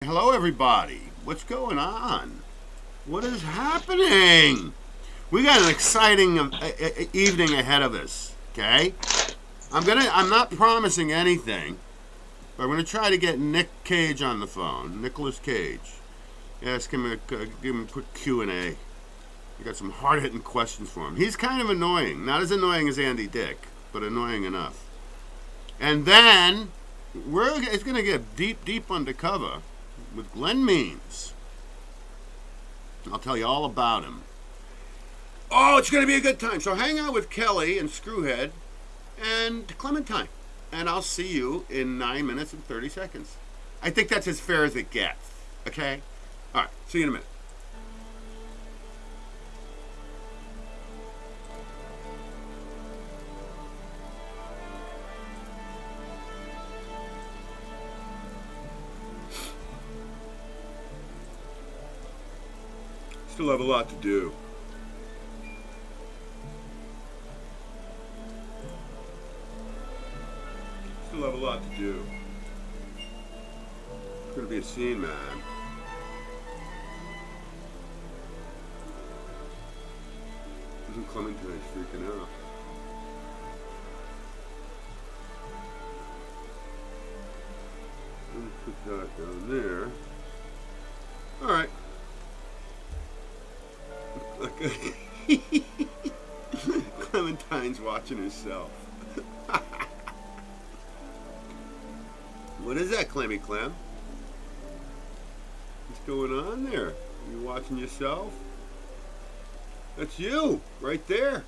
Hello, everybody. What's going on? What is happening? We got an exciting evening ahead of us. Okay, I'm not promising anything, but I'm gonna try to get Nick Cage on the phone. Nicolas Cage. Ask him, give him a quick Q&A. I got some hard-hitting questions for him. He's kind of annoying, not as annoying as Andy Dick, but annoying enough. And then it's gonna get deep undercover with Glen Means. I'll tell you all about him. Oh, it's going to be a good time. So hang out with Kelly and Screwhead and Clementine. And I'll see you in 9 minutes and 30 seconds. I think that's as fair as it gets. Okay? All right. See you in a minute. Still have a lot to do. Still have a lot to do. It's going to be a scene, man. Isn't Clementine freaking out? Let me put that down there. All right. Clementine's watching herself. What is that, Clemmy Clem? What's going on there? You watching yourself? That's you, right there.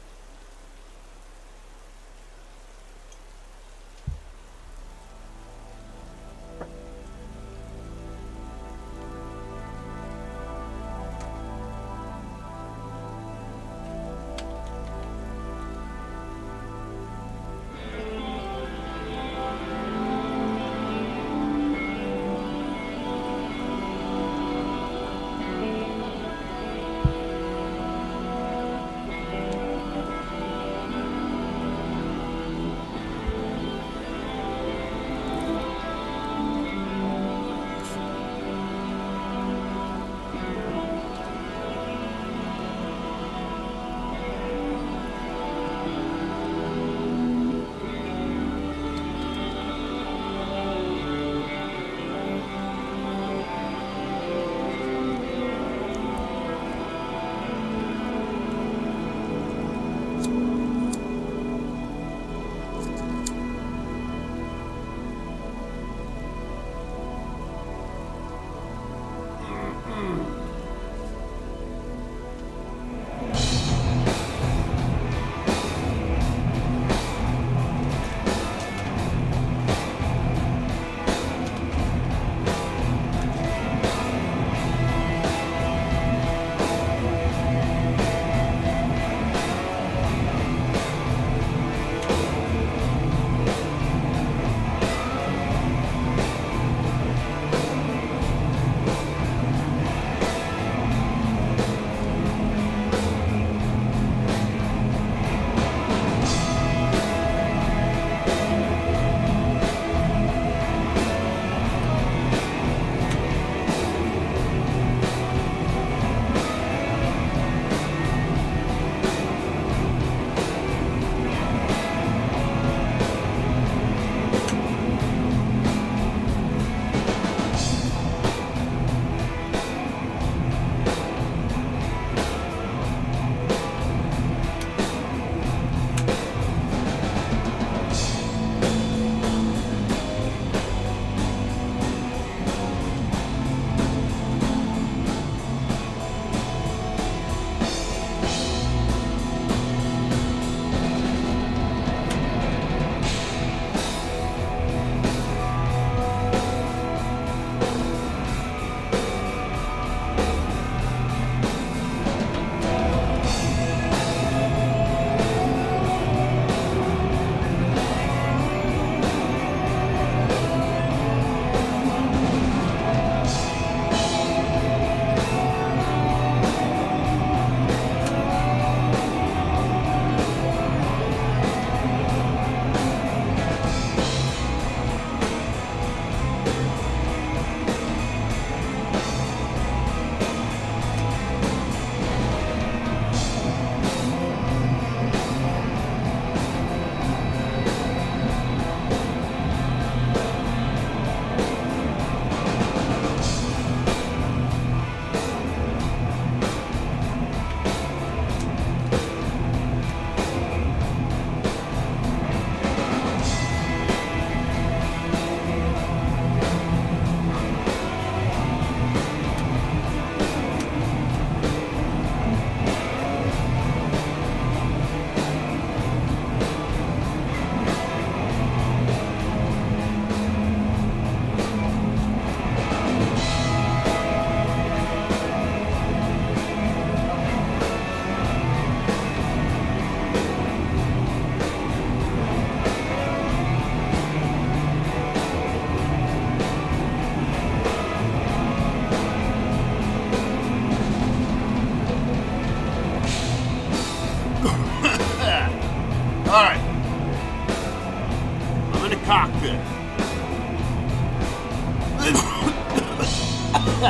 My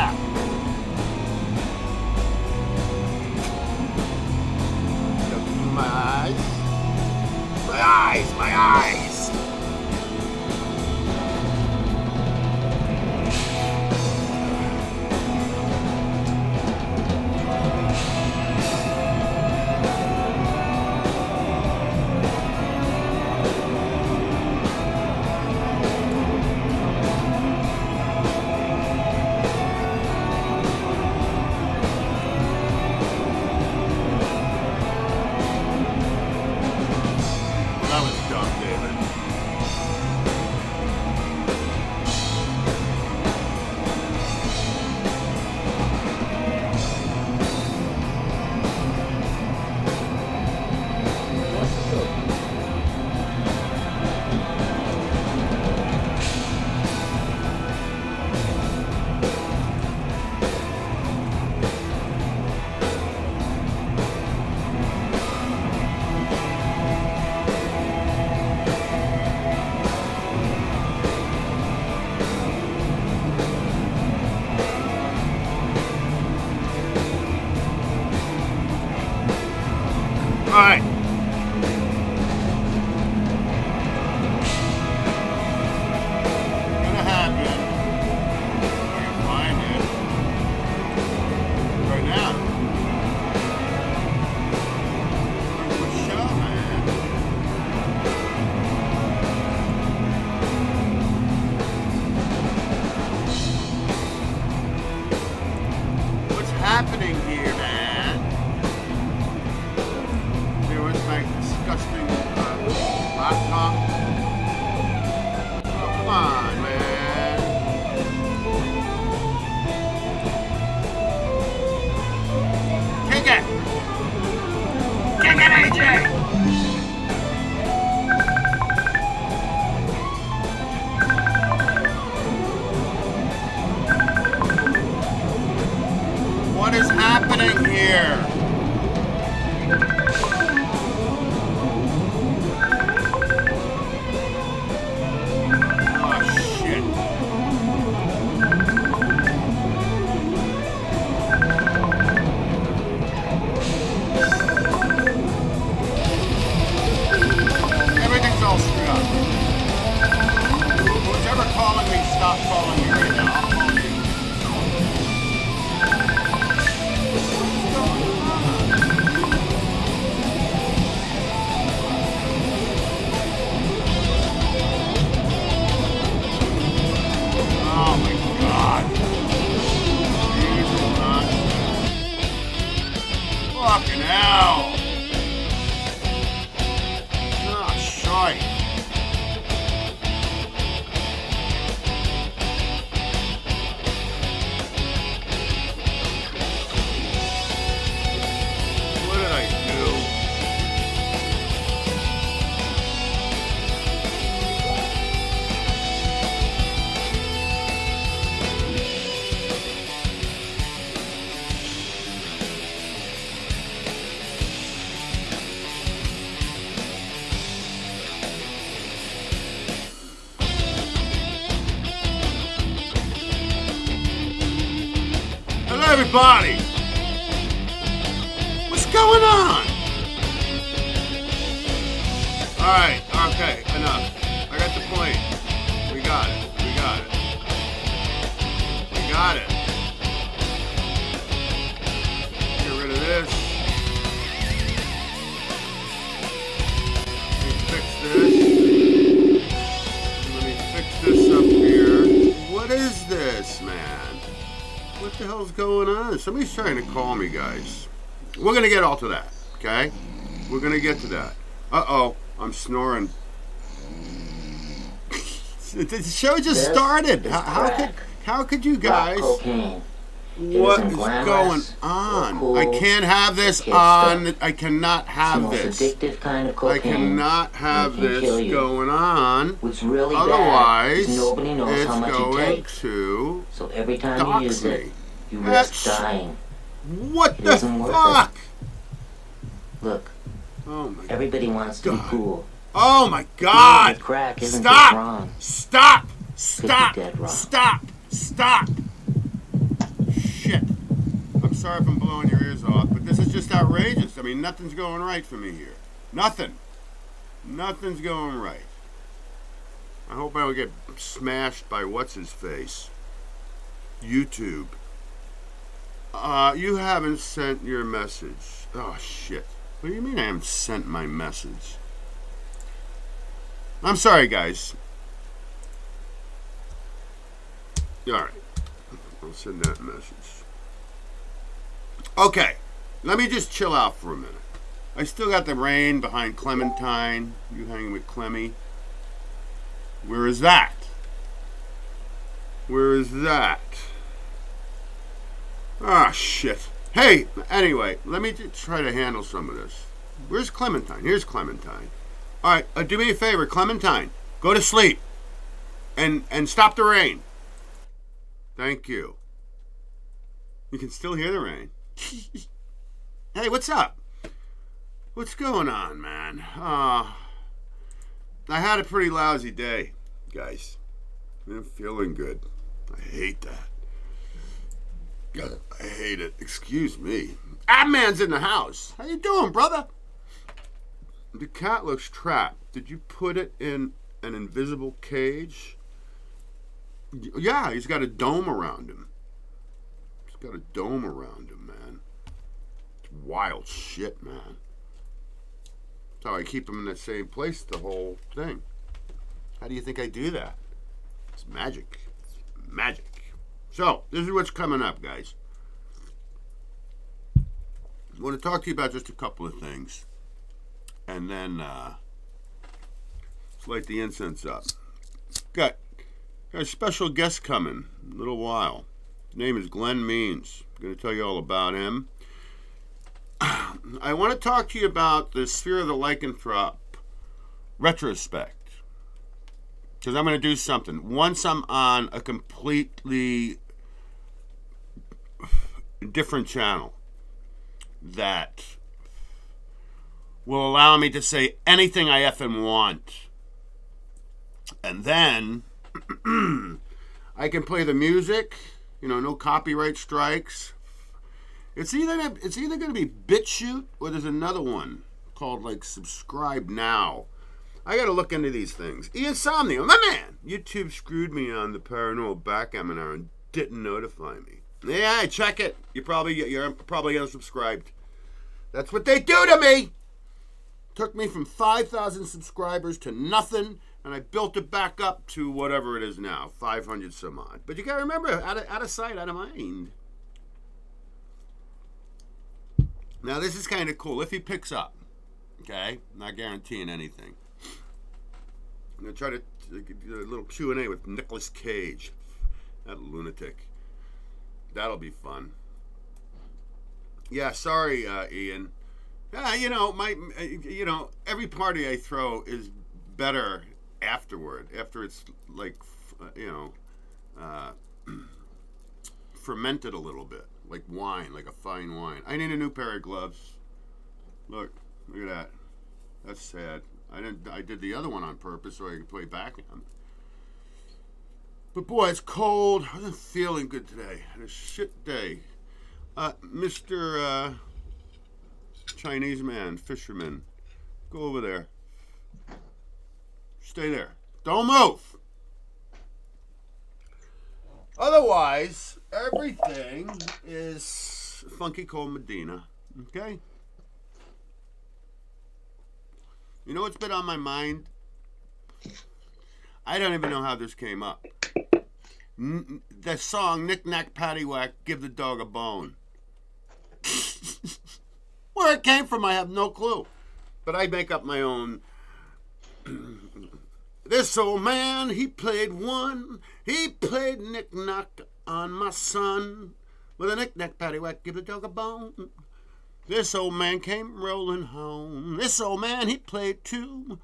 eyes. My eyes. My eyes. That was dumb, David. All right. Gonna happen. I can find it right now. Good show, man. What's happening here, man? My disgusting laptop. Oh, come on, man. Kick it! Kick it, AJ! What is happening here? Everything's all screwed up. Who's ever calling me, stop calling me right now. I'll call you. Oh my God. Jesus, fucking hell. Oh, shite. What did I do? Hello, everybody. What's going on? All right. Okay. Enough. I got the point. We got it. We got it. We got it. Get rid of this. Let me fix this. Let me fix this up here. What is this, man? What the hell's going on? Somebody's trying to call me, guys. We're going to get all to that, okay? We're going to get to that. Uh-oh, I'm snoring. The show just started. How could you guys... What is going on? I can't have this on. I cannot have this. I cannot have this going on. Otherwise, it's going to so every time you use it, you risk dying. What the fuck? Look, oh my everybody wants to be cool. Oh my God! Crack isn't Stop! wrong. Stop! Stop! Dead wrong. Stop! Stop! sorry if I'm blowing your ears off, but this is just outrageous. I mean, nothing's going right for me here. Nothing. Nothing's going right. I hope I don't get smashed by what's-his-face. YouTube. You haven't sent your message. Oh, shit. What do you mean I haven't sent my message? I'm sorry, guys. Alright. I'll send that message. Okay. Let me just chill out for a minute. I still got the rain behind Clementine. You hanging with Clemmy. Where is that? Where is that? Ah, shit. Hey, anyway, let me try to handle some of this. Where's Clementine? Here's Clementine. All right, do me a favor, Clementine. Go to sleep. And stop the rain. Thank you. You can still hear the rain. Hey, what's up? What's going on, man? I had a pretty lousy day, guys. I'm feeling good. I hate that. I hate it. Excuse me. Man's in the house. How you doing, brother? The cat looks trapped. Did you put it in an invisible cage? Yeah, he's got a dome around him. He's got a dome around him, man. It's wild shit, man. That's how I keep him in the same place the whole thing. How do you think I do that? It's magic. It's magic. So, this is what's coming up, guys. I want to talk to you about just a couple of things. And then, let's light the incense up. Got a special guest coming in a little while. His name is Glen Means. I'm going to tell you all about him. I want to talk to you about the Sphere of the Lycanthrope retrospect. Because I'm going to do something. Once I'm on a completely different channel that will allow me to say anything I effing want. And then I can play the music, no copyright strikes. It's either going to be BitChute or there's another one called like Subscribe Now. I got to look into these things. Insomnia, my man. YouTube screwed me on the paranormal backgammon hour and didn't notify me. Yeah, check it. You're probably unsubscribed. That's what they do to me. Took me from 5,000 subscribers to nothing, and I built it back up to whatever it is now, 500 some odd. But you got to remember, out of sight, out of mind. Now, this is kind of cool. If he picks up, okay? I'm not guaranteeing anything. I'm going to try to do a little Q&A with Nicolas Cage. That lunatic. That'll be fun. Yeah, sorry, Ian. Every party I throw is better afterward. After it's like, fermented a little bit. Like wine, like a fine wine. I need a new pair of gloves. Look at that. That's sad. I did the other one on purpose so I could play backgammon. But boy, it's cold. I wasn't feeling good today. I had a shit day. Mr. Chinese man, fisherman, go over there. Stay there. Don't move. Otherwise, everything is funky cold Medina. Okay? You know what's been on my mind? I don't even know how this came up. The song, Knick Knack Paddywhack, Give the Dog a Bone. Where it came from, I have no clue. But I make up my own. This old man, he played one. He played knick-knack on my son. With a knick-knack paddywhack, give the dog a bone. This old man came rolling home. This old man, he played two.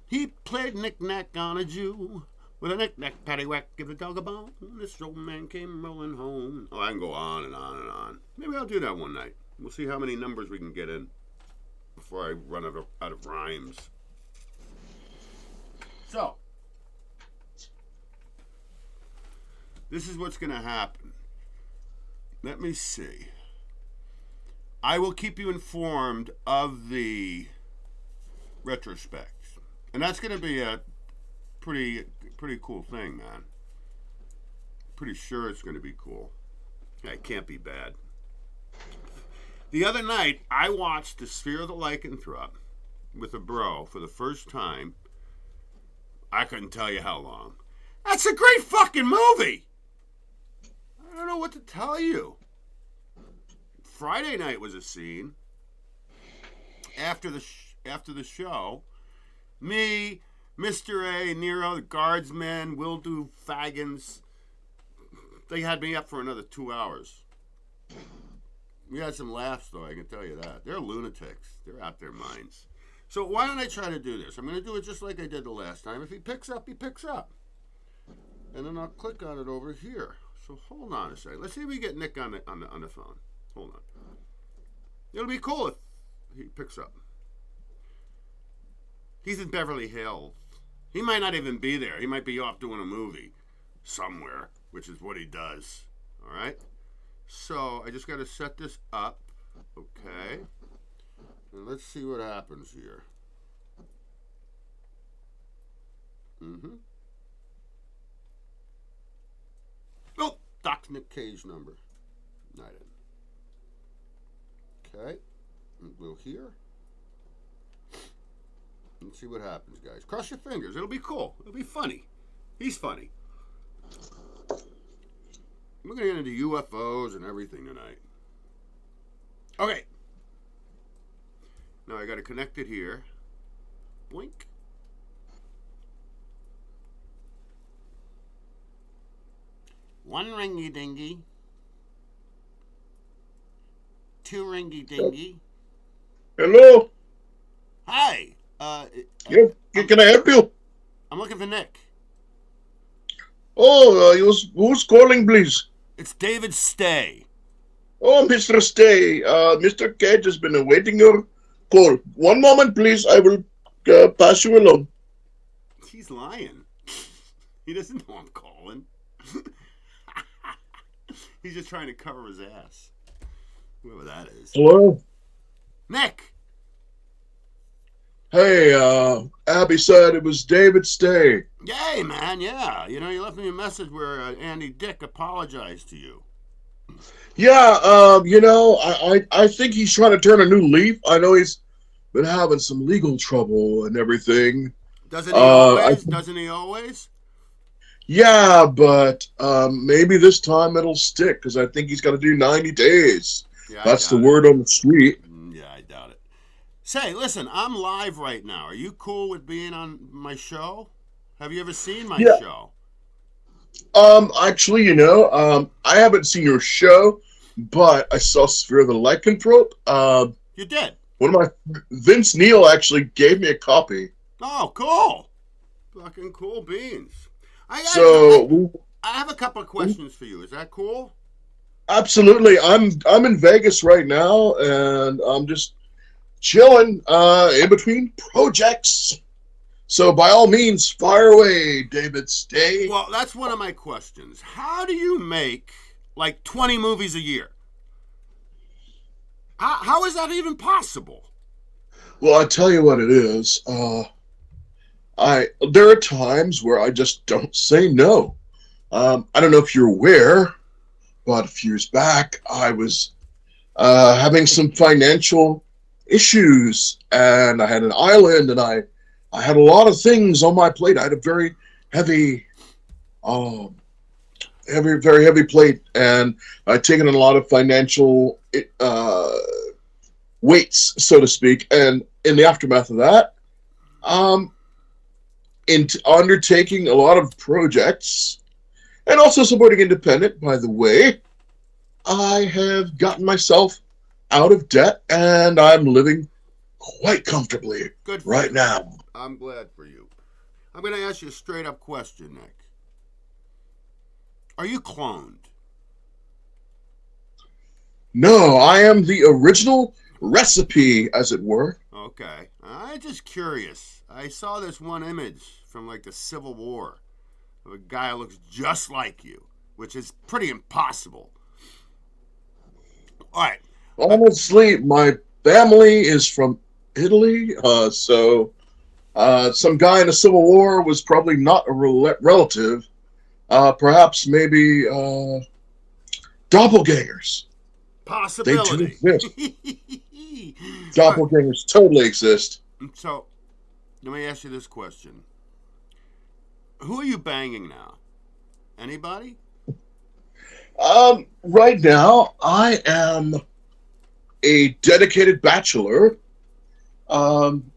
He played knick-knack on a Jew. With a knick-knack paddywhack, give the dog a bone. This old man came rolling home. Oh, I can go on and on and on. Maybe I'll do that one night. We'll see how many numbers we can get in before I run out of rhymes. So, this is what's going to happen. Let me see. I will keep you informed of the retrospects, and that's going to be a pretty cool thing, man. Pretty sure it's going to be cool. It can't be bad. The other night, I watched The Sphere of the Lycanthrope with a bro for the first time. I couldn't tell you how long. That's a great fucking movie. I don't know what to tell you. Friday night was a scene. After the show, me, Mr. A, Nero, the guardsmen, Will Do Faggins, they had me up for another 2 hours. We had some laughs, though, I can tell you that. They're lunatics. They're out their minds. So why don't I try to do this? I'm going to do it just like I did the last time. If he picks up, he picks up. And then I'll click on it over here. So hold on a second. Let's see if we get Nick on the phone. Hold on. It'll be cool if he picks up. He's in Beverly Hills. He might not even be there. He might be off doing a movie somewhere, which is what he does. All right? So I just got to set this up. Okay. And let's see what happens here. Oh, Doc Nick Cage number. Not in. Okay. And we'll hear. Let's see what happens, guys. Cross your fingers. It'll be cool. It'll be funny. He's funny. We're going to get into UFOs and everything tonight. Okay. Now I got to connect it here. Boink. One ringy dingy. Two ringy dingy. Hello. Hi. Yeah, can I help you? I'm looking for Nick. Oh, who's calling, please? It's David Stay. Oh, Mr. Stay. Mr. Cage has been awaiting your call. One moment, please. I will pass you along. He's lying. He doesn't know I'm calling. He's just trying to cover his ass. Whoever that is. Hello? Nick! Hey, Abby said it was David Stay. Yay, man, yeah. You know, you left me a message where Andy Dick apologized to you. Yeah, I think he's trying to turn a new leaf. I know he's been having some legal trouble and everything. Doesn't he always? Doesn't he always? Yeah, but maybe this time it'll stick, because I think he's got to do 90 days. Yeah, that's the word on the street. Yeah, I doubt it. Say, listen, I'm live right now. Are you cool with being on my show? Have you ever seen my show? Actually, I haven't seen your show, but I saw Sphere of the Lycanthrope. You did? Vince Neil actually gave me a copy. Oh, cool. Fucking cool beans. I have a couple of questions for you. Is that cool? Absolutely. I'm in Vegas right now, and I'm just chilling in between projects. So by all means, fire away, David Stay. Well, that's one of my questions. How do you make like 20 movies a year? How is that even possible? Well, I tell you what it is. There are times where I just don't say no. I don't know if you're aware, but a few years back, I was having some financial issues, and I had an island, and I had a lot of things on my plate. I had a very heavy plate, and I'd taken on a lot of financial weights, so to speak. And in the aftermath of that, in undertaking a lot of projects, and also supporting independent, by the way, I have gotten myself out of debt, and I'm living quite comfortably right now. I'm glad for you. I'm going to ask you a straight-up question, Nick. Are you cloned? No, I am the original recipe, as it were. Okay. I'm just curious. I saw this one image from like the Civil War of a guy who looks just like you, which is pretty impossible. All right. Honestly, my family is from Italy, so some guy in the Civil War was probably not a relative. Perhaps maybe doppelgangers. They do Possibility. exist. All right. Doppelgangers totally exist. So let me ask you this question: who are you banging now? Anybody? Right now, I am a dedicated bachelor. Um,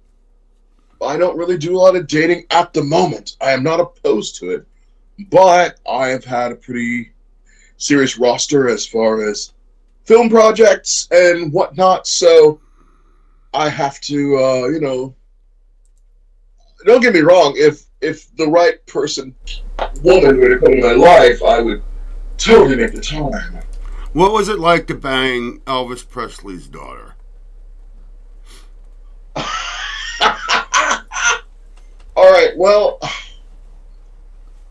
I don't really do a lot of dating at the moment. I am not opposed to it, but I have had a pretty serious roster as far as film projects and whatnot. So I have to, don't get me wrong. If the right person, woman, were to come in my life, I would totally make the time. What was it like to bang Elvis Presley's daughter? All right. Well,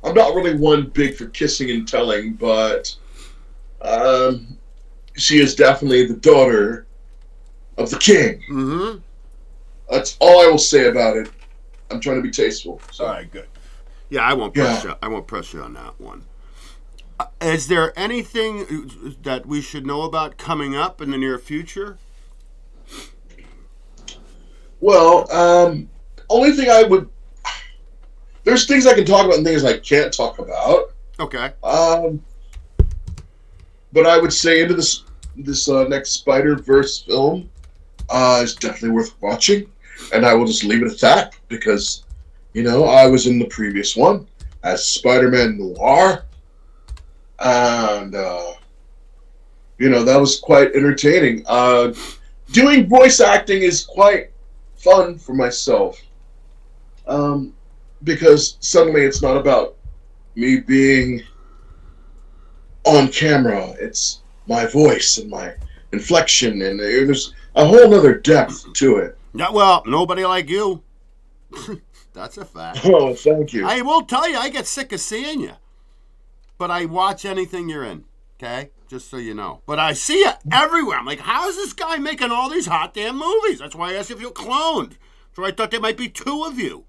I'm not really one big for kissing and telling, but she is definitely the daughter of the king. Mm-hmm. That's all I will say about it. I'm trying to be tasteful. So. All right, good. Yeah, I won't press you on that one. Is there anything that we should know about coming up in the near future? Well, only thing I would. There's things I can talk about and things I can't talk about. Okay. But I would say into this next Spider-Verse film is definitely worth watching, and I will just leave it at that because, I was in the previous one as Spider-Man Noir, and that was quite entertaining. Doing voice acting is quite fun for myself, because suddenly it's not about me being on camera. It's my voice and my inflection, and there's a whole other depth to it. Yeah, well, nobody like you. That's a fact. Oh, thank you. I will tell you, I get sick of seeing you. But I watch anything you're in, okay? Just so you know. But I see you everywhere. I'm like, how is this guy making all these hot damn movies? That's why I asked if you're cloned. So I thought there might be two of you.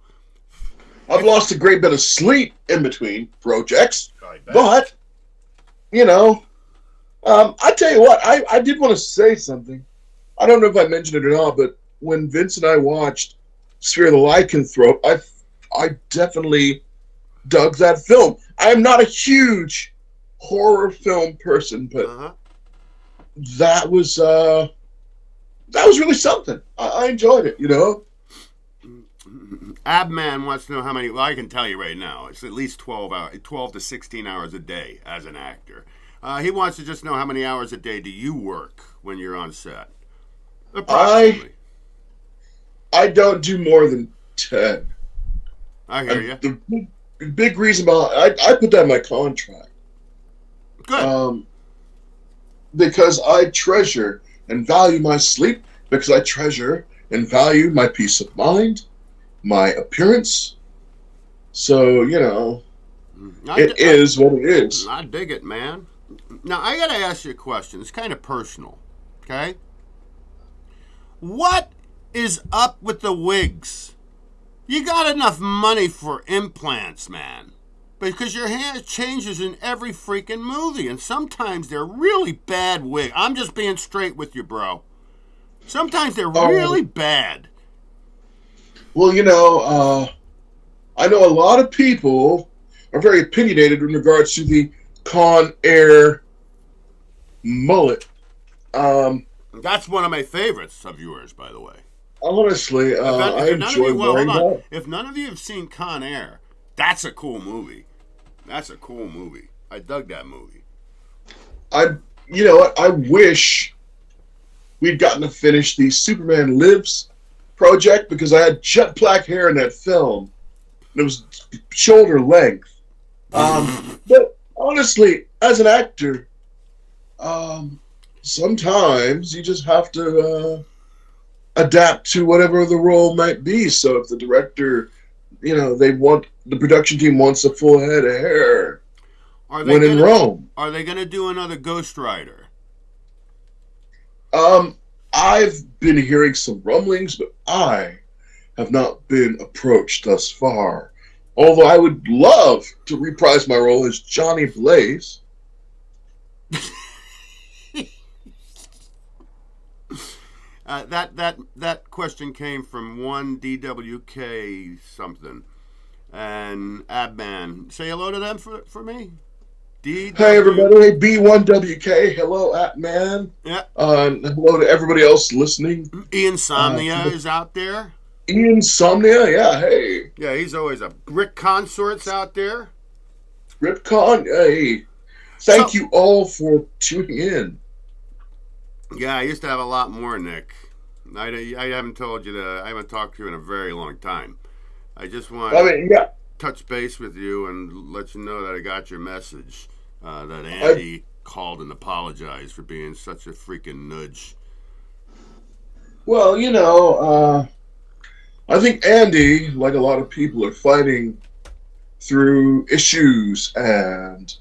I've lost a great bit of sleep in between projects, but, I tell you what, I did want to say something. I don't know if I mentioned it or not, but when Vince and I watched Sphere of the Lycanthrope, I definitely dug that film. I am not a huge horror film person, but that was really something. I enjoyed it, Abman wants to know how many. Well, I can tell you right now, it's at least 12 to 16 hours a day as an actor. He wants to just know how many hours a day do you work when you're on set? Approximately. I don't do more than 10. I hear you. The big reason behind I put that in my contract. Good. Because I treasure and value my sleep, because I treasure and value my peace of mind, my appearance. So, it is what it is. I dig it, man. Now, I got to ask you a question. It's kind of personal, okay? What is up with the wigs? You got enough money for implants, man. Because your hair changes in every freaking movie, and sometimes they're really bad wigs. I'm just being straight with you, bro. Sometimes they're really bad. Well, I know a lot of people are very opinionated in regards to the Con Air mullet. That's one of my favorites of yours, by the way. Honestly, I enjoy wearing that. If none of you have seen Con Air, that's a cool movie. That's a cool movie. I dug that movie. You know what? I wish we'd gotten to finish the Superman Lives project because I had jet black hair in that film. And it was shoulder length. But honestly, as an actor, sometimes you just have to adapt to whatever the role might be. So if the director, the production team wants a full head of hair when in Rome. Are they going to do another Ghost Rider? I've been hearing some rumblings, but I have not been approached thus far. Although I would love to reprise my role as Johnny Blaze. That question came from one DWK something, and Abman. Say hello to them for me. DW. Hey everybody, hey B1WK, hello Atman. Yeah. Hello to everybody else listening. Insomnia is out there. Insomnia, yeah, hey. Yeah, he's always a Rick Consort's out there. Ripcon, hey. Thank you all for tuning in. Yeah, I used to have a lot more, Nick. I haven't told you that. I haven't talked to you in a very long time. I just want to touch base with you and let you know that I got your message. That Andy called and apologized for being such a freaking nudge. Well, I think Andy, like a lot of people, are fighting through issues and,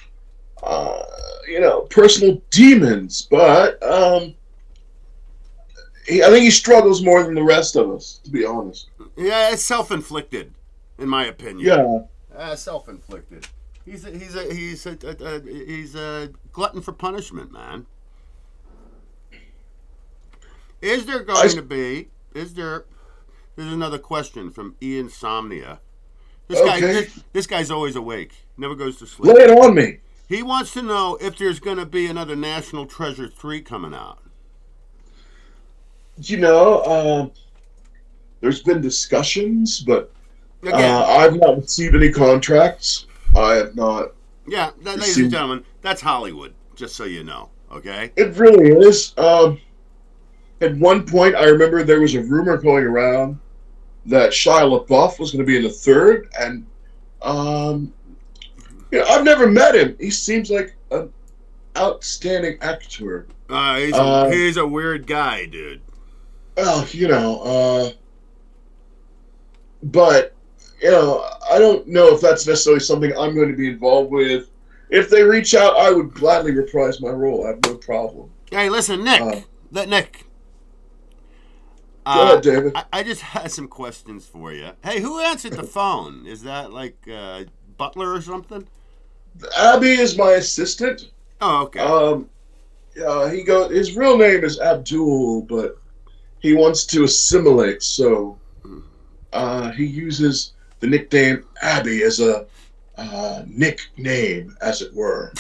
personal demons. But I think he struggles more than the rest of us, to be honest. Yeah, it's self-inflicted, in my opinion. Yeah, self-inflicted. He's a glutton for punishment, man. Is there going to be? There's another question from Insomnia. This guy's always awake. Never goes to sleep. Lay it on me. He wants to know if there's going to be another National Treasure 3 coming out. There's been discussions, but I've not received any contracts. I have not. Yeah, ladies and gentlemen, that's Hollywood, just so you know, okay? It really is. At one point, I remember there was a rumor going around that Shia LaBeouf was going to be in the third, and I've never met him. He seems like an outstanding actor. He's a weird guy, dude. Well, but I don't know if that's necessarily something I'm going to be involved with. If they reach out, I would gladly reprise my role. I have no problem. Hey, listen, Nick. Nick. Go ahead, David. I just had some questions for you. Hey, who answered the phone? Is that like Butler or something? Abby is my assistant. Oh, okay. His real name is Abdul, but he wants to assimilate, so he uses the nickname Abby as a nickname, as it were.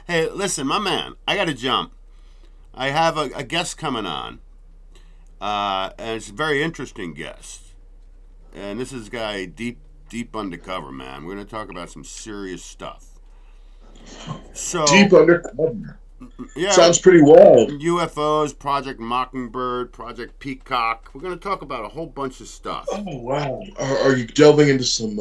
Hey, listen, my man, I got to jump. I have a guest coming on, and it's a very interesting guest. And this is a guy deep undercover, man. We're going to talk about some serious stuff. So Deep undercover. Yeah, sounds pretty wild. UFOs, Project Mockingbird, Project Peacock. We're going to talk about a whole bunch of stuff. Oh wow! Are you delving into some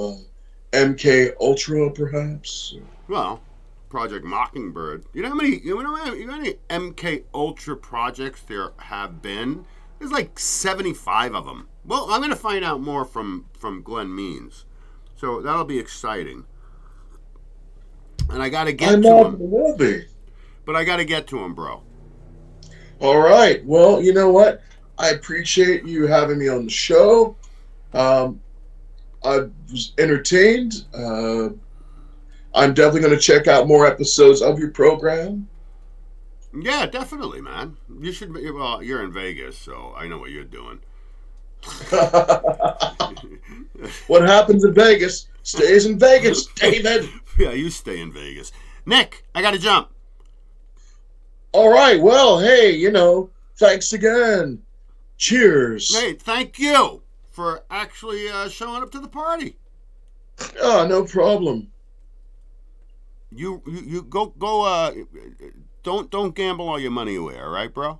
MK Ultra, perhaps? Well, Project Mockingbird. You know how many MK Ultra projects there have been? There's like 75 of them. Well, I'm going to find out more from Glen Means, so that'll be exciting. And I got to get to him. Will be. But I got to get to him, bro. All right. Well, you know what? I appreciate you having me on the show. I was entertained. I'm definitely going to check out more episodes of your program. Yeah, definitely, man. You should be. Well, you're in Vegas, so I know what you're doing. What happens in Vegas stays in Vegas, David. Yeah, you stay in Vegas. Nick, I got to jump. All right. Well, hey, thanks again. Cheers. Hey, thank you for actually showing up to the party. Oh, no problem. You go. Don't gamble all your money away, all right, bro?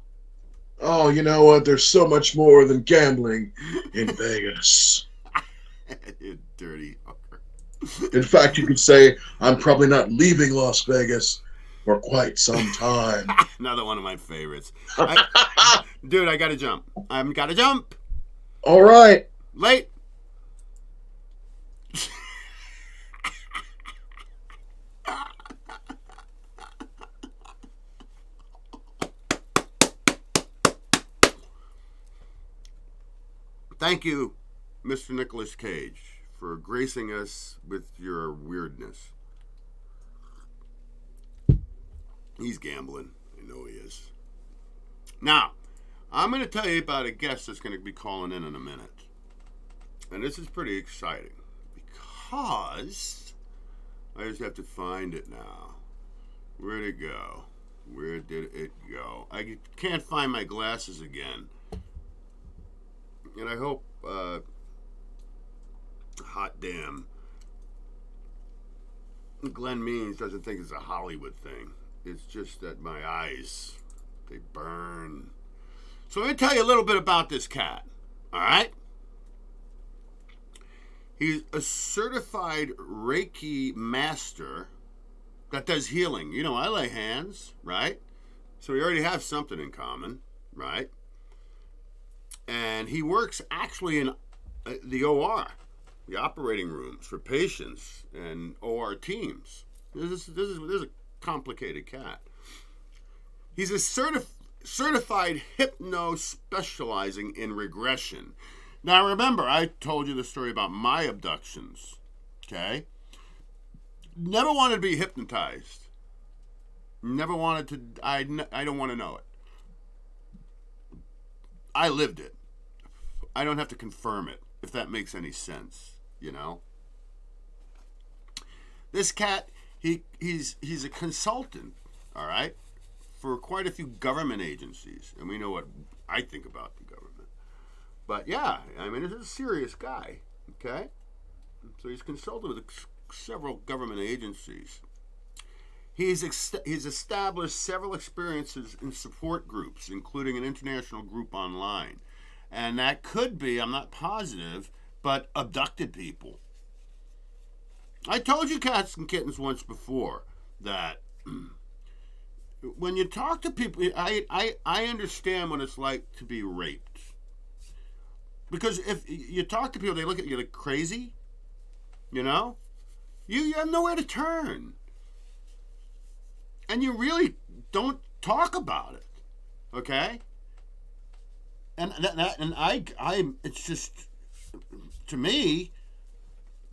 Oh, you know what? There's so much more than gambling in Vegas. You dirty hooker. In fact, you could say I'm probably not leaving Las Vegas for quite some time. Another one of my favorites. Dude, I gotta jump. I've gotta jump. All right. Late. Thank you, Mr. Nicolas Cage, for gracing us with your weirdness. He's gambling. I know he is. Now, I'm going to tell you about a guest that's going to be calling in a minute. And this is pretty exciting because I just have to find it now. Where'd it go? Where did it go? I can't find my glasses again. And I hope, hot damn, Glen Means doesn't think it's a Hollywood thing. It's just that my eyes, they burn. So let me tell you a little bit about this cat, all right? He's a certified Reiki master that does healing. You know, I lay hands, right? So we already have something in common, right? And he works actually in the OR, the operating rooms for patients and OR teams. This is a complicated cat. He's a certified hypno specializing in regression. Now remember, I told you the story about my abductions, okay? Never wanted to be hypnotized. Never wanted to, I don't want to know it. I lived it. I don't have to confirm it, if that makes any sense, you know? This cat, he's a consultant, all right, for quite a few government agencies. And we know what I think about the government. But yeah, I mean, he's a serious guy, okay? So he's consulted with several government agencies. He's established several experiences in support groups, including an international group online. And that could be, I'm not positive, but abducted people. I told you cats and kittens once before that when you talk to people, I understand what it's like to be raped. Because if you talk to people, they look at you like crazy, you know? You have nowhere to turn. And you really don't talk about it, okay? And it's just, to me,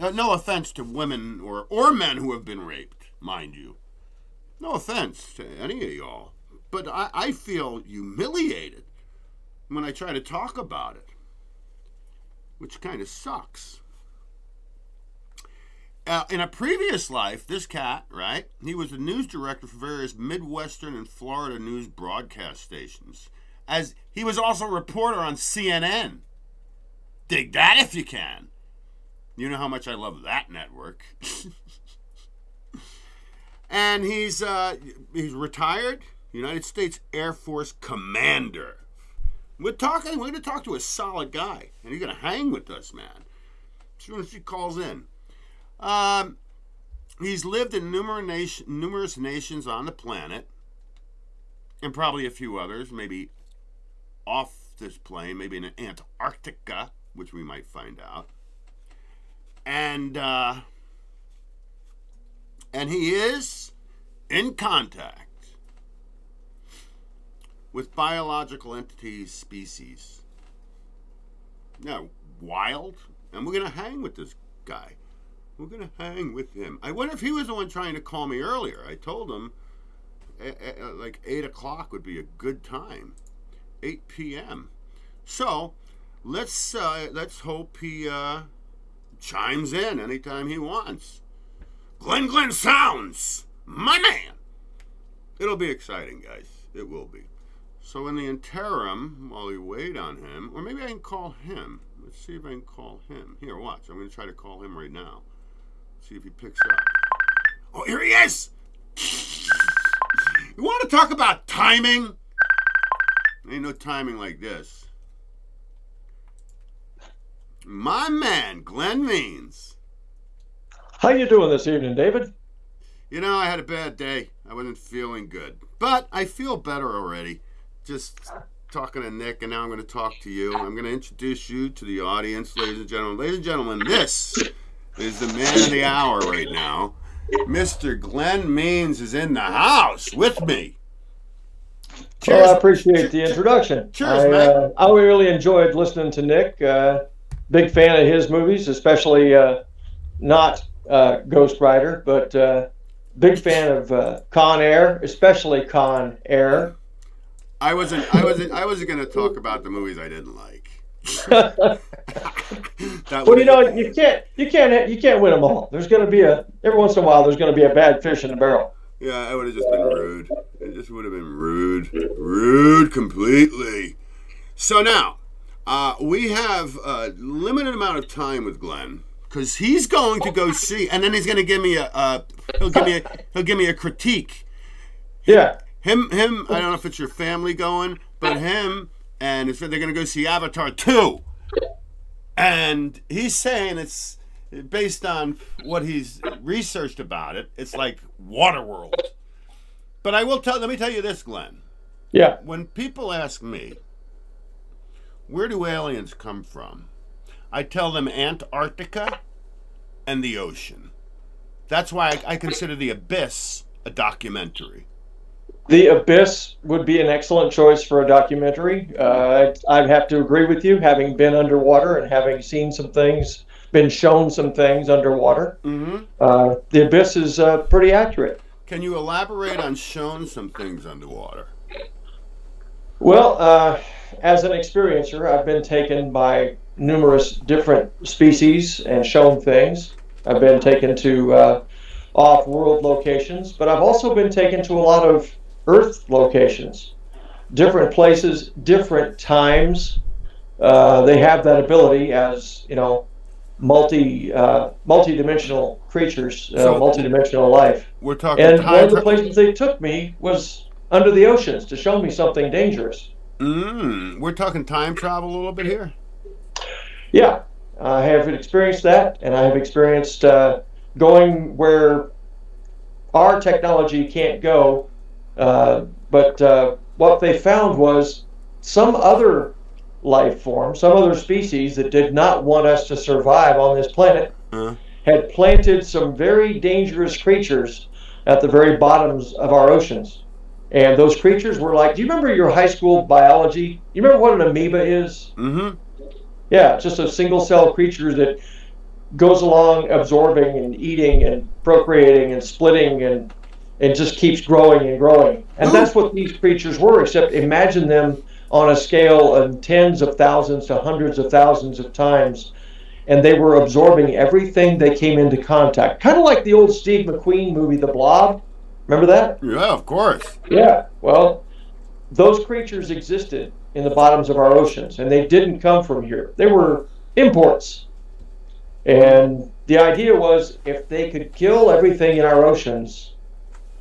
no offense to women or men who have been raped, mind you. No offense to any of y'all. But I feel humiliated when I try to talk about it, which kind of sucks. In a previous life, this cat, right, he was a news director for various Midwestern and Florida news broadcast stations. As he was also a reporter on CNN. Dig that if you can. You know how much I love that network. And he's retired United States Air Force commander. We're going to talk to a solid guy, and he's going to hang with us, man, as soon as he calls in. He's lived in numerous nations on the planet, and probably a few others, maybe off this plane, maybe in Antarctica, which we might find out. And he is in contact with biological entities, species. Now, wild, and we're going to hang with this guy. We're going to hang with him. I wonder if he was the one trying to call me earlier. I told him like 8 o'clock would be a good time. 8 p.m. So, let's hope he chimes in anytime he wants. Glen Sounds! My man! It'll be exciting, guys. It will be. So in the interim, while we wait on him, or maybe I can call him. Let's see if I can call him. Here, watch. I'm going to try to call him right now. See if he picks up. Oh, here he is! You want to talk about timing? Ain't no timing like this. My man, Glen Means. How you doing this evening, David? You know, I had a bad day. I wasn't feeling good. But I feel better already. Just talking to Nick, and now I'm going to talk to you. I'm going to introduce you to the audience, ladies and gentlemen. Ladies and gentlemen, this is the man of the hour right now. Mr. Glen Means is in the house with me. Cheers. Well, I appreciate the introduction. Cheers, mate. I really enjoyed listening to Nick. Big fan of his movies, especially not Ghost Rider, but big fan of Con Air, especially Con Air. I wasn't going to talk about the movies I didn't like. Well, you can't win them all. There's going to be every once in a while there's going to be a bad fish in the barrel. Yeah, it would have just been rude. It just would have been rude completely. So now, we have a limited amount of time with Glenn because he's going to go see, and then he's going to give me he'll give me a critique. Yeah. Him. I don't know if it's your family going, but him and they're going to go see Avatar 2. And he's saying it's based on what he's researched about it. It's like Waterworld. But let me tell you this, Glenn. Yeah. When people ask me, where do aliens come from? I tell them Antarctica and the ocean. That's why I consider The Abyss a documentary. The Abyss would be an excellent choice for a documentary. I'd have to agree with you, having been underwater and having seen some things, been shown some things underwater. Mm-hmm. The Abyss is pretty accurate. Can you elaborate on showing some things underwater? Well, as an experiencer, I've been taken by numerous different species and shown things. I've been taken to off-world locations, but I've also been taken to a lot of Earth locations, different places, different times. They have that ability as, multi-dimensional creatures, multi-dimensional life. We're talking and one of the places they took me was under the oceans to show me something dangerous. We're talking time travel a little bit here? Yeah, I have experienced that, and I have experienced going where our technology can't go. But what they found was some other life form, some other species that did not want us to survive on this planet, had planted some very dangerous creatures at the very bottoms of our oceans. And those creatures were like, do you remember your high school biology? You remember what an amoeba is? Mm-hmm. Yeah, it's just a single cell creature that goes along absorbing and eating and procreating and splitting and just keeps growing and growing. And that's what these creatures were, except imagine them on a scale of tens of thousands to hundreds of thousands of times. And they were absorbing everything they came into contact. Kind of like the old Steve McQueen movie, The Blob. Remember that? Yeah, of course. Yeah, well, those creatures existed in the bottoms of our oceans, and they didn't come from here. They were imports. And the idea was if they could kill everything in our oceans,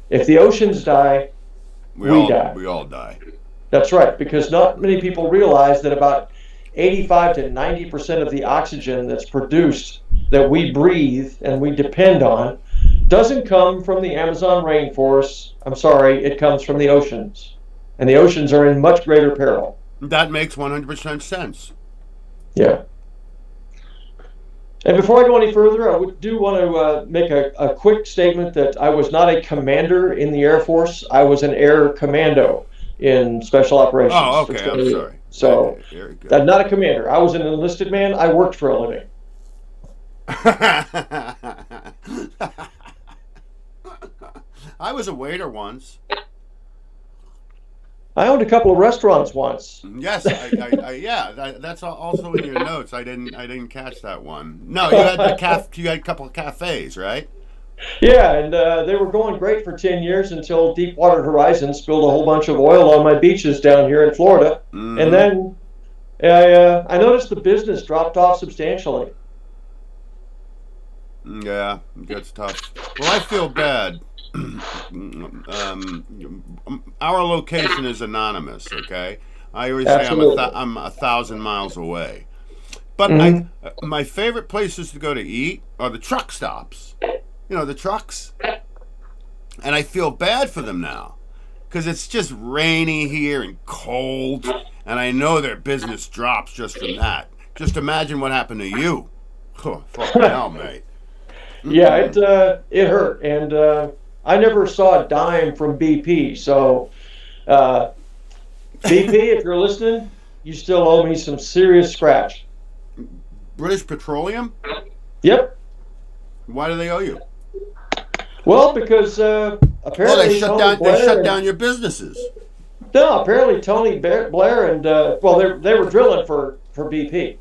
if the oceans die, we die. We all die. That's right, because not many people realize that about 85 to 90% of the oxygen that's produced, that we breathe and we depend on, doesn't come from the Amazon rainforest. I'm sorry, it comes from the oceans. And the oceans are in much greater peril. That makes 100% sense. Yeah. And before I go any further, I do want to make a quick statement that I was not a commander in the Air Force. I was an air commando in special operations. Oh, okay. I'm sorry. So, very good. I'm not a commander. I was an enlisted man. I worked for a living. I was a waiter once. I owned a couple of restaurants once. Yes, yeah. That's also in your notes. I didn't catch that one. No, you had you had a couple of cafes, right? Yeah, and they were going great for 10 years until Deepwater Horizon spilled a whole bunch of oil on my beaches down here in Florida. Mm-hmm. And then I noticed the business dropped off substantially. Yeah, that's tough. Well, I feel bad. Our location is anonymous, okay? I always say I'm 1,000 miles away. But my favorite places to go to eat are the truck stops. You know, the trucks. And I feel bad for them now. Because it's just rainy here and cold. And I know their business drops just from that. Just imagine what happened to you. Oh, fucking hell, mate. Yeah, it hurt. And I never saw a dime from BP. So BP, if you're listening, you still owe me some serious scratch. British Petroleum? Yep. Why do they owe you? Well, because apparently Well, they shut Tony Blair shut and- down your businesses. No, apparently Tony Blair and they were drilling for BP.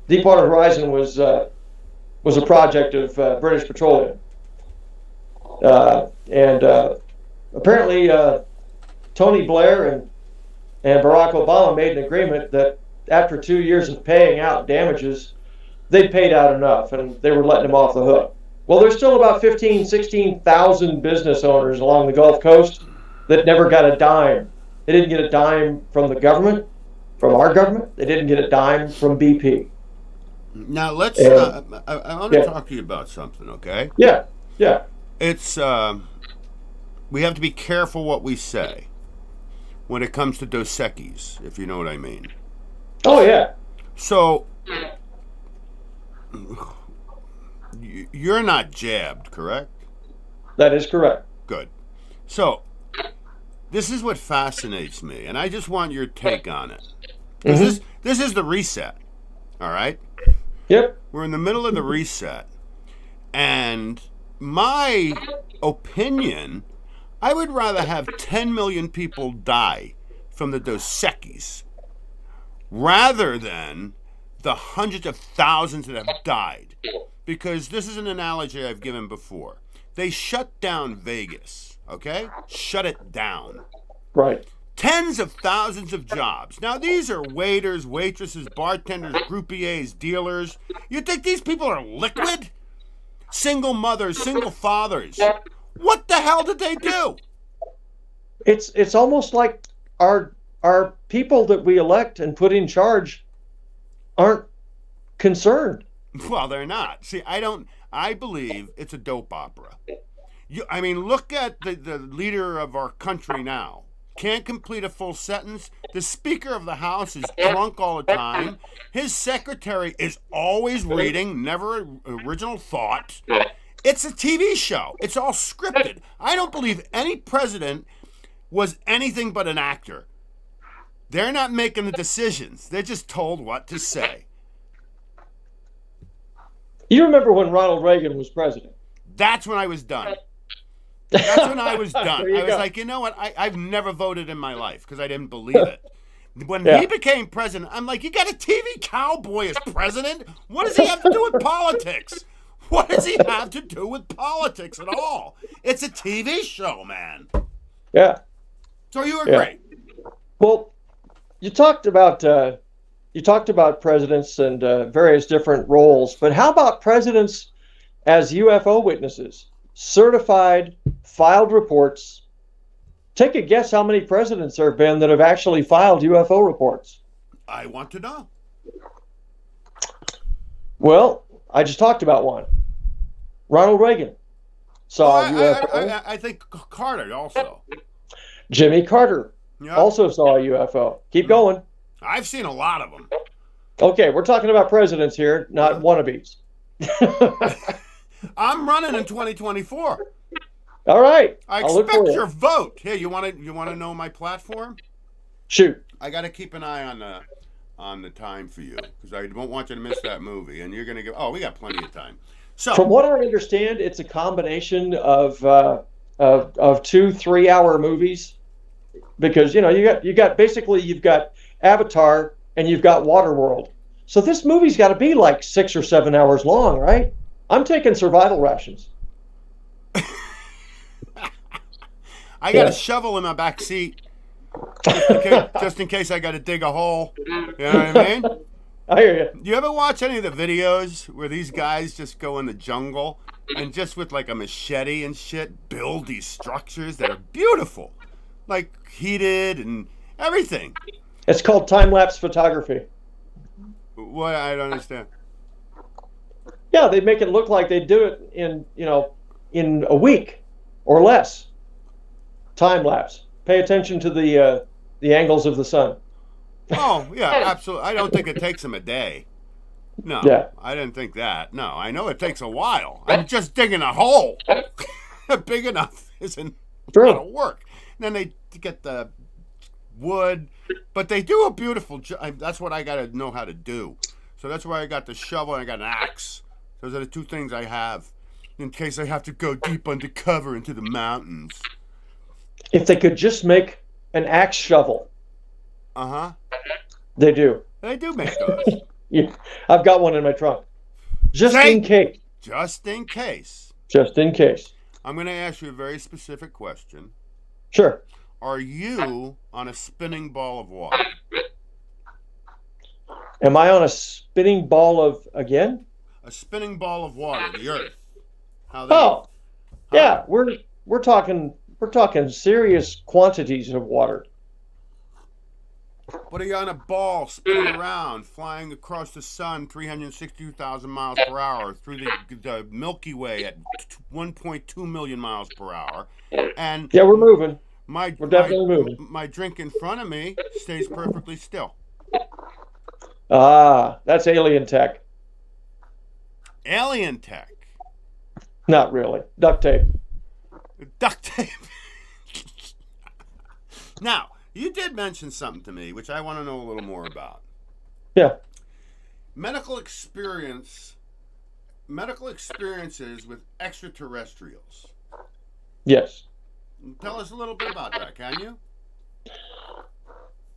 Deepwater Horizon was a project of British Petroleum, and apparently Tony Blair and Barack Obama made an agreement that after 2 years of paying out damages, they'd paid out enough, and they were letting them off the hook. Well, there's still about 16,000 business owners along the Gulf Coast that never got a dime. They didn't get a dime from the government, from our government. They didn't get a dime from BP. Now let's. And- I want to talk to you about something, okay? Yeah, yeah. It's we have to be careful what we say when it comes to Dos Equis, if you know what I mean. Oh, yeah. So you're not jabbed, correct? That is correct. Good. So this is what fascinates me, and I just want your take on it. 'Cause this is the reset. All right? Yep. We're in the middle of the reset. And my opinion, I would rather have 10 million people die from the Dos Equis rather than the hundreds of thousands that have died. Because this is an analogy I've given before. They shut down Vegas, okay? Shut it down. Right. Tens of thousands of jobs. Now, these are waiters, waitresses, bartenders, croupiers, dealers. You think these people are liquid? Single mothers, single fathers. What the hell did they do? It's almost like our people that we elect and put in charge aren't concerned. Well, they're not. See, I believe it's a dope opera. Look at the leader of our country now. Can't complete a full sentence. The Speaker of the House is drunk all the time. His secretary is always reading, never original thought. It's a TV show. It's all scripted. I don't believe any president was anything but an actor. They're not making the decisions. They're just told what to say. You remember when Ronald Reagan was president? That's when I was done. That's when I was done. There you I was go. like, you know what? I've never voted in my life because I didn't believe it. When Yeah. he became president, I'm like, you got a TV cowboy as president? What does he have to do with politics? What does he have to do with politics at all? It's a TV show, man. Yeah. So you agree? Yeah. Well, you talked about presidents and various different roles, but how about presidents as UFO witnesses? Certified, filed reports. Take a guess how many presidents there have been that have actually filed UFO reports. I want to know. Well, I just talked about one. Ronald Reagan saw a UFO. I think Carter also. Jimmy Carter Yeah. also saw a UFO. Keep going. I've seen a lot of them. Okay, we're talking about presidents here, not wannabes. I'm running in 2024. All right. I I'll look expect for your it. vote. Here, you want to know my platform? Shoot. I got to keep an eye on the time for you because I don't want you to miss that movie. And you're gonna go. Oh, we got plenty of time. So From what I understand, it's a combination of 2 3 hour movies, because you got basically you've got Avatar and you've got Waterworld. So this movie's got to be like 6 or 7 hours long, right? I'm taking survival rations. I got Yeah. a shovel in my back seat just in case I got to dig a hole. You know what I mean? I hear you. Do you ever watch any of the videos where these guys just go in the jungle and just with like a machete and shit build these structures that are beautiful, like heated and everything? It's called time-lapse photography. What? I don't understand. Yeah, they make it look like they do it in a week or less. Time-lapse. Pay attention to the angles of the sun. Oh, yeah, absolutely. I don't think it takes them a day. No, Yeah. I didn't think that. No, I know it takes a while. I'm just digging a hole. Big enough isn't a True. lot of work. And then they get the wood, but they do a beautiful job. That's what I got to know how to do. So that's why I got the shovel and I got an axe. Those are the two things I have in case I have to go deep undercover into the mountains. If they could just make an axe shovel. Uh-huh. They do. They do make those. Yeah, I've got one in my trunk. Just in case. Just in case. Just in case. I'm going to ask you a very specific question. Sure. Are you on a spinning ball of water? Am I on a spinning ball of, again? A spinning ball of water, the earth. Yeah, we're talking serious quantities of water. What are you on a ball spinning around, flying across the sun 362,000 miles per hour through the Milky Way at 1.2 million miles per hour? And yeah, we're moving. We're definitely moving. My drink in front of me stays perfectly still. Ah, that's alien tech. Alien tech. Not really. Duct tape. Duct tape. Now, you did mention something to me, which I want to know a little more about. Yeah. Medical experiences with extraterrestrials. Yes. Tell us a little bit about that, can you?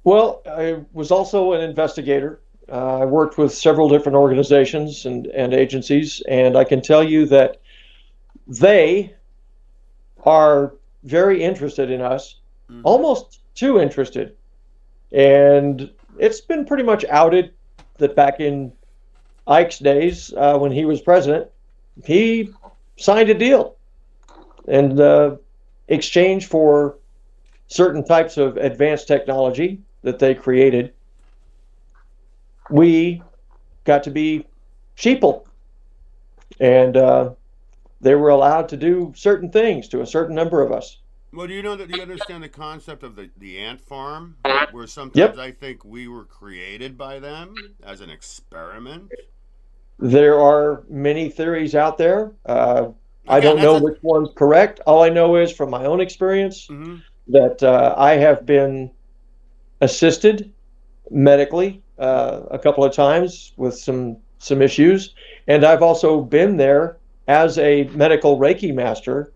Well, I was also an investigator. I worked with several different organizations and agencies, and I can tell you that they are very interested in us, almost too interested. And it's been pretty much outed that back in Ike's days, when he was president, he signed a deal in exchange for certain types of advanced technology that they created. We got to be sheeple, and they were allowed to do certain things to a certain number of us. Well, do you understand the concept of the ant farm, where sometimes Yep. I think we were created by them as an experiment? There are many theories out there. I Again, don't know that's which one's correct. All I know is from my own experience that I have been assisted medically a couple of times with some issues, and I've also been there as a medical Reiki master.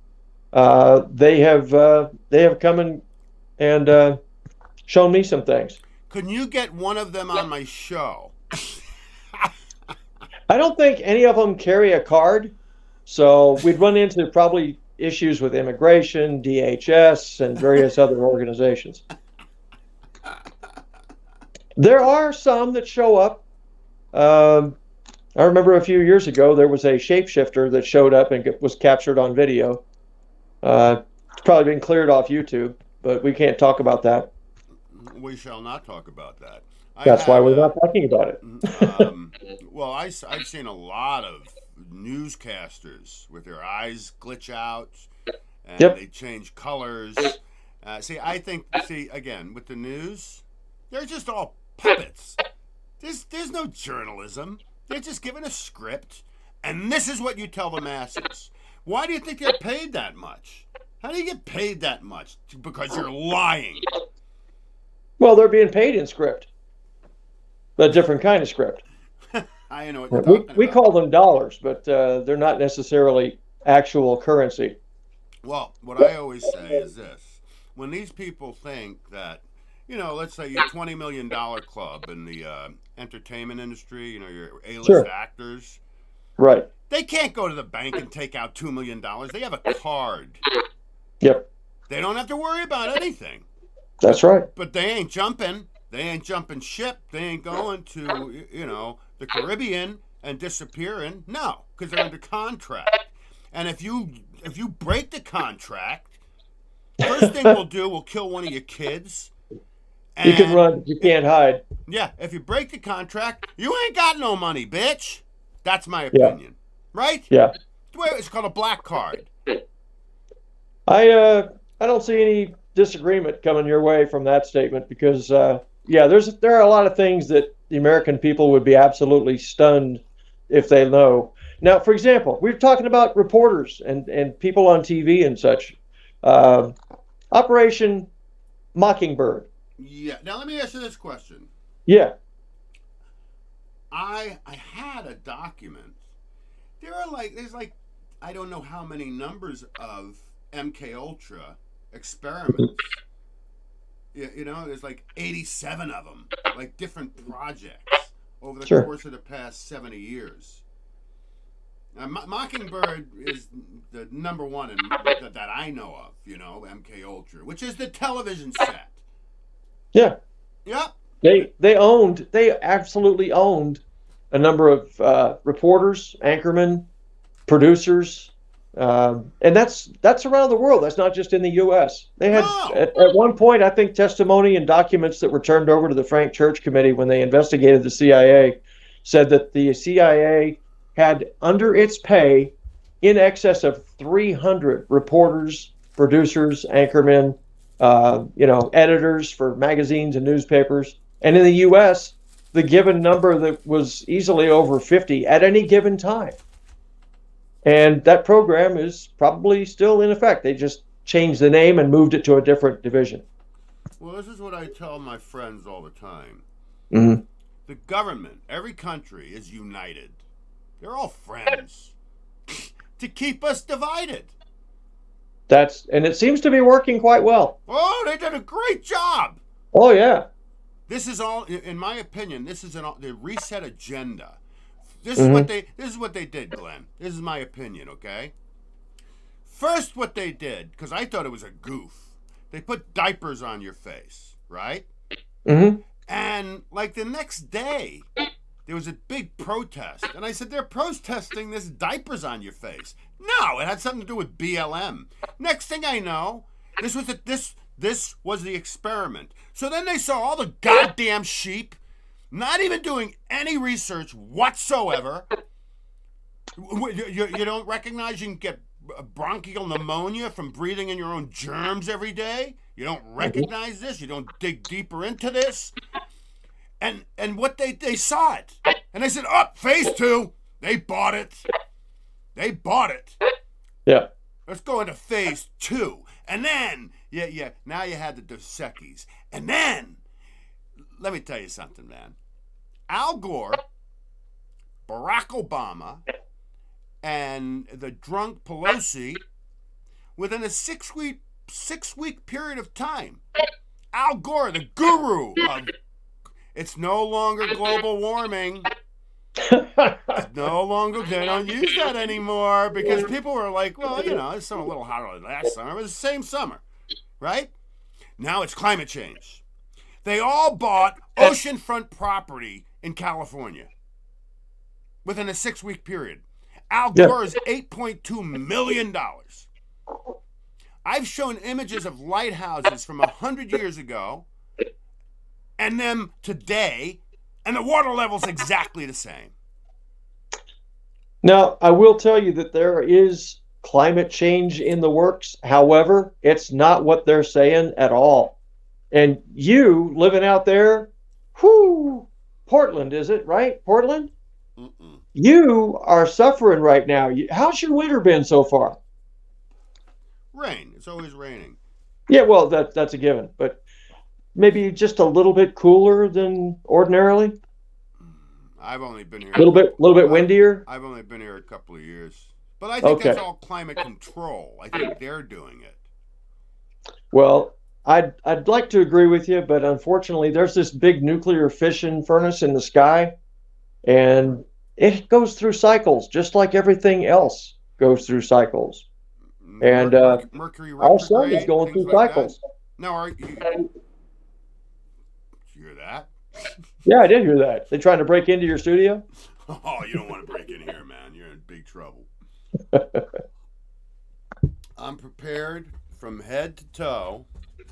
They have come and shown me some things. Couldn't you get one of them on my show? I don't think any of them carry a card, so we'd run into probably issues with immigration, DHS, and various other organizations. There are some that show up. I remember a few years ago there was a shapeshifter that showed up and was captured on video. It's probably been cleared off YouTube, but we can't talk about that. We shall not talk about that. That's why we're not talking about it. Well, I've seen a lot of newscasters with their eyes glitch out and they change colors. Again, with the news, they're just all puppets. There's no journalism. They're just given a script, and this is what you tell the masses. Why do you think they're paid that much? How do you get paid that much? Because you're lying. Well, they're being paid in script, a different kind of script. I know what you're talking about. We call them dollars, but they're not necessarily actual currency. Well, what I always say is this. When these people think that, let's say your $20 million club in the entertainment industry, your A-list actors. Right. They can't go to the bank and take out $2 million. They have a card. Yep. They don't have to worry about anything. That's right. But they ain't jumping. They ain't jumping ship. They ain't going to, the Caribbean and disappearing. No, because they're under contract. And if you break the contract, first thing we'll kill one of your kids. You can run, but you can't hide. Yeah, if you break the contract, you ain't got no money, bitch. That's my opinion. Right? Yeah. It's called a black card. I don't see any disagreement coming your way from that statement because there are a lot of things that the American people would be absolutely stunned if they know. Now, for example, we're talking about reporters and people on TV and such. Operation Mockingbird. Yeah. Now let me ask you this question. Yeah. I had a document. There's like I don't know how many numbers of MK Ultra experiments. You know, there's like 87 of them, like different projects over the Sure. course of the past 70 years. Now, Mockingbird is the number one that I know of, you know, MK Ultra, which is the television set. Yeah. Yep. They absolutely owned a number of reporters, anchormen, producers, and that's around the world. That's not just in the U.S. They had No. at one point, I think, testimony and documents that were turned over to the Frank Church Committee when they investigated the CIA said that the CIA had under its pay in excess of 300 reporters, producers, anchormen, editors for magazines and newspapers. And in the U.S., the given number that was easily over 50 at any given time. And that program is probably still in effect. They just changed the name and moved it to a different division. Well, this is what I tell my friends all the time. Mm-hmm. The government, every country is united. They're all friends to keep us divided. And it seems to be working quite well. Oh, they did a great job. Oh, yeah. This is all, in my opinion, this is the reset agenda. This Mm-hmm. is what they did, Glenn. This is my opinion, okay? First, what they did, because I thought it was a goof, they put diapers on your face, right? Mm-hmm. And like the next day, there was a big protest, and I said they're protesting this diapers on your face. No, it had something to do with BLM. Next thing I know, this was the experiment. So then they saw all the goddamn sheep, not even doing any research whatsoever. You don't recognize you can get bronchial pneumonia from breathing in your own germs every day? You don't recognize this? You don't dig deeper into this? And what they saw it. And they said, phase 2. They bought it. Yeah. Let's go into phase 2. And then, now you had the Dos Equis. And then, let me tell you something, man. Al Gore, Barack Obama, and the drunk Pelosi, within a six week period of time, Al Gore, the guru of it's no longer global warming. It's no longer, they don't use that anymore because people were like, well, it's a little hotter than last summer. It was the same summer, right? Now it's climate change. They all bought oceanfront property in California within a 6 week period. Al Gore is $8.2 million. I've shown images of lighthouses from 100 years ago and them today, and the water level's exactly the same. Now, I will tell you that there is climate change in the works. However, it's not what they're saying at all. And you living out there, Portland, is it, right? Portland? Mm-mm. You are suffering right now. How's your winter been so far? Rain. It's always raining. Yeah, well, that's a given, but maybe just a little bit cooler than ordinarily. I've only been here A little bit windier. I've only been here a couple of years, but I think that's all climate control. I think they're doing it. Well, I'd like to agree with you, but unfortunately, there's this big nuclear fission furnace in the sky, and it goes through cycles, just like everything else goes through cycles. And Mercury our sun is retrograde, going things through like cycles. that. Now, did you hear that? Yeah, I did hear that. They trying to break into your studio? Oh, you don't want to break in here, man. You're in big trouble. I'm prepared from head to toe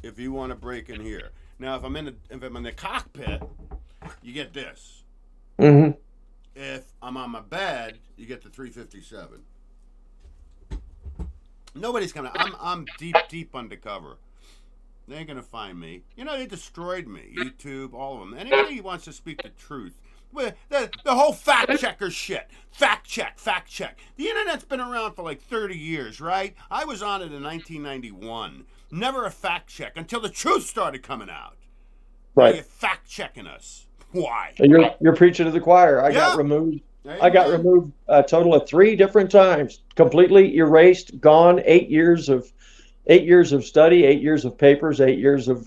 if you want to break in here. Now, if I'm in the cockpit, you get this. Mm-hmm. If I'm on my bed, you get the 357. Nobody's gonna. I'm deep undercover. They ain't gonna find me. They destroyed me. YouTube, all of them. Anybody who wants to speak the truth. The whole fact checker shit. Fact check. The internet's been around for like 30 years, right? I was on it in 1991. Never a fact check until the truth started coming out. Now Right. you're fact checking us. Why? You're preaching to the choir. I Yeah. got removed. There I you got go. removed a total of 3 different times. Completely erased, gone. 8 years of 8 years of study, 8 years of papers, 8 years of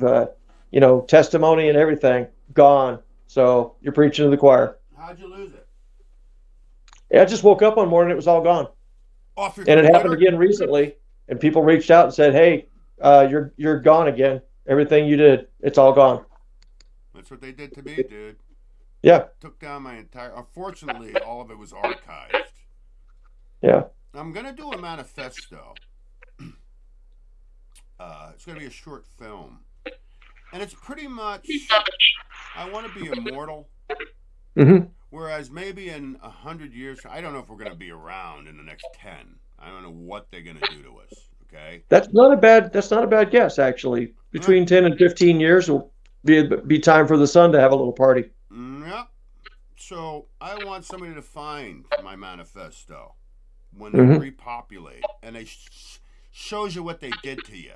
testimony and everything gone. So you're preaching to the choir. How'd you lose it? Yeah, I just woke up one morning, it was all gone, Off your and it computer? happened again recently. And people reached out and said, "Hey, you're gone again. Everything you did, it's all gone." That's what they did to me, dude. Yeah, Took down my entire. Unfortunately, all of it was archived. yeah. I'm gonna do a manifesto. It's gonna be a short film, and it's pretty much. I want to be immortal. hmm Whereas maybe in 100 years, I don't know if we're gonna be around in the next 10. I don't know what they're gonna do to us. Okay. That's not a bad guess, actually. Between 10 and 15 years will be time for the sun to have a little party. Yep. So I want somebody to find my manifesto when they Mhm. repopulate, and they shows you what they did to you.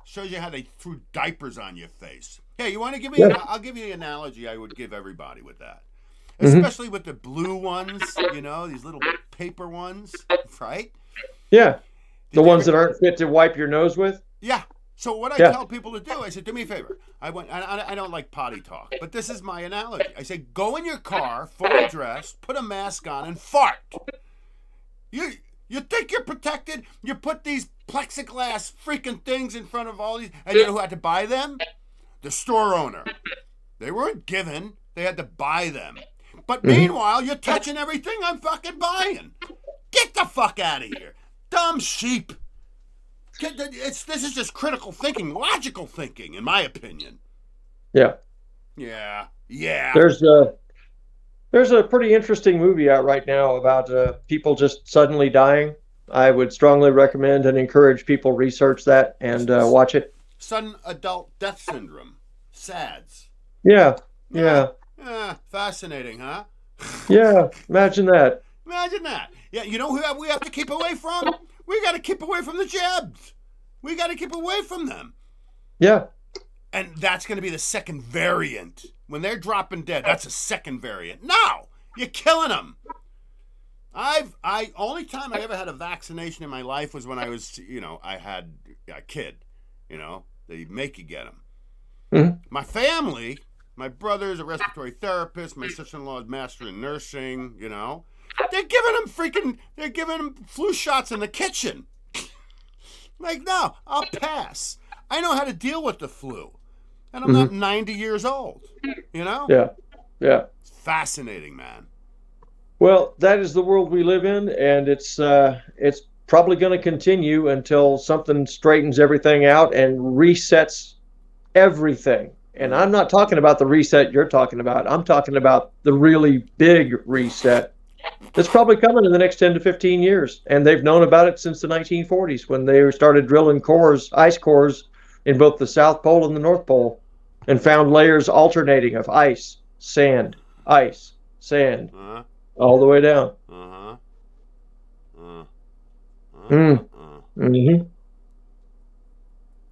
Shows you how they threw diapers on your face. Hey, you want to give me? Yeah. I'll give you the analogy I would give everybody with that, Mhm. especially with the blue ones. These little paper ones, right? Yeah, the Did you ones ever- that aren't fit to wipe your nose with. Yeah. So what I Yeah. tell people to do, I said, do me a favor. I don't like potty talk, but this is my analogy. I say, go in your car, fully dressed, put a mask on, and fart. You think you're protected? You put these plexiglass freaking things in front of all these, and you know who had to buy them? The store owner. They weren't given. They had to buy them. But meanwhile, you're touching everything I'm fucking buying. Get the fuck out of here. Dumb sheep. This is just critical thinking, logical thinking, in my opinion. Yeah. Yeah. There's a pretty interesting movie out right now about people just suddenly dying. I would strongly recommend and encourage people research that and watch it. Sudden adult death syndrome. SADS. Yeah, Fascinating, huh? yeah. Imagine that. Imagine that. Yeah, you know who we have to keep away from? We got to keep away from the jabs. We got to keep away from them. Yeah, And that's going to be the second variant. When they're dropping dead, that's a second variant. No, you're killing them. Only time I ever had a vaccination in my life was when I was, I had a kid. They make you get them. Mhm. My family, my brother's a respiratory therapist. My sister-in-law is master in nursing. They're giving them flu shots in the kitchen. Like, no, I'll pass. I know how to deal with the flu. And I'm not 90 years old, yeah. It's fascinating, man. Well, that is the world we live in, and it's probably going to continue until something straightens everything out and resets everything. And I'm not talking about the reset you're talking about. I'm talking about the really big reset that's probably coming in the next 10 to 15 years. And they've known about it since the 1940s when they started drilling ice cores in both the South Pole and the North Pole, and found layers alternating of ice, sand, Uh-huh. all the way down. Uh-huh. Mm. Mm-hmm.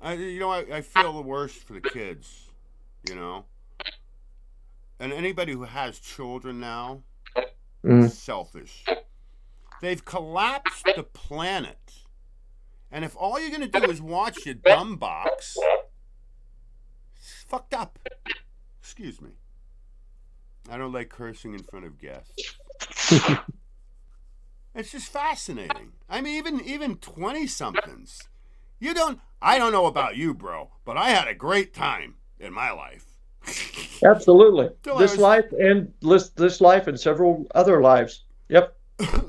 I feel the worst for the kids, And anybody who has children now, selfish. They've collapsed the planet. And if all you're going to do is watch your dumb box, it's fucked up. Excuse me. I don't like cursing in front of guests. It's just fascinating. I mean, even 20-somethings. I don't know about you, bro, but I had a great time in my life. Absolutely. Till I This was- life and several other lives. Yep.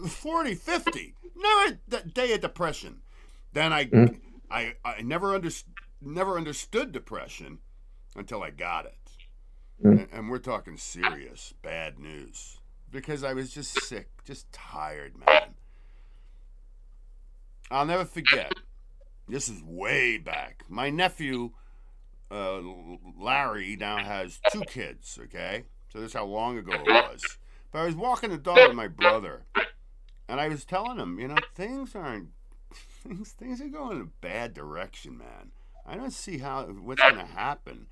40, 50. Never a day of depression. Then I never understood depression until I got it. And we're talking serious bad news. Because I was just sick, just tired, man. I'll never forget. This is way back. My nephew, Larry, now has 2 kids, okay? So this is how long ago it was. But I was walking the dog with my brother. And I was telling him, things are going in a bad direction, man. I don't see what's going to happen.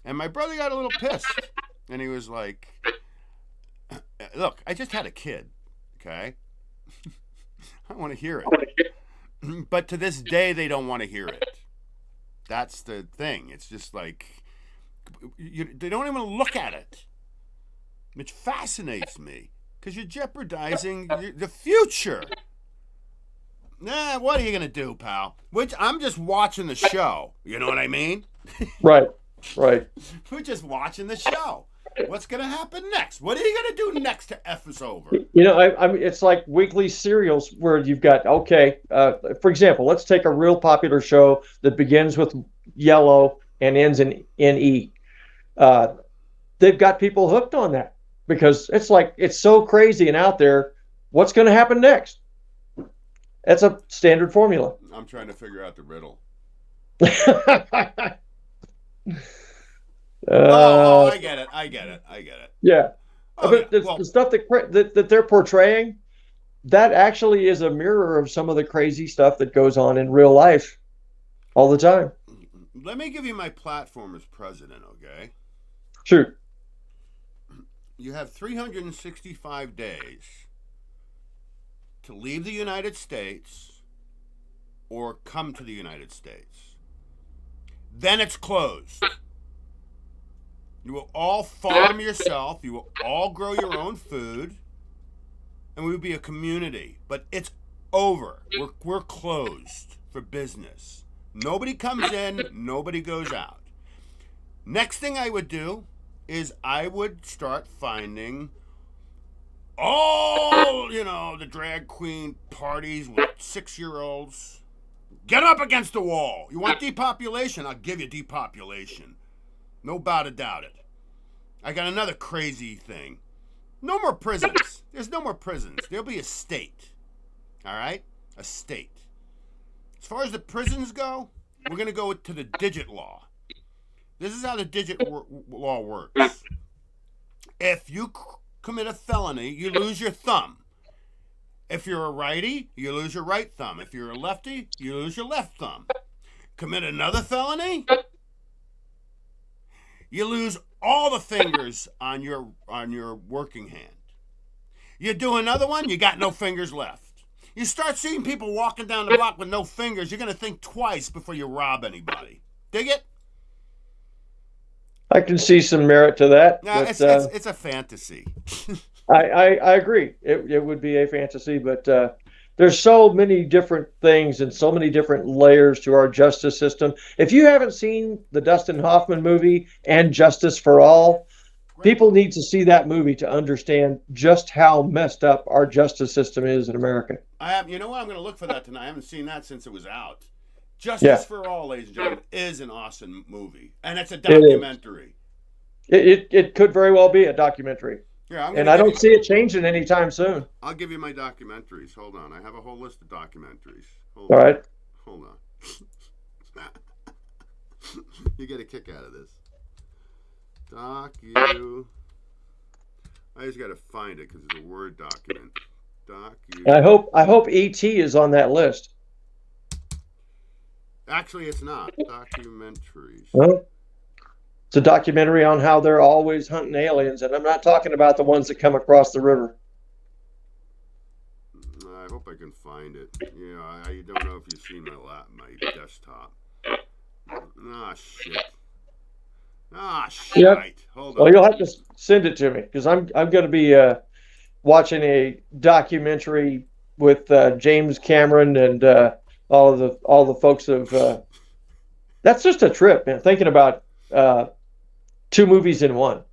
And my brother got a little pissed. And he was like, look, I just had a kid, okay? I want to hear it. But to this day, they don't want to hear it. That's the thing. It's just like, they don't even look at it, which fascinates me, because you're jeopardizing the future. Nah, what are you going to do, pal? I'm just watching the show. You know what I mean? Right. We're just watching the show. What's going to happen next? What are you going to do next to F us over? You know, I mean, it's like weekly serials where you've got, for example, let's take a real popular show that begins with yellow and ends in E. They've got people hooked on that because it's like, it's so crazy and out there. What's going to happen next? That's a standard formula. I'm trying to figure out the riddle. I get it. Yeah. Oh, but the stuff that they're portraying, that actually is a mirror of some of the crazy stuff that goes on in real life all the time. Let me give you my platform as president, okay? Shoot. You have 365 days to leave the United States or come to the United States. Then it's closed. You will all farm yourself. You will all grow your own food. And we will be a community. But it's over. We're closed for business. Nobody comes in. Nobody goes out. Next thing I would do is I would start finding all, the drag queen parties with 6-year-olds. Get up against the wall. You want depopulation? I'll give you depopulation. No doubt it. I got another crazy thing. No more prisons. There's no more prisons. There'll be a state. All right? A state. As far as the prisons go, we're going to go to the digit law. This is how the digit law works. If you commit a felony, you lose your thumb. If you're a righty, you lose your right thumb. If you're a lefty, you lose your left thumb. Commit another felony, you lose all the fingers on your working hand. You do another one, you got no fingers left. You start seeing people walking down the block with no fingers, you're going to think twice before you rob anybody. Dig it? I can see some merit to that. No, it's a fantasy. I agree. It would be a fantasy, but there's so many different things and so many different layers to our justice system. If you haven't seen the Dustin Hoffman movie and Justice for All, people need to see that movie to understand just how messed up our justice system is in America. You know what? I'm going to look for that tonight. I haven't seen that since it was out. Justice for All, ladies and gentlemen, is an awesome movie, and it's a documentary. It could very well be a documentary. Yeah, and I don't see it changing anytime soon. I'll give you my documentaries. Hold on. I have a whole list of documentaries. Hold on. You get a kick out of this. I just got to find it because it's a Word document. I hope E.T. is on that list. Actually, it's not. Documentaries. Well, it's a documentary on how they're always hunting aliens, and I'm not talking about the ones that come across the river. I hope I can find it. I don't know if you've seen my desktop. Shit. Yep. Hold on. Well, you'll have to send it to me because I'm going to be watching a documentary with James Cameron and all the folks of. That's just a trip, man. Thinking about 2 movies in one.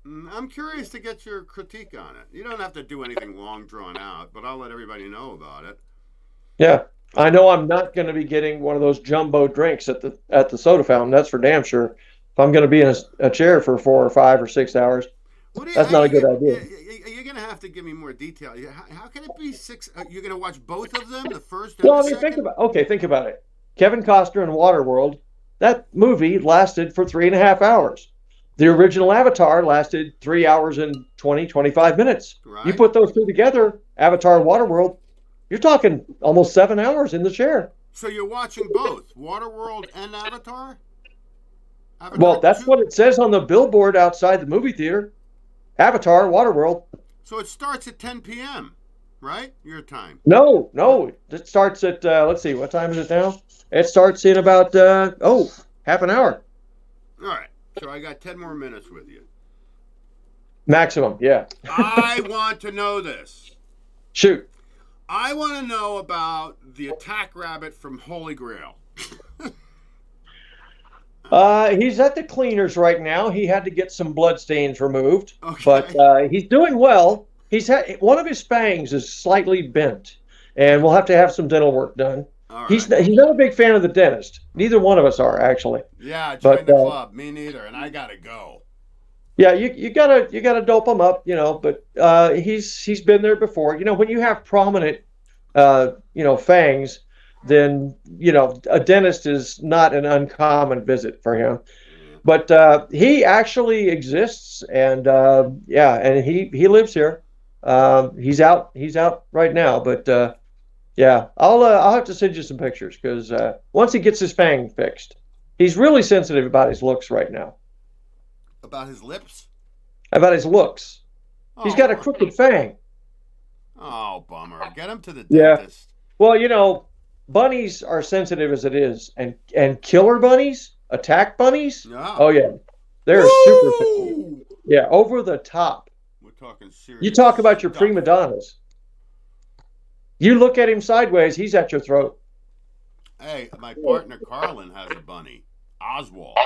I'm curious to get your critique on it. You don't have to do anything long drawn out, but I'll let everybody know about it. Yeah, I know I'm not going to be getting one of those jumbo drinks at the soda fountain. That's for damn sure. If I'm going to be in a chair for 4 or 5 or 6 hours, that's not a good idea. You're going to have to give me more detail. How can it be 6? You're going to watch both of them, the first and the second? Think about it. Kevin Costner in Waterworld, that movie lasted for 3.5 hours. The original Avatar lasted 3 hours and 25 minutes. Right. You put those two together, Avatar and Waterworld, you're talking almost 7 hours in the chair. So you're watching both Waterworld and Avatar? Well, that's 2? what it says on the billboard outside the movie theater. Avatar, Waterworld. So it starts at 10 p.m., right? Your time. No, no. It starts at, let's see, what time is it now? It starts in about, half an hour. All right. So I got 10 more minutes with you. Maximum, yeah. I want to know this. Shoot. I want to know about the attack rabbit from Holy Grail. He's at the cleaners right now. He had to get some blood stains removed, Okay. but he's doing well. One of his fangs is slightly bent, and we'll have to have some dental work done. All right. He's not a big fan of the dentist. Neither one of us are, actually. Yeah, join But, the club. Me neither, and I gotta go. Yeah, you gotta dope him up, But he's been there before. When you have prominent, fangs, then a dentist is not an uncommon visit for him. But he actually exists, and and he lives here. He's out right now, but I'll have to send you some pictures because once he gets his fang fixed, he's really sensitive about his looks right now. About his lips? About his looks. He's got a crooked fang. Oh, bummer. Get him to the Yeah. dentist. Well, bunnies are sensitive as it is, and killer bunnies, attack bunnies. Yeah. Oh yeah, they're super sensitive. Yeah, over the top. We're talking serious. You talk about your stuff. prima donnas. You look at him sideways, he's at your throat. Hey, my partner Carlin has a bunny, Oswald.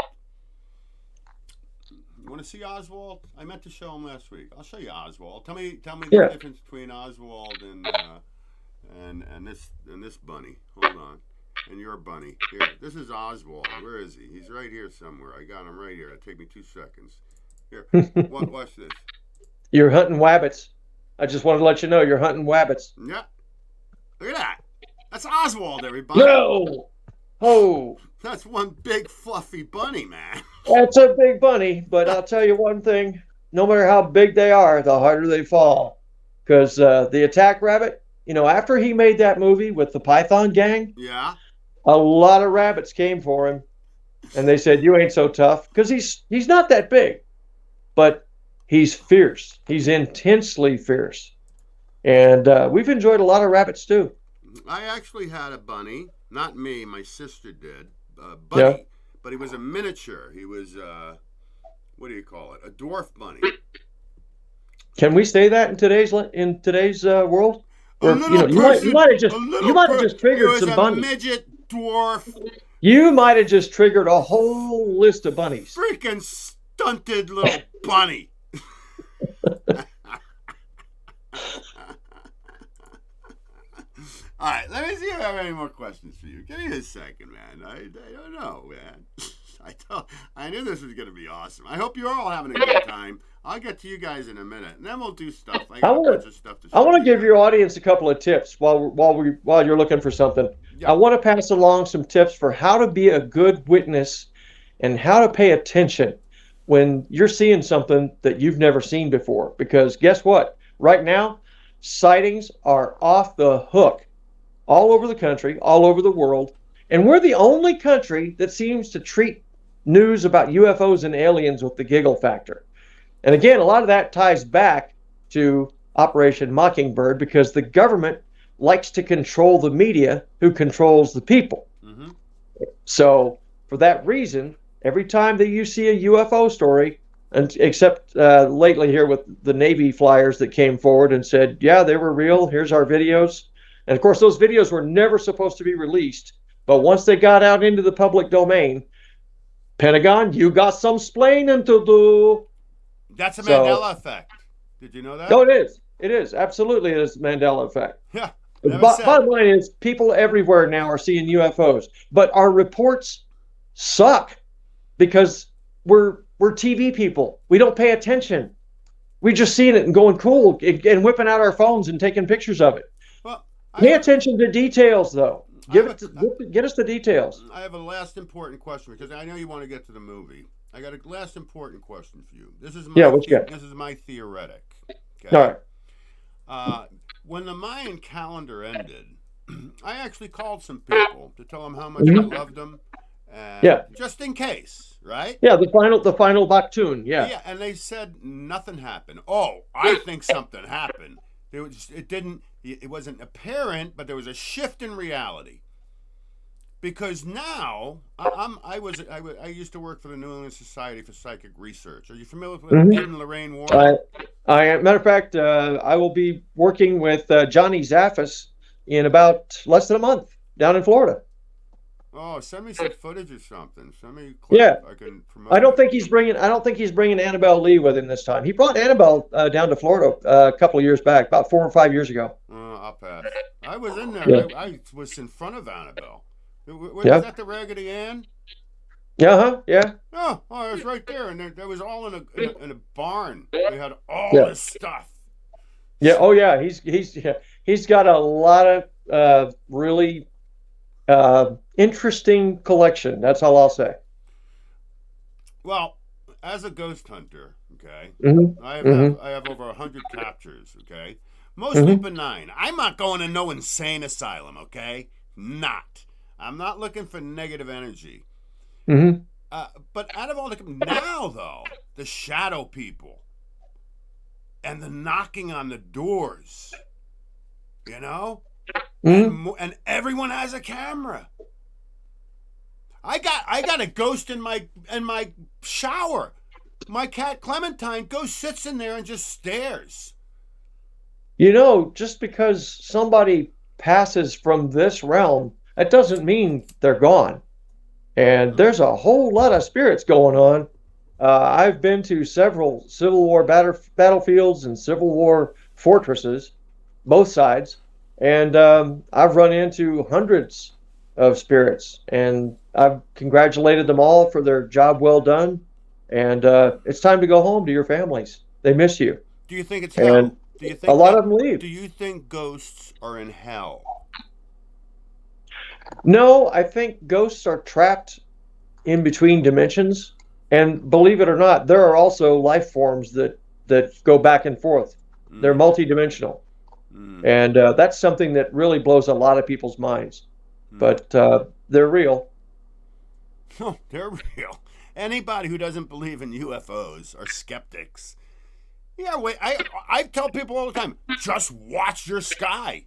You want to see Oswald? I meant to show him last week. I'll show you Oswald. Tell me the difference between Oswald and this bunny. Hold on. And your bunny. Here, this is Oswald. Where is he? He's right here somewhere. I got him right here. It'll take me 2 seconds. Here, watch this. You're hunting wabbits. I just wanted to let you know you're hunting wabbits. Yeah. Look at that. That's Oswald, everybody. No! Oh, That's one big fluffy bunny, man. that's a big bunny, but I'll tell you one thing. No matter how big they are, the harder they fall. Because the attack rabbit, after he made that movie with the Python gang, Yeah. a lot of rabbits came for him. And they said, you ain't so tough. Because he's not that big. But he's fierce. He's intensely fierce. And we've enjoyed a lot of rabbits, too. I actually had a bunny. Not me. My sister did. Bunny. Yeah. But he was a miniature. He was, what do you call it? A dwarf bunny. Can we say that in today's world? Or, you might have just triggered some bunnies. Midget dwarf. You might have just triggered a whole list of bunnies. Freaking stunted little bunny. All right, let me see if I have any more questions for you. Give me a second, man. I don't know, man. I knew this was going to be awesome. I hope you're all having a good time. I'll get to you guys in a minute, and then we'll do stuff. I want to give your audience a couple of tips while you're looking for something. Yeah. I want to pass along some tips for how to be a good witness and how to pay attention when you're seeing something that you've never seen before. Because guess what? Right now, sightings are off the hook all over the country, all over the world. And we're the only country that seems to treat news about UFOs and aliens with the giggle factor. And again, a lot of that ties back to Operation Mockingbird because the government likes to control the media who controls the people. Mm-hmm. So for that reason, every time that you see a UFO story, and except lately here with the Navy flyers that came forward and said, yeah, they were real, here's our videos. And of course, those videos were never supposed to be released. But once they got out into the public domain, Pentagon, you got some splaining to do. That's a Mandela effect. Did you know that? No, it is. It is. Absolutely, it is a Mandela effect. Yeah. Bottom line is, people everywhere now are seeing UFOs. But our reports suck because we're TV people. We don't pay attention. We're just seeing it and going cool and whipping out our phones and taking pictures of it. Well, pay attention to details, though. Get us the details. I have a last important question because I know you want to get to the movie. I got a last important question for you. This is my theoretic. Okay? All right. When the Mayan calendar ended, I actually called some people to tell them how much I loved them, and Yeah. just in case, right? Yeah, the final Baktoon. Yeah. Yeah, and they said nothing happened. Oh, I think something happened. It wasn't apparent, but there was a shift in reality. Because now I used to work for the New England Society for Psychic Research. Are you familiar with Ed and Lorraine Warren? Matter of fact, I will be working with Johnny Zaffis in about less than a month down in Florida. Oh, send me some footage or something. Send me a clip. Yeah. I can promote. I don't think he's bringing Annabelle Lee with him this time. He brought Annabelle down to Florida a couple of years back, about 4 or 5 years ago. I'll pass. I was in there. Yeah. I was in front of Annabelle. Was Yeah. that the Raggedy Ann? Yeah. Oh, I was right there, and there was all in a barn. We had all Yeah. this stuff. Yeah. Oh yeah. He's got a lot of really interesting collection. That's all I'll say. Well, as a ghost hunter, okay, Mm-hmm. I have over 100 captures, okay, mostly benign. I'm not going to no insane asylum, okay, not. I'm not looking for negative energy. Mm-hmm. But out of all now though, the shadow people and the knocking on the doors, you know, and everyone has a camera. I got a ghost in my shower. My cat Clementine sits in there and just stares. You know, just because somebody passes from this realm, that doesn't mean they're gone. And there's a whole lot of spirits going on. I've been to several Civil War battlefields and Civil War fortresses, both sides, and I've run into hundreds of spirits, and I've congratulated them all for their job well done. And it's time to go home to your families. They miss you. Do you think it's hell? And Do you think a lot of them leave. Do you think ghosts are in hell? No, I think ghosts are trapped in between dimensions. And believe it or not, there are also life forms that go back and forth. They're multidimensional. And that's something that really blows a lot of people's minds. But they're real. Oh, they're real. Anybody who doesn't believe in UFOs are skeptics. Yeah, wait. I tell people all the time, just watch your sky.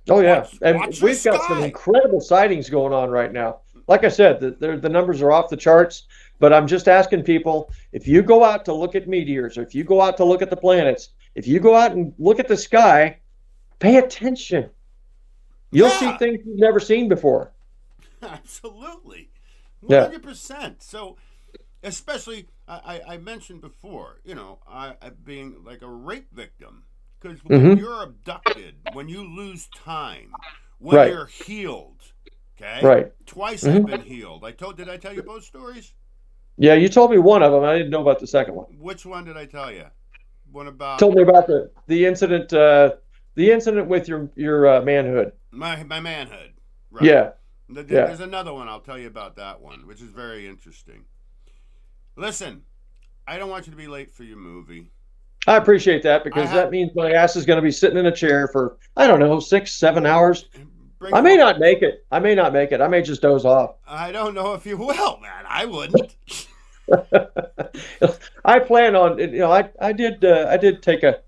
Oh yeah, and watch your we've got some sky. incredible sightings going on right now. Like I said, the numbers are off the charts. But I'm just asking people, if you go out to look at meteors, or if you go out to look at the planets, if you go out and look at the sky, pay attention. You'll see things you've never seen before. Absolutely. Yeah. 100%. So, especially, I mentioned before, you know, I being like a rape victim. Because when you're abducted, when you lose time, when Right. you're healed, okay? Right. Twice I've been healed. Did I tell you both stories? Yeah, you told me one of them. I didn't know about the second one. Which one did I tell you? One about Told me about the incident with your manhood. my manhood. Right. Yeah. There's another one. I'll tell you about that one, which is very interesting. Listen, I don't want you to be late for your movie. I appreciate that, because that means my ass is going to be sitting in a chair for, I don't know, 6-7 hours. I may not make it. I may just doze off. I don't know if you will, man. I wouldn't. I plan on, I did take a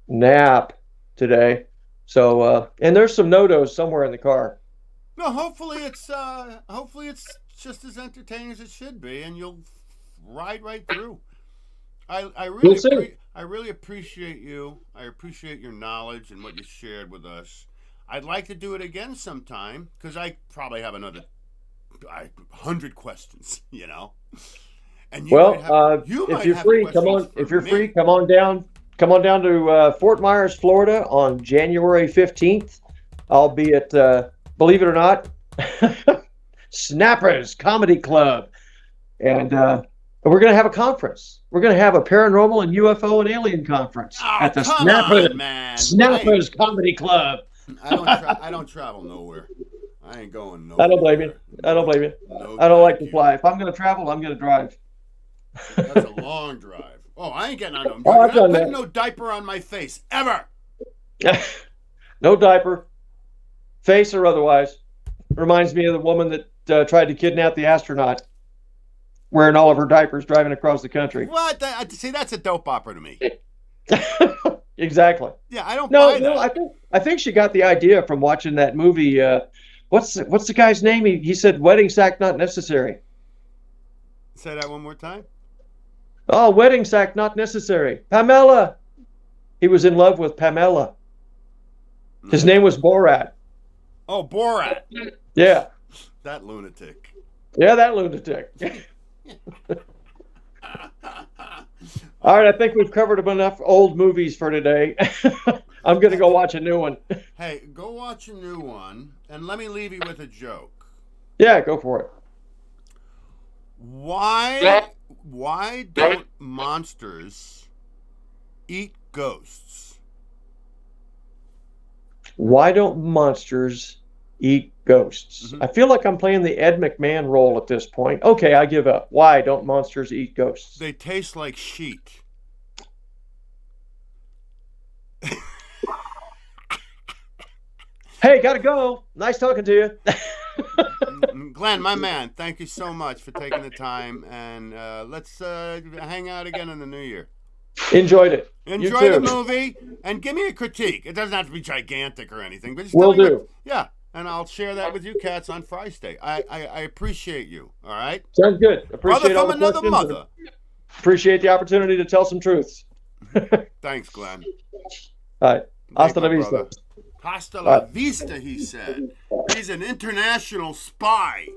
nap today. So, and there's some no-dos somewhere in the car. No, hopefully it's just as entertaining as it should be, and you'll ride right through. I really appreciate you. I appreciate your knowledge and what you shared with us. I'd like to do it again sometime, because I probably have another 100 questions, you know. And if you're free, come on. If you're free, come on down. Come on down to Fort Myers, Florida, on January 15th. I'll be at, believe it or not, Snappers Comedy Club, and we're going to have a conference. We're going to have a paranormal and UFO and alien conference at the Snappers Comedy Club. I don't travel nowhere. I ain't going nowhere. I don't blame you. No, I don't like to fly. If I'm going to travel, I'm going to drive. That's a long drive. Oh, I ain't getting on them. Oh, I've You're done not putting that. no diaper on my face ever. No diaper. face or otherwise. Reminds me of the woman that tried to kidnap the astronaut, wearing all of her diapers, driving across the country. What? See, that's a dope opera to me. Exactly. Yeah, I don't No, buy no, that. I think she got the idea from watching that movie. What's the guy's name? He said, "Wedding sack not necessary." Say that one more time. Oh, wedding sack not necessary. Pamela. He was in love with Pamela. His name was Borat. Oh, Borat. Yeah. That lunatic. Yeah, that lunatic. All right, I think we've covered enough old movies for today. I'm going to go watch a new one. Hey, go watch a new one, and let me leave you with a joke. Yeah, go for it. Why don't monsters eat ghosts? Why don't monsters eat ghosts? Mhm. I feel like I'm playing the Ed McMahon role at this point. Okay, I give up. Why don't monsters eat ghosts? They taste like sheet. Hey, gotta go. Nice talking to you. Glenn, my man, thank you so much for taking the time, and let's hang out again in the new year. Enjoyed it. Enjoy You the too. movie, and give me a critique. It doesn't have to be gigantic or anything, but just Will tell me do. yeah, and I'll share that with you cats on Friday. I appreciate you, all right? Sounds good. Appreciate Brother all from the another questions. mother. Appreciate the opportunity to tell some truths. Thanks, Glenn. All right. Hasta la my vista. brother. Hasta la vista, he said. He's an international spy.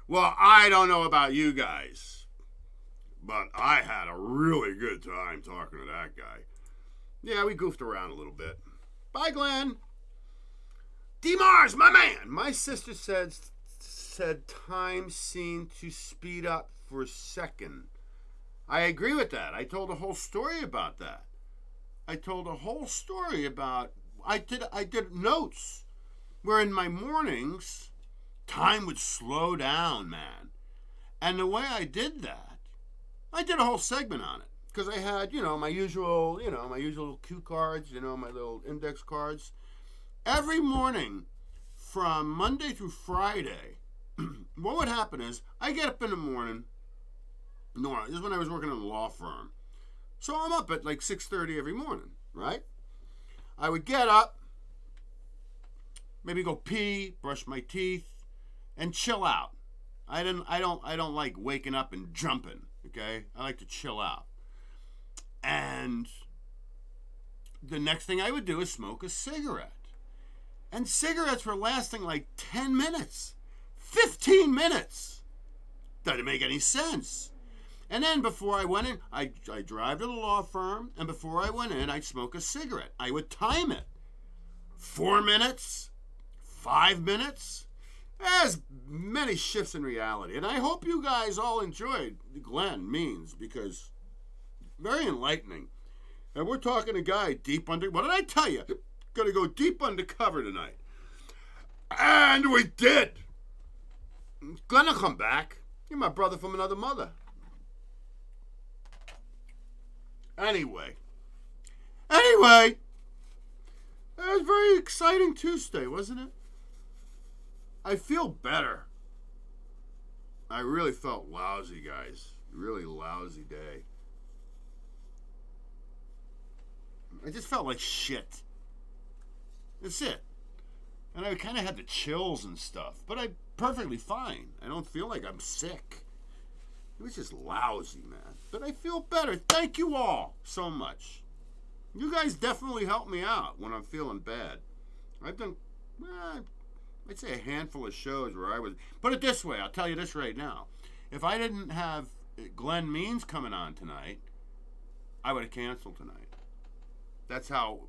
Well, I don't know about you guys, but I had a really good time talking to that guy. Yeah, we goofed around a little bit. Bye, Glenn. D. Mars, my man. My sister said time seemed to speed up for a second. I agree with that. I told a whole story about that. I did notes where in my mornings time would slow down, man. And the way I did that, I did a whole segment on it because I had, my usual cue cards, my little index cards. Every morning from Monday through Friday, what would happen is I get up in the morning. No, this is when I was working in a law firm. So I'm up at like 6:30 every morning, right? I would get up, maybe go pee, brush my teeth, and chill out. I don't like waking up and jumping, okay? I like to chill out. And the next thing I would do is smoke a cigarette. And cigarettes were lasting like 10 minutes, 15 minutes. Doesn't make any sense. And then before I went in, I drive to the law firm, and before I went in, I'd smoke a cigarette. I would time it. 4 minutes, 5 minutes. There's many shifts in reality. And I hope you guys all enjoyed Glen Means, because very enlightening. And we're talking a guy deep under... What did I tell you? Gonna go deep undercover tonight. And we did. Glenn will come back. You're my brother from another mother. Anyway, it was a very exciting Tuesday, wasn't it? I feel better. I really felt lousy, guys. Really lousy day. I just felt like shit. That's it. And I kind of had the chills and stuff, but I'm perfectly fine. I don't feel like I'm sick. It was just lousy, man. But I feel better. Thank you all so much. You guys definitely help me out when I'm feeling bad. I've done, I'd say a handful of shows where I was... Put it this way, I'll tell you this right now. If I didn't have Glen Means coming on tonight, I would have canceled tonight. That's how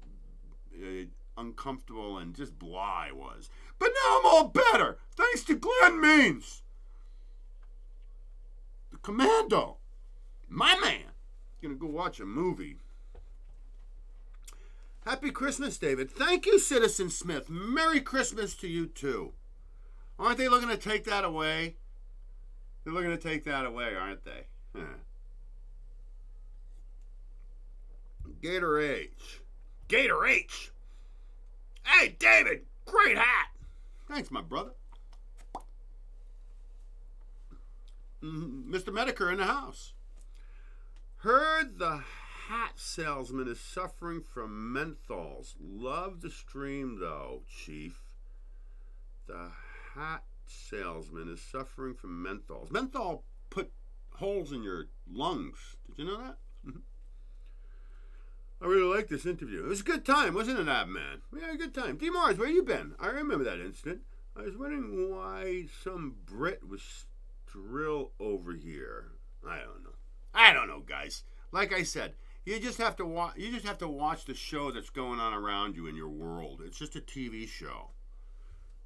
uncomfortable and just blah I was. But now I'm all better, thanks to Glen Means. The Commando. My man. Gonna go watch a movie. Happy Christmas, David. Thank you, Citizen Smith. Merry Christmas to you, too. Aren't they looking to take that away? They're looking to take that away, aren't they? Gator H. Hey, David, great hat. Thanks, my brother. Mr. Medicare in the house. Heard the hat salesman is suffering from menthols. Love the stream, though, Chief. The hat salesman is suffering from menthols. Menthol put holes in your lungs. Did you know that? I really liked this interview. It was a good time, wasn't it, Ab Man? We had a good time. D. Mars, where you been? I remember that incident. I was wondering why some Brit was drill over here. I don't know, guys. Like I said, you just have to watch. You just have to watch the show that's going on around you in your world. It's just a TV show,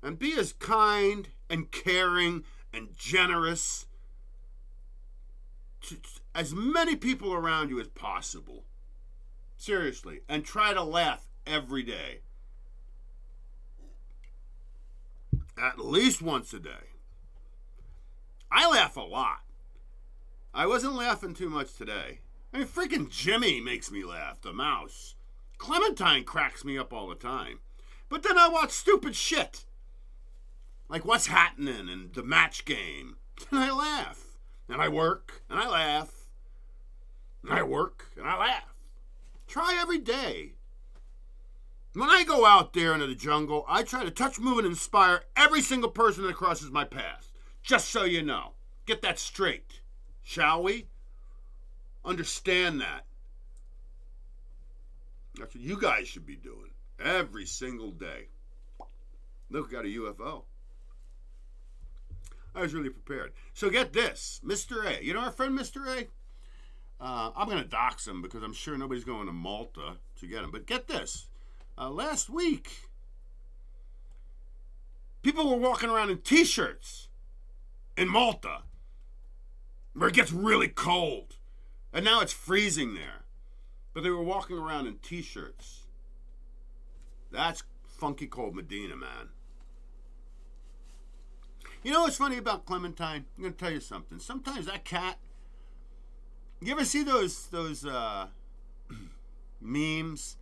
and be as kind and caring and generous to as many people around you as possible. Seriously, and try to laugh every day, at least once a day. I laugh a lot. I wasn't laughing too much today. I mean, freaking Jimmy makes me laugh, the mouse. Clementine cracks me up all the time. But then I watch stupid shit. Like What's Happening and The Match Game. And I laugh. And I work. And I laugh. And I work. And I laugh. Try every day. When I go out there into the jungle, I try to touch, move, and inspire every single person that crosses my path. Just so you know. Get that straight. Shall we? Understand that. That's what you guys should be doing. Every single day. Look, got a UFO. I was really prepared. So get this. Mr. A. You know our friend Mr. A? I'm going to dox him because I'm sure nobody's going to Malta to get him. But get this. Last week, people were walking around in T-shirts in Malta, where it gets really cold. And now it's freezing there. But they were walking around in T-shirts. That's funky cold Medina, man. You know what's funny about Clementine? I'm going to tell you something. Sometimes that cat... You ever see those memes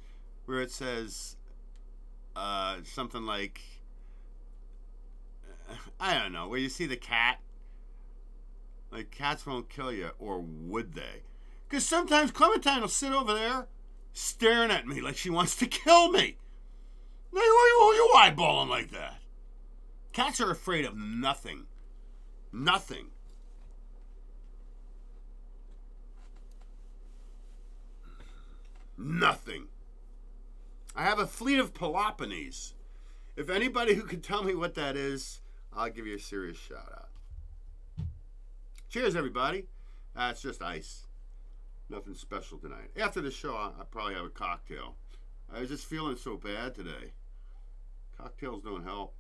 where it says something like, I don't know, where you see the cat? Like, cats won't kill you, or would they? Because sometimes Clementine will sit over there staring at me like she wants to kill me. Like, why are you eyeballing like that? Cats are afraid of nothing. Nothing. Nothing. I have a fleet of Peloponnese. If anybody who can tell me what that is, I'll give you a serious shout out. Cheers, everybody. It's just ice. Nothing special tonight. After the show, I'll probably have a cocktail. I was just feeling so bad today. Cocktails don't help.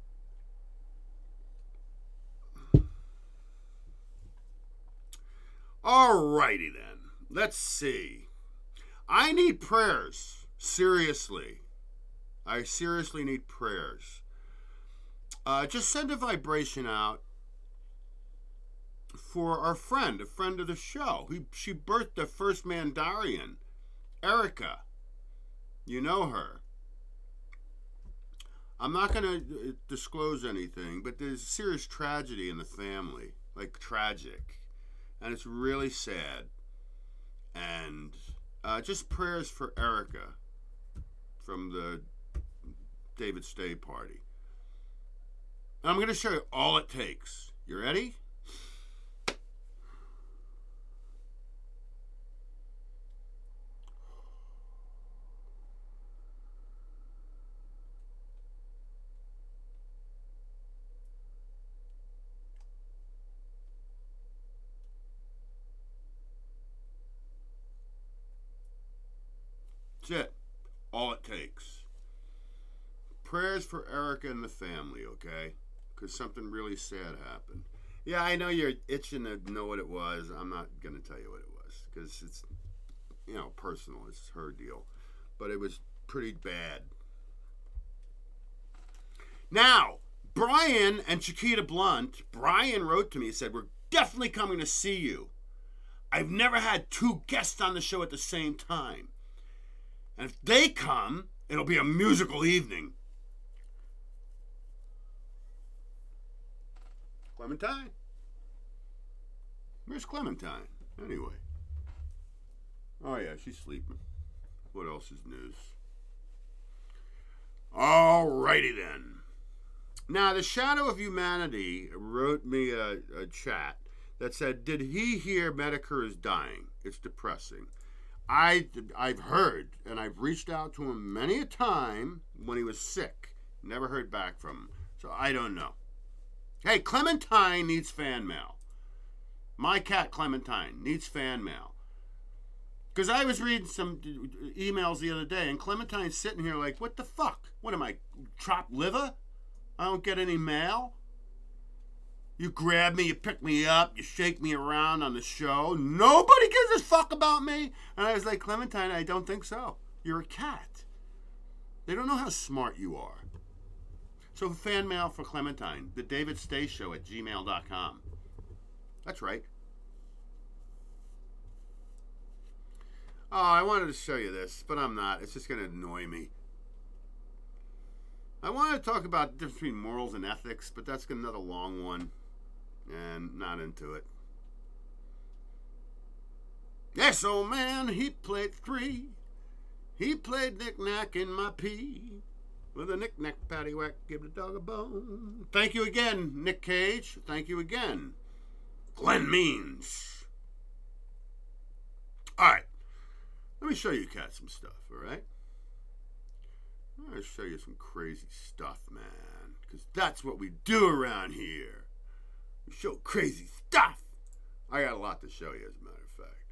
Alrighty then. Let's see. I need prayers. Seriously. I seriously need prayers. Just send a vibration out for our friend, a friend of the show. She birthed the first Mandarian, Erica. You know her. I'm not going to disclose anything, but there's a serious tragedy in the family. Like, tragic. And it's really sad. And just prayers for Erica from the David Stay party. And I'm going to show you all it takes. You ready? That's it. All it takes. Prayers for Erica and the family, okay? Because something really sad happened. Yeah, I know you're itching to know what it was. I'm not going to tell you what it was because it's, personal. It's her deal. But it was pretty bad. Now, Brian and Chiquita Blunt, Brian wrote to me and said, we're definitely coming to see you. I've never had two guests on the show at the same time. And if they come, it'll be a musical evening. Clementine? Where's Clementine? Anyway. Oh, yeah, she's sleeping. What else is news? Alrighty then. Now, the Shadow of Humanity wrote me a chat that said, did he hear Medicare is dying? It's depressing. I've heard, and I've reached out to him many a time when he was sick. Never heard back from him. So I don't know. Hey, Clementine needs fan mail. My cat Clementine needs fan mail. Because I was reading some emails the other day, and Clementine's sitting here like, what the fuck? What am I, chopped liver? I don't get any mail? You grab me, you pick me up, you shake me around on the show. Nobody gives a fuck about me. And I was like, Clementine, I don't think so. You're a cat. They don't know how smart you are. So fan mail for Clementine, the David Stay Show at gmail.com. That's right. Oh, I wanted to show you this, but I'm not. It's just going to annoy me. I wanted to talk about the difference between morals and ethics, but that's another long one. And not into it. Yes, old man, he played 3. He played knick-knack in my pee. With a knick-knack paddywhack, give the dog a bone. Thank you again, Nick Cage. Thank you again, Glen Means. All right. Let me show you cats some stuff, all right? I'm going to show you some crazy stuff, man. Because that's what we do around here. We show crazy stuff. I got a lot to show you, as a matter of fact.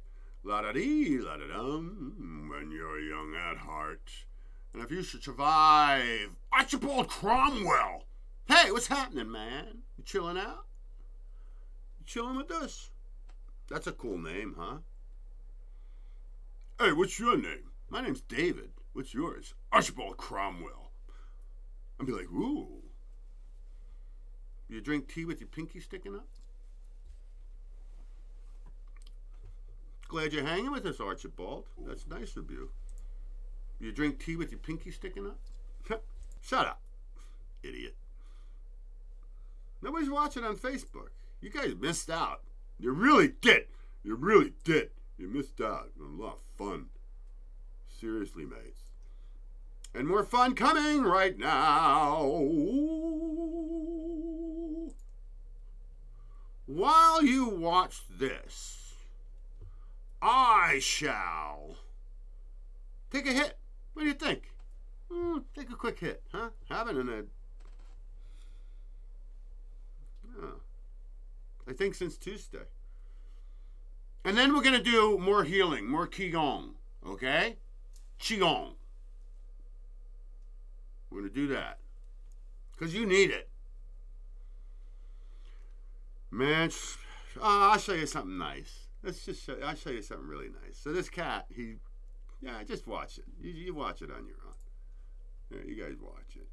La-da-dee, la-da-dum, when you're young at heart. And if you should survive, Archibald Cromwell. Hey, what's happening, man? You chilling out? You chilling with us? That's a cool name, huh? Hey, what's your name? My name's David. What's yours? Archibald Cromwell. I'd be like, ooh. You drink tea with your pinky sticking up? Glad you're hanging with us, Archibald. That's nice of you. You drink tea with your pinky sticking up? Shut up, idiot. Nobody's watching on Facebook. You guys missed out. You really did. You really did. You missed out on a lot of fun. Seriously, mates. And more fun coming right now. While you watch this, I shall take a hit. What do you think? Take a quick hit, huh? I think since Tuesday. And then we're going to do more healing, more Qigong, okay? Qigong. We're going to do that. Because you need it. Man, I'll show you something nice. I'll show you something really nice. So this cat, just watch it. You watch it on your own. Yeah, you guys watch it.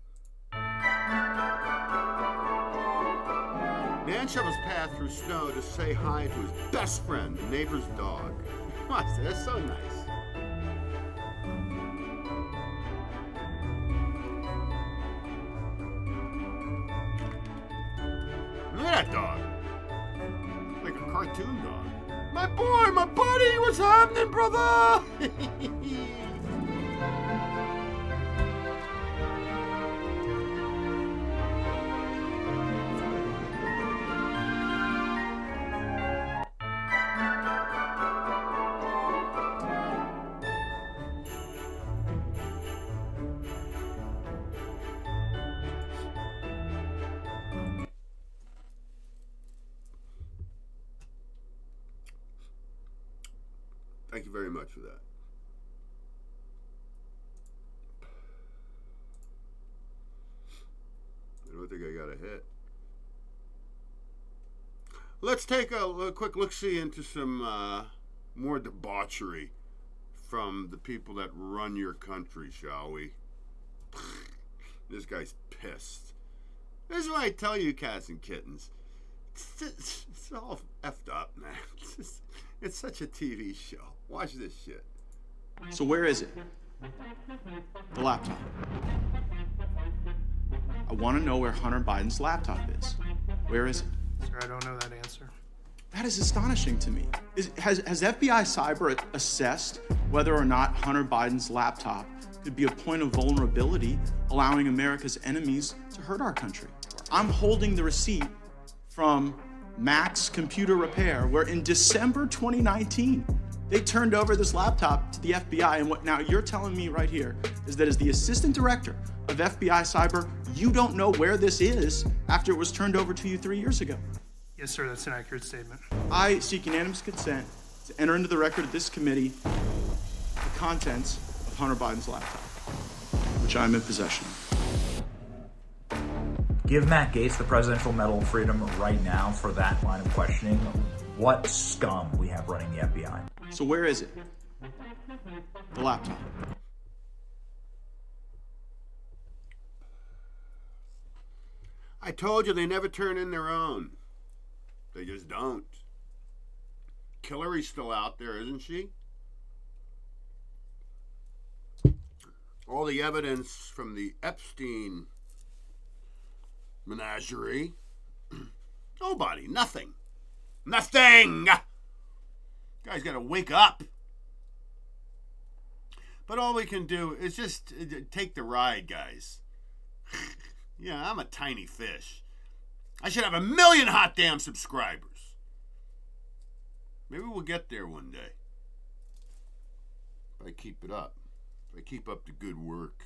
Man shovels path through snow to say hi to his best friend, the neighbor's dog. Watch this. That's so nice. Look at that dog. Like a cartoon dog. My boy, my buddy, what's happening, brother? Thank you very much for that. I don't think I got a hit. Let's take a quick look-see into some more debauchery from the people that run your country, shall we? This guy's pissed. This is why I tell you, cats and kittens. It's all effed up, man. It's such a TV show. Watch this shit. So where is it? The laptop. I want to know where Hunter Biden's laptop is. Where is it? Sir, I don't know that answer. That is astonishing to me. Has FBI Cyber assessed whether or not Hunter Biden's laptop could be a point of vulnerability, allowing America's enemies to hurt our country? I'm holding the receipt from Max Computer Repair, where in December 2019, they turned over this laptop to the FBI. And what now you're telling me right here is that as the assistant director of FBI Cyber, you don't know where this is after it was turned over to you 3 years ago. Yes, sir, that's an accurate statement. I seek unanimous consent to enter into the record of this committee the contents of Hunter Biden's laptop, which I'm in possession of. Give Matt Gaetz the Presidential Medal of Freedom right now for that line of questioning. What scum we have running the FBI. So where is it? The laptop. I told you they never turn in their own. They just don't. Hillary's still out there, isn't she? All the evidence from the Epstein menagerie. Nobody. Nothing. Nothing! Guys gotta wake up. But all we can do is just take the ride, guys. Yeah, I'm a tiny fish. I should have 1 million hot damn subscribers. Maybe we'll get there one day. If I keep it up. If I keep up the good work.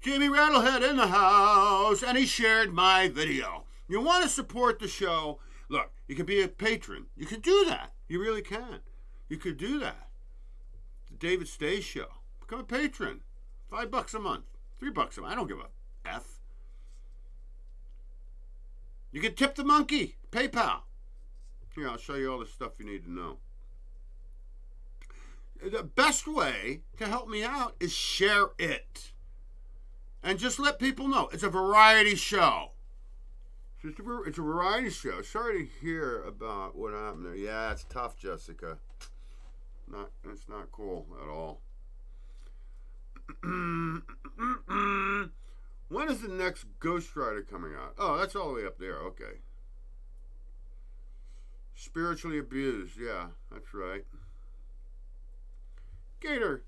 Jamie Rattlehead in the house, and he shared my video. You want to support the show? Look, you can be a patron. You can do that. You really can. You could do that. The David Stay Show. Become a patron. $5 a month. $3 a month. I don't give a F. You can tip the monkey. PayPal. Here, I'll show you all the stuff you need to know. The best way to help me out is share it. And just let people know. It's a variety show. It's a variety show. Sorry to hear about what happened there. Yeah, it's tough, Jessica. It's not cool at all. When is the next Ghost Rider coming out? Oh, that's all the way up there. Okay. Spiritually abused. Yeah, that's right. Gator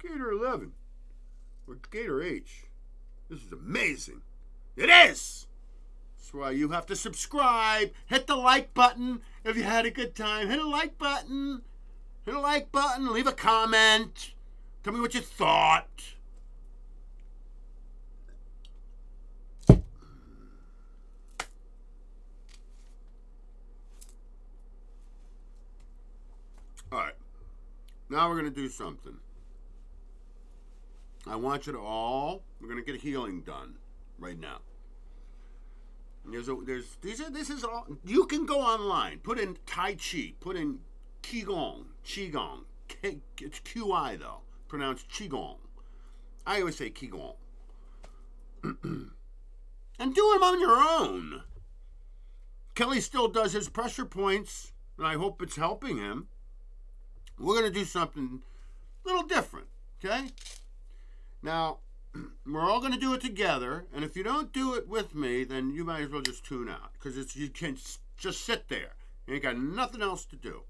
11. Or Gator H. This is amazing. It is! That's why you have to subscribe. Hit the like button if you had a good time. Hit a like button. Hit a like button. Leave a comment. Tell me what you thought. Alright. Now we're going to do something. I want you to all, we're going to get healing done right now. This is all, you can go online, put in Tai Chi, put in Qigong, it's QI though, pronounced Qigong. I always say Qigong. And do them on your own. Kelly still does his pressure points, and I hope it's helping him. We're going to do something a little different, okay? Now, we're all going to do it together, and if you don't do it with me, then you might as well just tune out, because you can just sit there. You ain't got nothing else to do.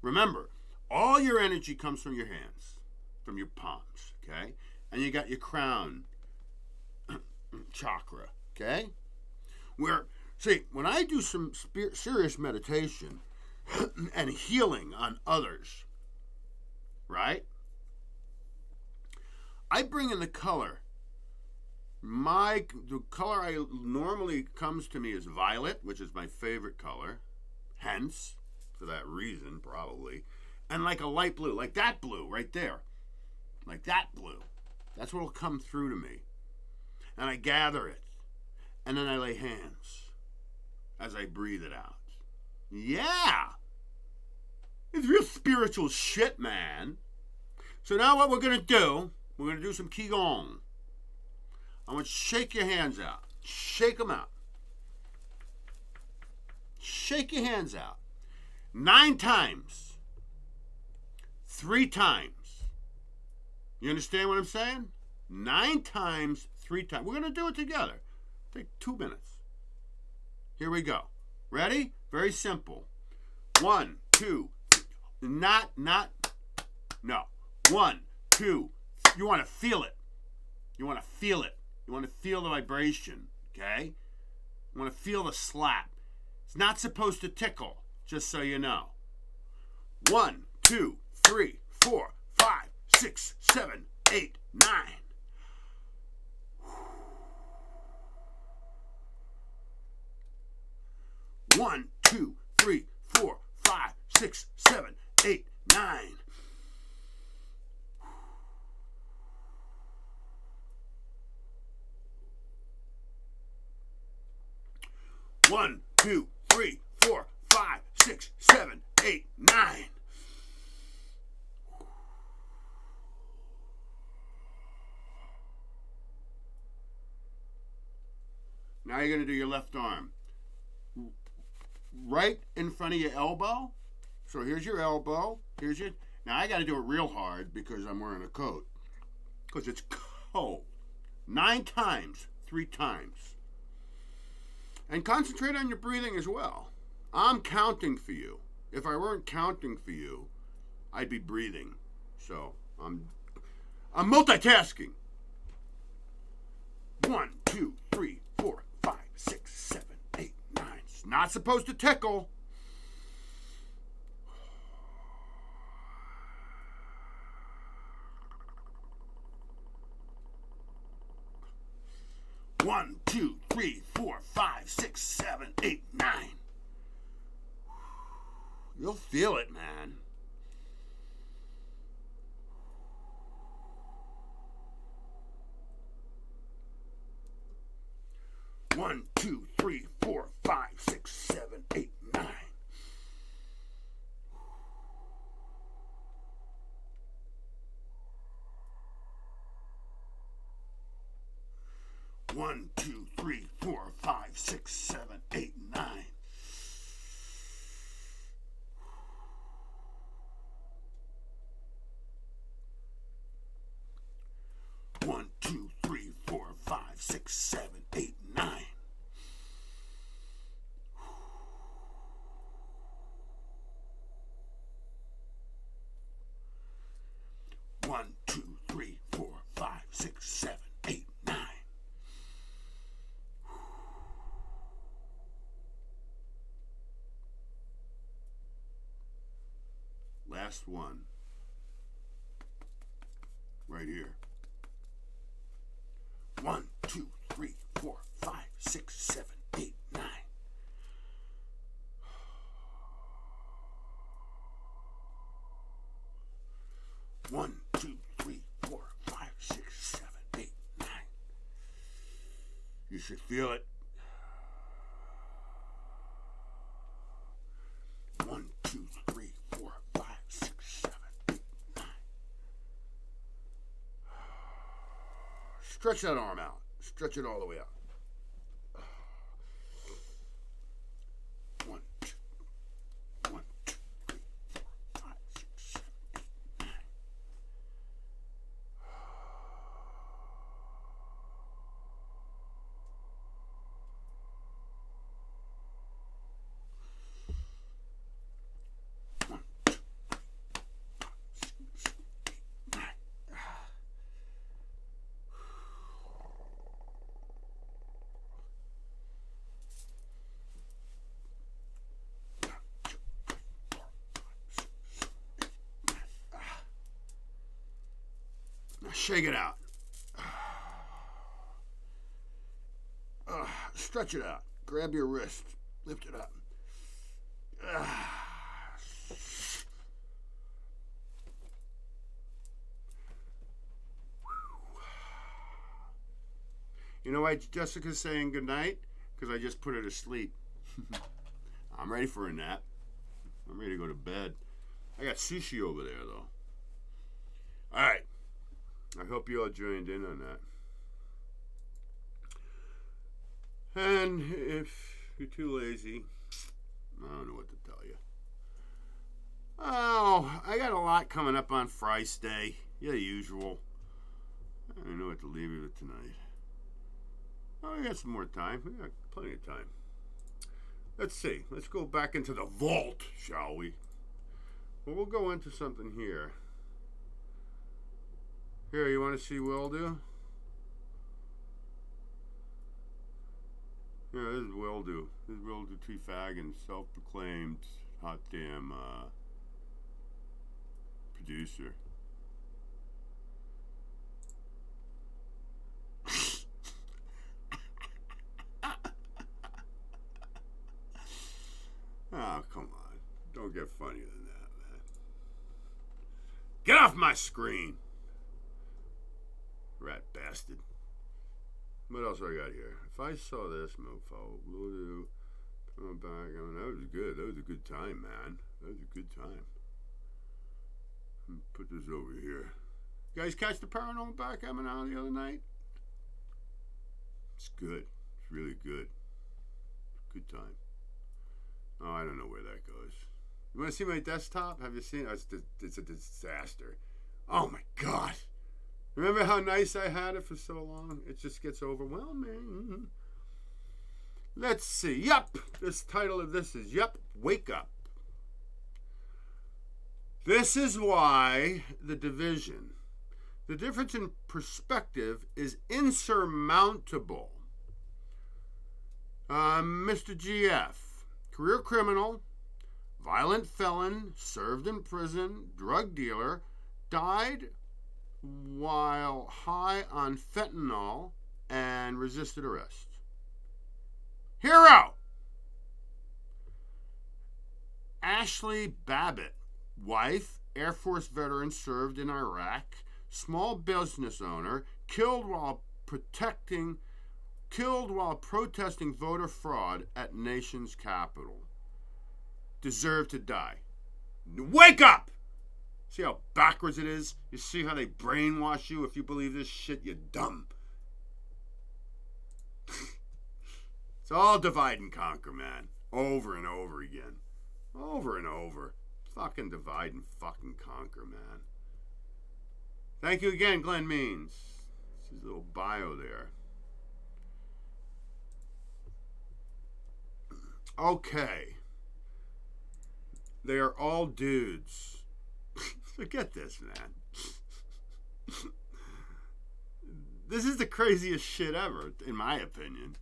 Remember, all your energy comes from your hands, from your palms, okay? And you got your crown chakra, okay? When I do some serious meditation and healing on others, right? I bring in the color. The color I normally comes to me is violet, which is my favorite color. Hence, for that reason, probably. And like a light blue, like that blue right there. Like that blue. That's what will come through to me. And I gather it. And then I lay hands as I breathe it out. Yeah! It's real spiritual shit, man. So now what we're going to do, we're going to do some Qigong. I want you to shake your hands out. Shake them out. Shake your hands out. 9 times. 3 times. You understand what I'm saying? 9 times, 3 times. We're going to do it together. Take 2 minutes. Here we go. Ready? Very simple. 1, 2, no. 1, 2. You want to feel it. You want to feel it. You want to feel the vibration, okay? You want to feel the slap. It's not supposed to tickle, just so you know. 1, 2, 3, 4, 5, 6, 7, 8, 9. 1, 2, 3, 4, 5, 6, 7, 8, 9. 1, 2, 3, 4, 5, 6, 7, 8, 9. Now you're going to do your left arm. Right in front of your elbow. So here's your elbow. Here's your... Now I got to do it real hard because I'm wearing a coat. Because it's cold. 9 times, 3 times. And concentrate on your breathing as well. I'm counting for you. If I weren't counting for you, I'd be breathing. So I'm multitasking. 1, 2, 3, 4, 5, 6, 7, 8, 9. It's not supposed to tickle. One, 2, 3, 4, 5, 6, 7, 8, 9. You'll feel it, man. One, 2, 3, 4, 5, 6, 7, 8, 9. One, 2, 3, 4, 5, 6, 7, 8, 9. 1, 2, 3, 4, 5, 6, 7, 8, 9. 1, 2, 3, 4, 5, 6, 7, 8, 9. 'Last one. Right here. 1, 2, 3, 4, 5, 6, 7, 8, 9. 1, 2, 3, 4, 5, 6, 7, 8, 9. You should feel it. 1, 2, 3, 4, 5, 6, 7, 8, 9. Stretch that arm out. Stretch it all the way out. 1, 2, 1, 2, 3, 4, 5, 6, 7, 8, 9. 1, 2, 3, 4, 5, 6, 7, 8, 9. Now shake it out. Stretch it out. Grab your wrist. Lift it up. You know why Jessica's saying goodnight? Because I just put her to sleep. I'm ready for a nap. I'm ready to go to bed. I got sushi over there, though. All right. I hope you all joined in on that. And if you're too lazy, I don't know what to tell you. Oh, I got a lot coming up on Friday. Yeah, the usual. I don't know what to leave you with tonight. Oh, we got some more time. We got plenty of time. Let's see. Let's go back into the vault, shall we? Well, we'll go into something here. Here, you want to see Will do? Yeah, this is Will do. This is Will do T. Fagan, self-proclaimed hot damn producer. Oh, come on. Don't get funnier than that, man. Get off my screen! Rat bastard. What else I got here? If I saw this mofo, we'll do. Come back. I mean, that was good. That was a good time, man. That was a good time. Let me put this over here. You guys catch the paranormal backgammon out the other night? It's good. It's really good. Good time. Oh, I don't know where that goes. You want to see my desktop? Have you seen it? It's a disaster. Oh, my God. Remember how nice I had it for so long? It just gets overwhelming. Let's see. Yup. This title of this is Yup, Wake Up. This is why the division, the difference in perspective is insurmountable. Mr. GF, career criminal, violent felon, served in prison, drug dealer, died while high on fentanyl and resisted arrest. Hero! Ashley Babbitt, wife, Air Force veteran, served in Iraq, small business owner, killed while protesting voter fraud at nation's capital. Deserved to die. Wake up! See how backwards it is? You see how they brainwash you? If you believe this shit, you're dumb. It's all divide and conquer, man. Over and over again. Over and over. Fucking divide and fucking conquer, man. Thank you again, Glen Means. This is a little bio there. Okay. They are all dudes. Forget this, man. This is the craziest shit ever, in my opinion.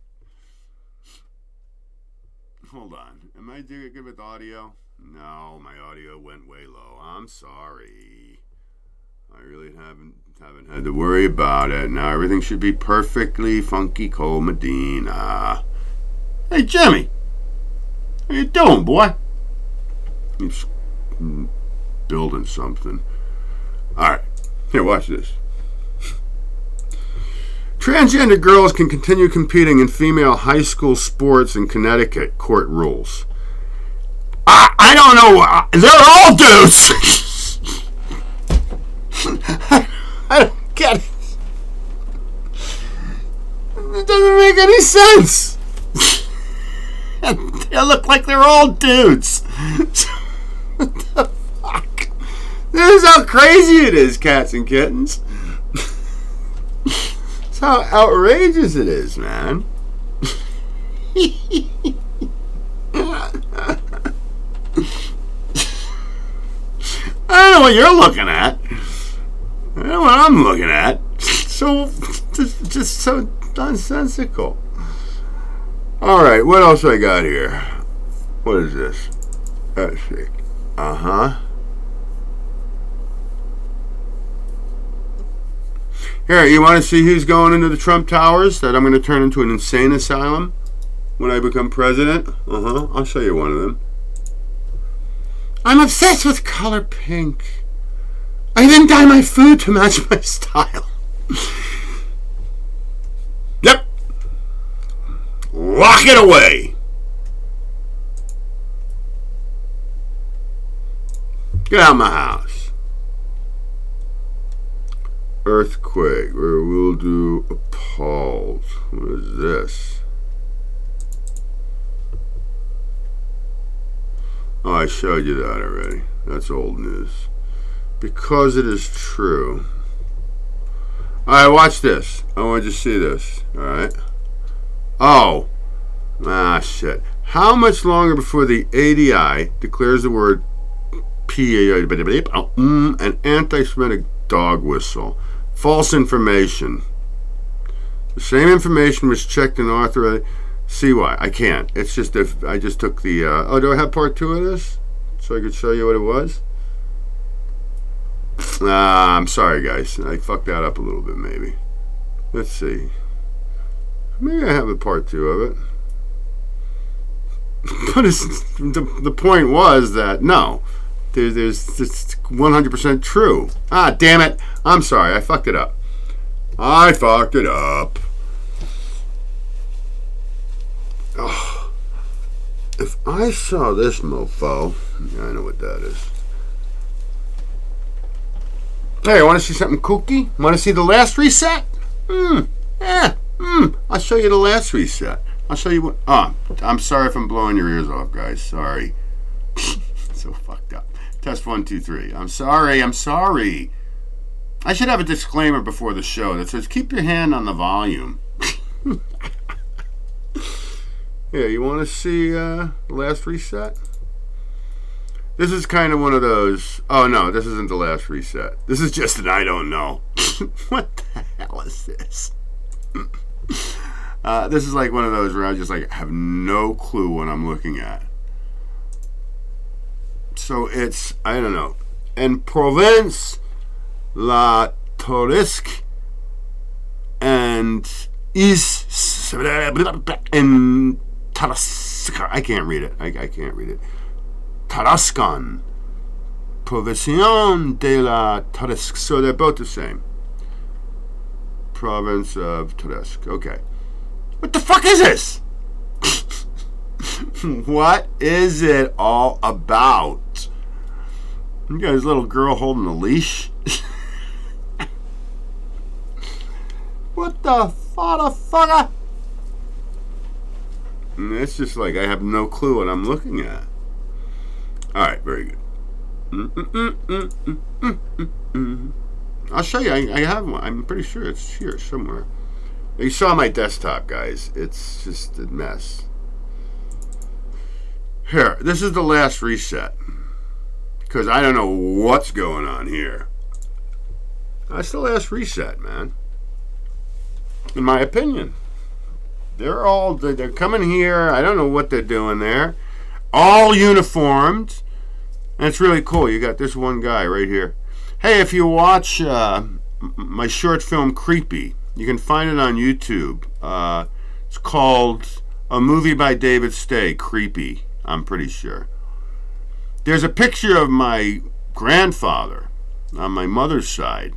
Hold on. Am I doing good with audio? No, my audio went way low. I'm sorry. I really haven't had to worry about it. Now everything should be perfectly funky Cole Medina. Hey, Jimmy. How you doing, boy? He's building something. Alright. Here, watch this. Transgender girls can continue competing in female high school sports in Connecticut, court rules. I don't know. They're all dudes. I don't get it. It doesn't make any sense. They look like they're all dudes. What the fuck? This is how crazy it is, cats and kittens. That's how outrageous it is, man. I don't know what you're looking at. I don't know what I'm looking at. So, just so nonsensical. Alright, what else I got here? What is this? Let's see. Here, you want to see who's going into the Trump Towers? That I'm going to turn into an insane asylum when I become president? I'll show you one of them. I'm obsessed with color pink. I even dye my food to match my style. Yep. Lock it away. Get out of my house. Earthquake, where we'll do appalled. What is this? Oh, I showed you that already. That's old news. Because it is true. Alright, watch this. I want you to see this. Alright. Oh. Ah, shit. How much longer before the ADI declares the word an anti-Semitic dog whistle? False information. The same information was checked and authorized. See why? I can't. It's just if I just took the... oh, do I have part 2 of this? So I could show you what it was? I'm sorry, guys. I fucked that up a little bit, maybe. Let's see. Maybe I have a part 2 of it. But the point was that, no. It's 100% true. Ah, damn it. I'm sorry. I fucked it up. Oh. If I saw this mofo, I know what that is. Hey, want to see something kooky? Want to see the last reset? I'll show you the last reset. I'll show you what... Oh, I'm sorry if I'm blowing your ears off, guys. Sorry. So fucked up. Test 1, 2, 3. I'm sorry. I should have a disclaimer before the show that says, keep your hand on the volume. Yeah, you want to see the last reset? This is kind of one of those... Oh, no, this isn't the last reset. This is just an I don't know. What the hell is this? This is like one of those where I just like have no clue what I'm looking at. So it's, I don't know. En Provence, La Torisque, and is in Tarascan. I can't read it. I can't read it. Tarascan. Provincion de la Torisque. So they're both the same. Province of Torisque. Okay. What the fuck is this? What is it all about? You got this little girl holding a leash? What the fatherfucker? It's just like I have no clue what I'm looking at. Alright, very good. I'll show you. I have one. I'm pretty sure it's here somewhere. You saw my desktop, guys. It's just a mess. Here, this is the last reset. Because I don't know what's going on here. That's the last reset, man. In my opinion. They're coming here. I don't know what they're doing there. All uniformed. And it's really cool. You got this one guy right here. Hey, if you watch my short film Creepy, you can find it on YouTube. It's called A Movie by David Stay, Creepy, I'm pretty sure. There's a picture of my grandfather on my mother's side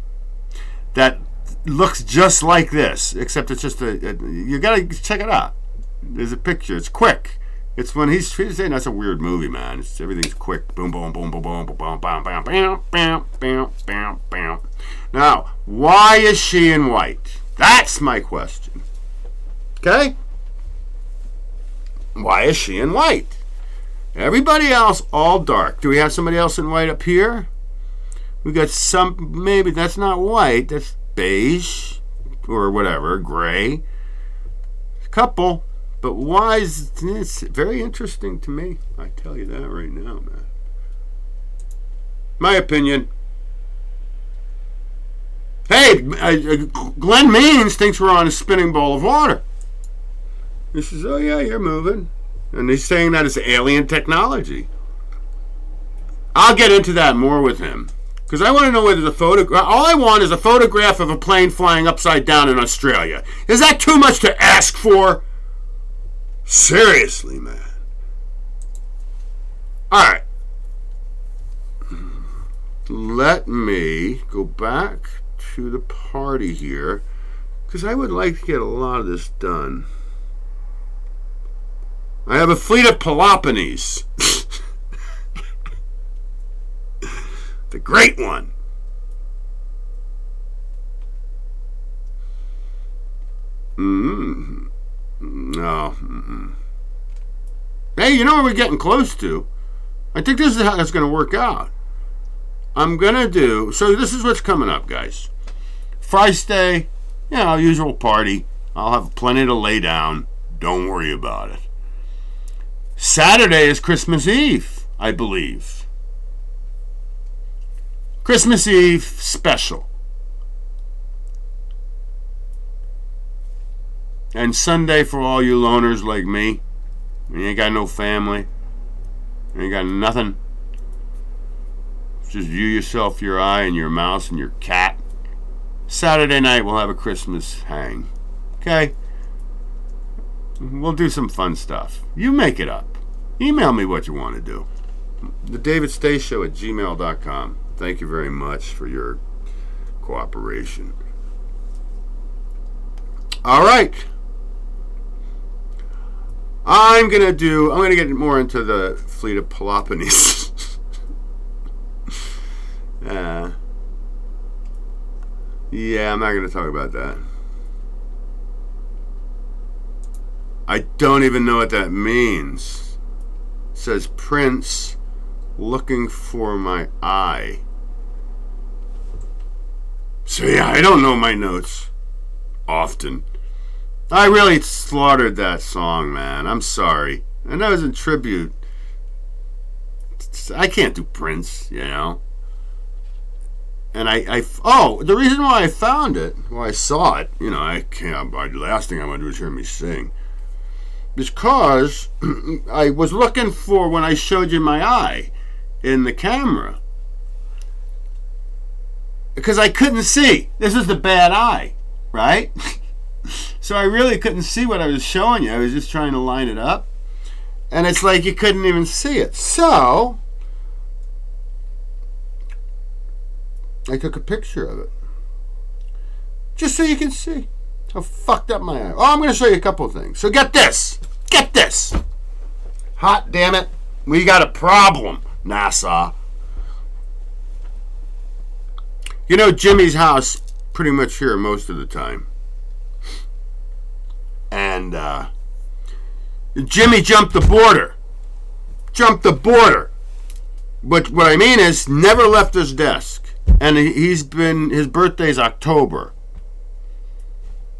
that looks just like this, except it's just you gotta check it out. There's a picture. It's quick. It's when he's saying that's a weird movie, man. Everything's quick. Boom, boom, boom, boom, boom, boom, boom, bam, bam, bam, bam, bam, bam, bam. Now, why is she in white? That's my question. Okay? Why is she in white? Everybody else all dark. Do we have somebody else in white up here? We got some, maybe that's not white. That's beige or whatever, gray. A couple. But why is this very interesting to me? I tell you that right now, man. My opinion. Hey, Glen Means thinks we're on a spinning bowl of water. He says, oh yeah, you're moving. And he's saying that it's alien technology. I'll get into that more with him. Because I want to know whether the photograph... All I want is a photograph of a plane flying upside down in Australia. Is that too much to ask for? Seriously, man. Alright. Let me go back to the party here. Because I would like to get a lot of this done. I have a fleet of Peloponnese. The great one. No. Hey, you know what we're getting close to? I think this is how it's going to work out. I'm going to do... So this is what's coming up, guys. Friday, usual party. I'll have plenty to lay down. Don't worry about it. Saturday is Christmas Eve, I believe. Christmas Eve special. And Sunday for all you loners like me. You ain't got no family. You ain't got nothing. It's just you, yourself, your eye, and your mouse, and your cat. Saturday night we'll have a Christmas hang. Okay? We'll do some fun stuff. You make it up. Email me what you want to do. TheDavidStayShow@gmail.com. Thank you very much for your cooperation. All right. I'm going to get more into the Fleet of Peloponnese. Yeah, I'm not going to talk about that. I don't even know what that means. It says Prince looking for my eye. So yeah, I don't know my notes often. I really slaughtered that song, man. I'm sorry. And that was in tribute. I can't do Prince, And the reason why I found it, why I saw it, I can't. The last thing I want to do is hear me sing. Because I was looking for when I showed you my eye in the camera. Because I couldn't see. This is the bad eye, right? So I really couldn't see what I was showing you. I was just trying to line it up. And it's like you couldn't even see it. So I took a picture of it. Just so you can see how fucked up my eye. Oh, I'm going to show you a couple of things. So get this. Get this. Hot damn it. We got a problem, NASA. Jimmy's house pretty much here most of the time. And Jimmy jumped the border. But what I mean is never left his desk. And his birthday's October.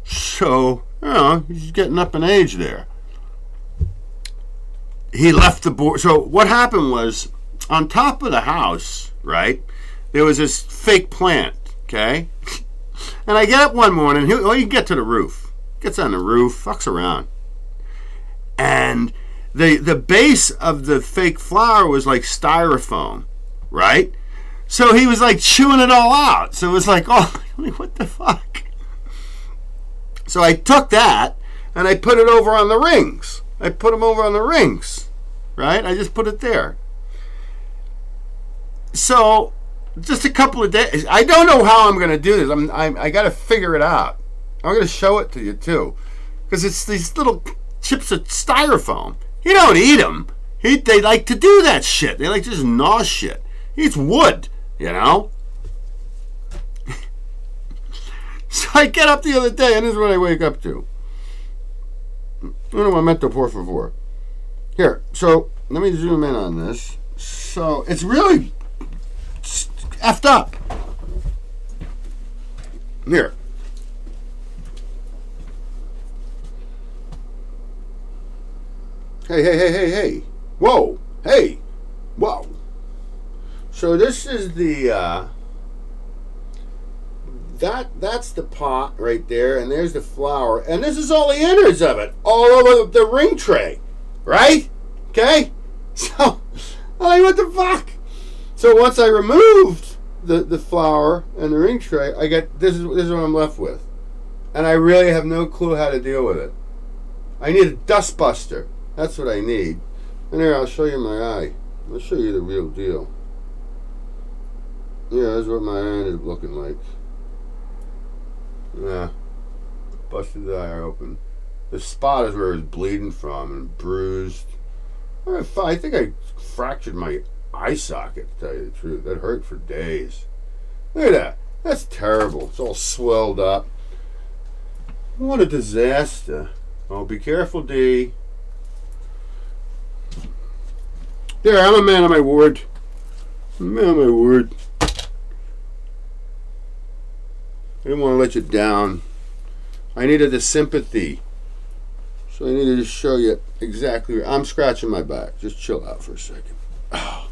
So, he's getting up in age there. He left the board. So what happened was, on top of the house, right, there was this fake plant, okay? And I get up one morning, he get to the roof. Gets on the roof, fucks around. And the base of the fake flower was like styrofoam, right? So he was like chewing it all out. So it was like, what the fuck? So I took that and I put it over on the rings. I put them over on the rings, right? I just put it there. So just a couple of days. I don't know how I'm going to do this. I got to figure it out. I'm going to show it to you too, because it's these little chips of styrofoam. You don't eat them. They like to do that shit. They like to just gnaw shit. He eats wood, So I get up the other day, and this is what I wake up to. Un momento, por favor. Here, so let me zoom in on this. So it's really effed up. Here. Hey. Whoa. Hey. Whoa. So this is the, that's the pot right there, and there's the flower, and this is all the innards of it, all over the ring tray, right? Okay? So, what the fuck? So once I removed the flower and the ring tray, I got, this is what I'm left with. And I really have no clue how to deal with it. I need a dust buster. That's what I need. And here, I'll show you my eye. I'll show you the real deal. Yeah, that's what my eye ended up looking like. Yeah. Busted the eye open. The spot is where it was bleeding from and bruised. I think I fractured my eye socket, to tell you the truth. That hurt for days. Look at that. That's terrible. It's all swelled up. What a disaster. Oh, be careful, D. There, I'm a man of my word. I'm a man of my word. didn't want to let you down. I needed the sympathy. So I needed to show you exactly. I'm scratching my back. Just chill out for a second. Oh.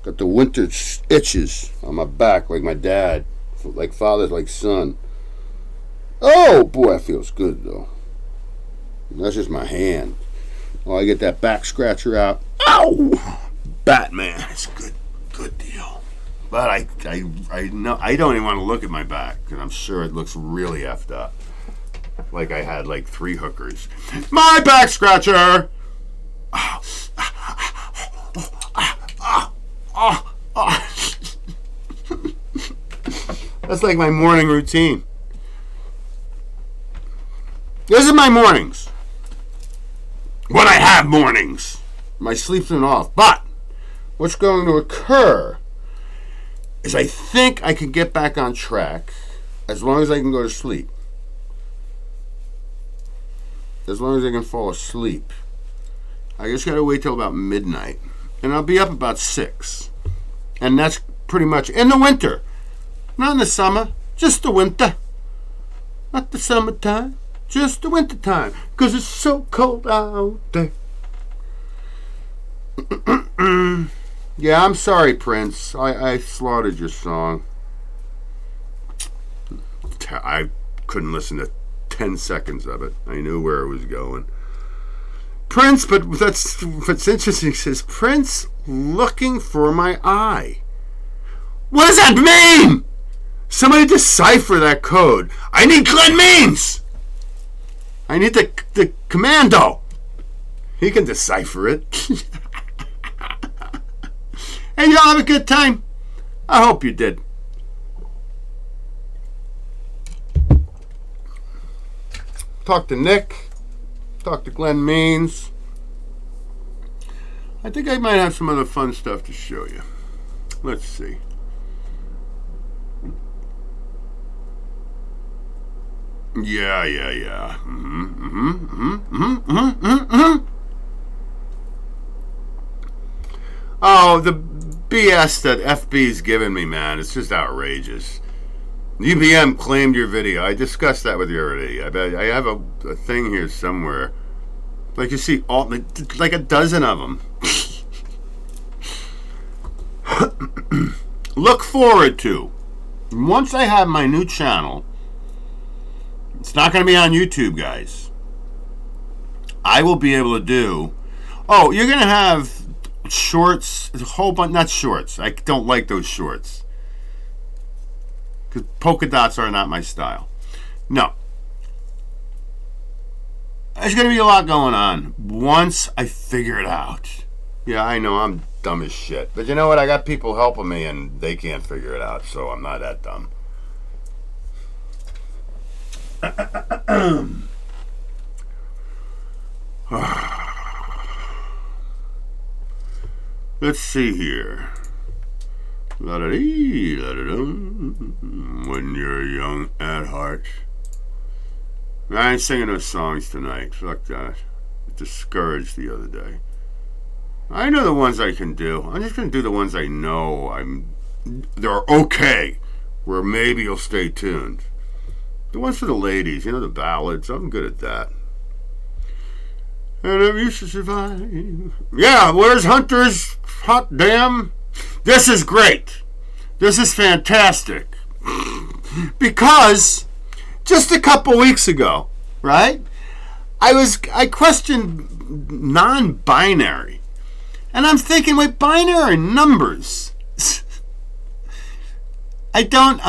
Got the winter itches on my back like my dad. Like father, like son. Oh, boy, that feels good, though. That's just my hand. Oh, I get that back scratcher out. Ow! Batman. It's a good deal. But I know I don't even want to look at my back because I'm sure it looks really effed up. Like I had like 3 hookers. My back scratcher! That's like my morning routine. This is my mornings. When I have mornings. My sleep's been off. But what's going to occur is I think I can get back on track as long as I can go to sleep. As long as I can fall asleep. I just gotta wait till about midnight. And I'll be up about 6. And that's pretty much in the winter. Not in the summer, just the winter. Not the summertime, just the winter time. 'Cause it's so cold out there. Yeah, I'm sorry, Prince. I slaughtered your song. I couldn't listen to 10 seconds of it. I knew where it was going. Prince, but what's interesting says, Prince looking for my eye. What does that mean? Somebody decipher that code. I need Glen Means. I need the commando. He can decipher it. Hey, y'all have a good time? I hope you did. Talk to Nick. Talk to Glen Means. I think I might have some other fun stuff to show you. Let's see. Yeah. Oh, the BS that FB's giving me, man. It's just outrageous. UBM claimed your video. I discussed that with you already. I have a thing here somewhere. Like you see, like a dozen of them. Look forward to. Once I have my new channel, it's not going to be on YouTube, guys. I will be able to do... Oh, you're going to have shorts, a whole bunch, not shorts. I don't like those shorts. Because polka dots are not my style. No. There's going to be a lot going on once I figure it out. Yeah, I know, I'm dumb as shit. But you know what? I got people helping me and they can't figure it out, so I'm not that dumb. Let's see here. La-da-dee, la-da-dum. When you're young at heart. I ain't singing those songs tonight. Fuck that. I was discouraged the other day. I know the ones I can do. I'm just going to do the ones I know they're okay. Where maybe you'll stay tuned. The ones for the ladies, you know, the ballads. I'm good at that. And I'm used to survive. Yeah, where's Hunter's hot damn? This is great. This is fantastic. Because just a couple weeks ago, right? I questioned non-binary. And I'm thinking, wait, binary numbers. I don't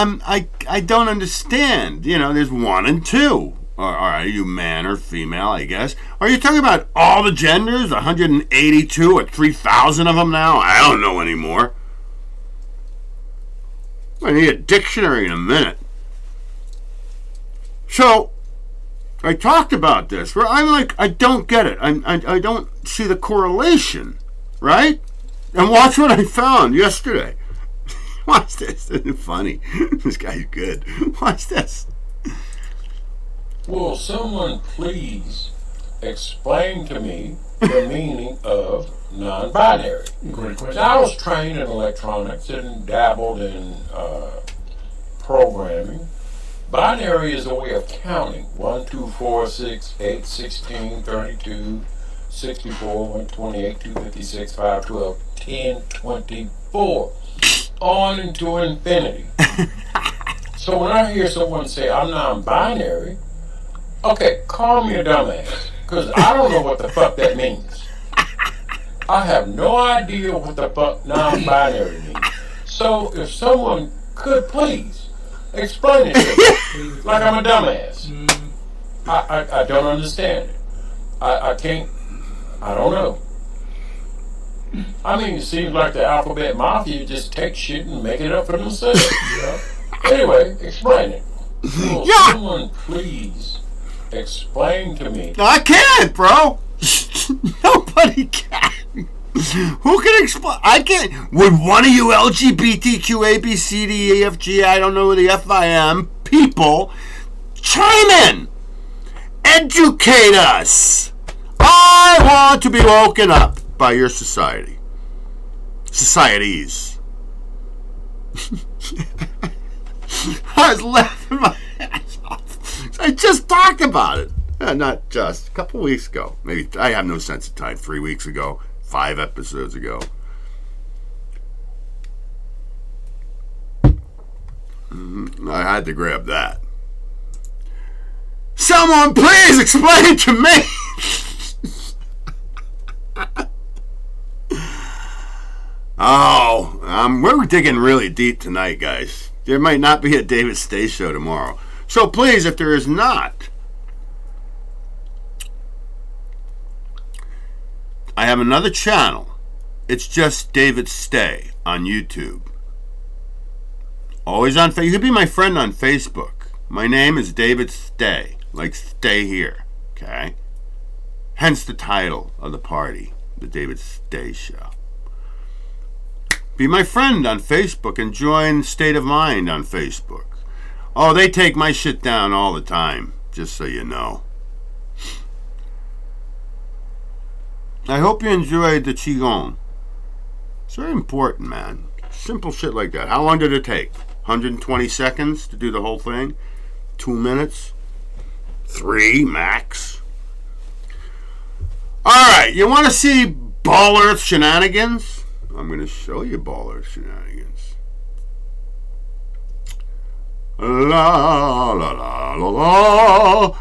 understand. You know, there's 1 and 2. Or are you man or female, I guess? Are you talking about all the genders? 182 or 3,000 of them now? I don't know anymore. I need a dictionary in a minute. So, I talked about this, where I'm like, I don't get it. I don't see the correlation, right? And watch what I found yesterday. Watch this. Isn't it funny? This guy's good. Watch this. Will someone please explain to me the meaning of non-binary? Great question. Now, I was trained in electronics and dabbled in programming. Binary is a way of counting. 1, 2, 4, 6, 8, 16, 32, 64, 128, 256, 512, 10, 24. On into infinity. So when I hear someone say, I'm non-binary, okay, call me a dumbass. Because I don't know what the fuck that means. I have no idea what the fuck non-binary means. So if someone could please explain it to me, like I'm a dumbass. I don't understand it. I can't, I don't know. I mean, it seems like the alphabet mafia just takes shit and make it up for themselves, you know? Anyway, explain it. Will someone please explain to me? I can't, bro. Nobody can. Who can explain? I can't. Would one of you LGBTQ ABCDEFG, I don't know the FIM people, chime in? Educate us. I want to be woken up by your society. Societies. I was laughing my ass off. I just talked about it. Not just. A couple weeks ago. Maybe, I have no sense of time. 3 weeks ago. 5 episodes ago. I had to grab that. Someone please explain to me. We're digging really deep tonight, guys. There might not be a David Stay show tomorrow. So please, if there is not, I have another channel. It's just David Stay on YouTube. Always on Facebook. You can be my friend on Facebook. My name is David Stay. Like stay here. Okay? Hence the title of the party. The David Stay Show. Be my friend on Facebook and join State of Mind on Facebook. Oh, they take my shit down all the time. Just so you know. I hope you enjoyed the Qigong. It's very important, man. Simple shit like that. How long did it take? 120 seconds to do the whole thing? 2 minutes? 3 max? Alright, you want to see Ball Earth shenanigans? I'm going to show you Ball Earth shenanigans. La la la la la.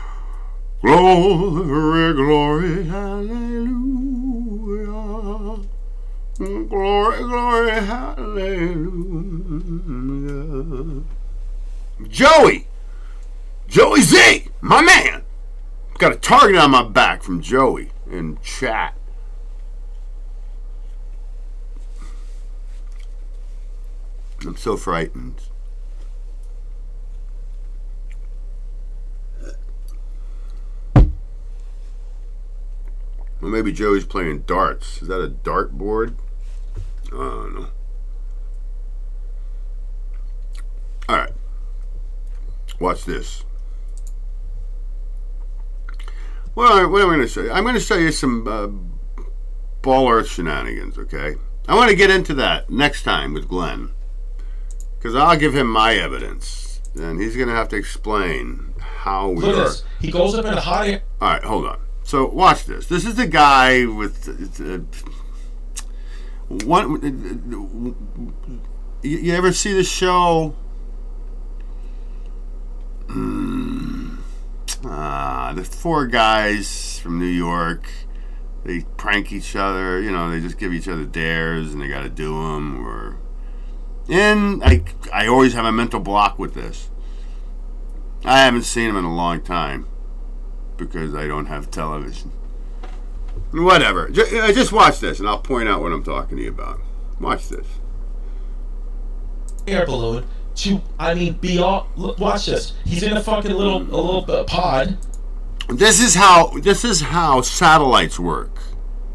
Glory, glory, hallelujah. Glory, glory, hallelujah. Joey Z, my man. Got a target on my back from Joey in chat. I'm so frightened. Well, maybe Joey's playing darts. Is that a dart board? I don't know. Alright. Watch this. Well, what am I going to show you? I'm going to show you some Ball Earth shenanigans, okay? I want to get into that next time with Glenn. Because I'll give him my evidence. And he's going to have to explain how we are. He goes up in a hot air. Alright, hold on. So watch this. This is the guy with you ever see the show? The 4 guys from New York. They prank each other. You know, they just give each other dares, and they got to do them. And I always have a mental block with this. I haven't seen them in a long time. Because I don't have television. Whatever. Just watch this, and I'll point out what I'm talking to you about. Watch this. Air balloon to, be all. Watch this. He's in a fucking little pod. This is how satellites work.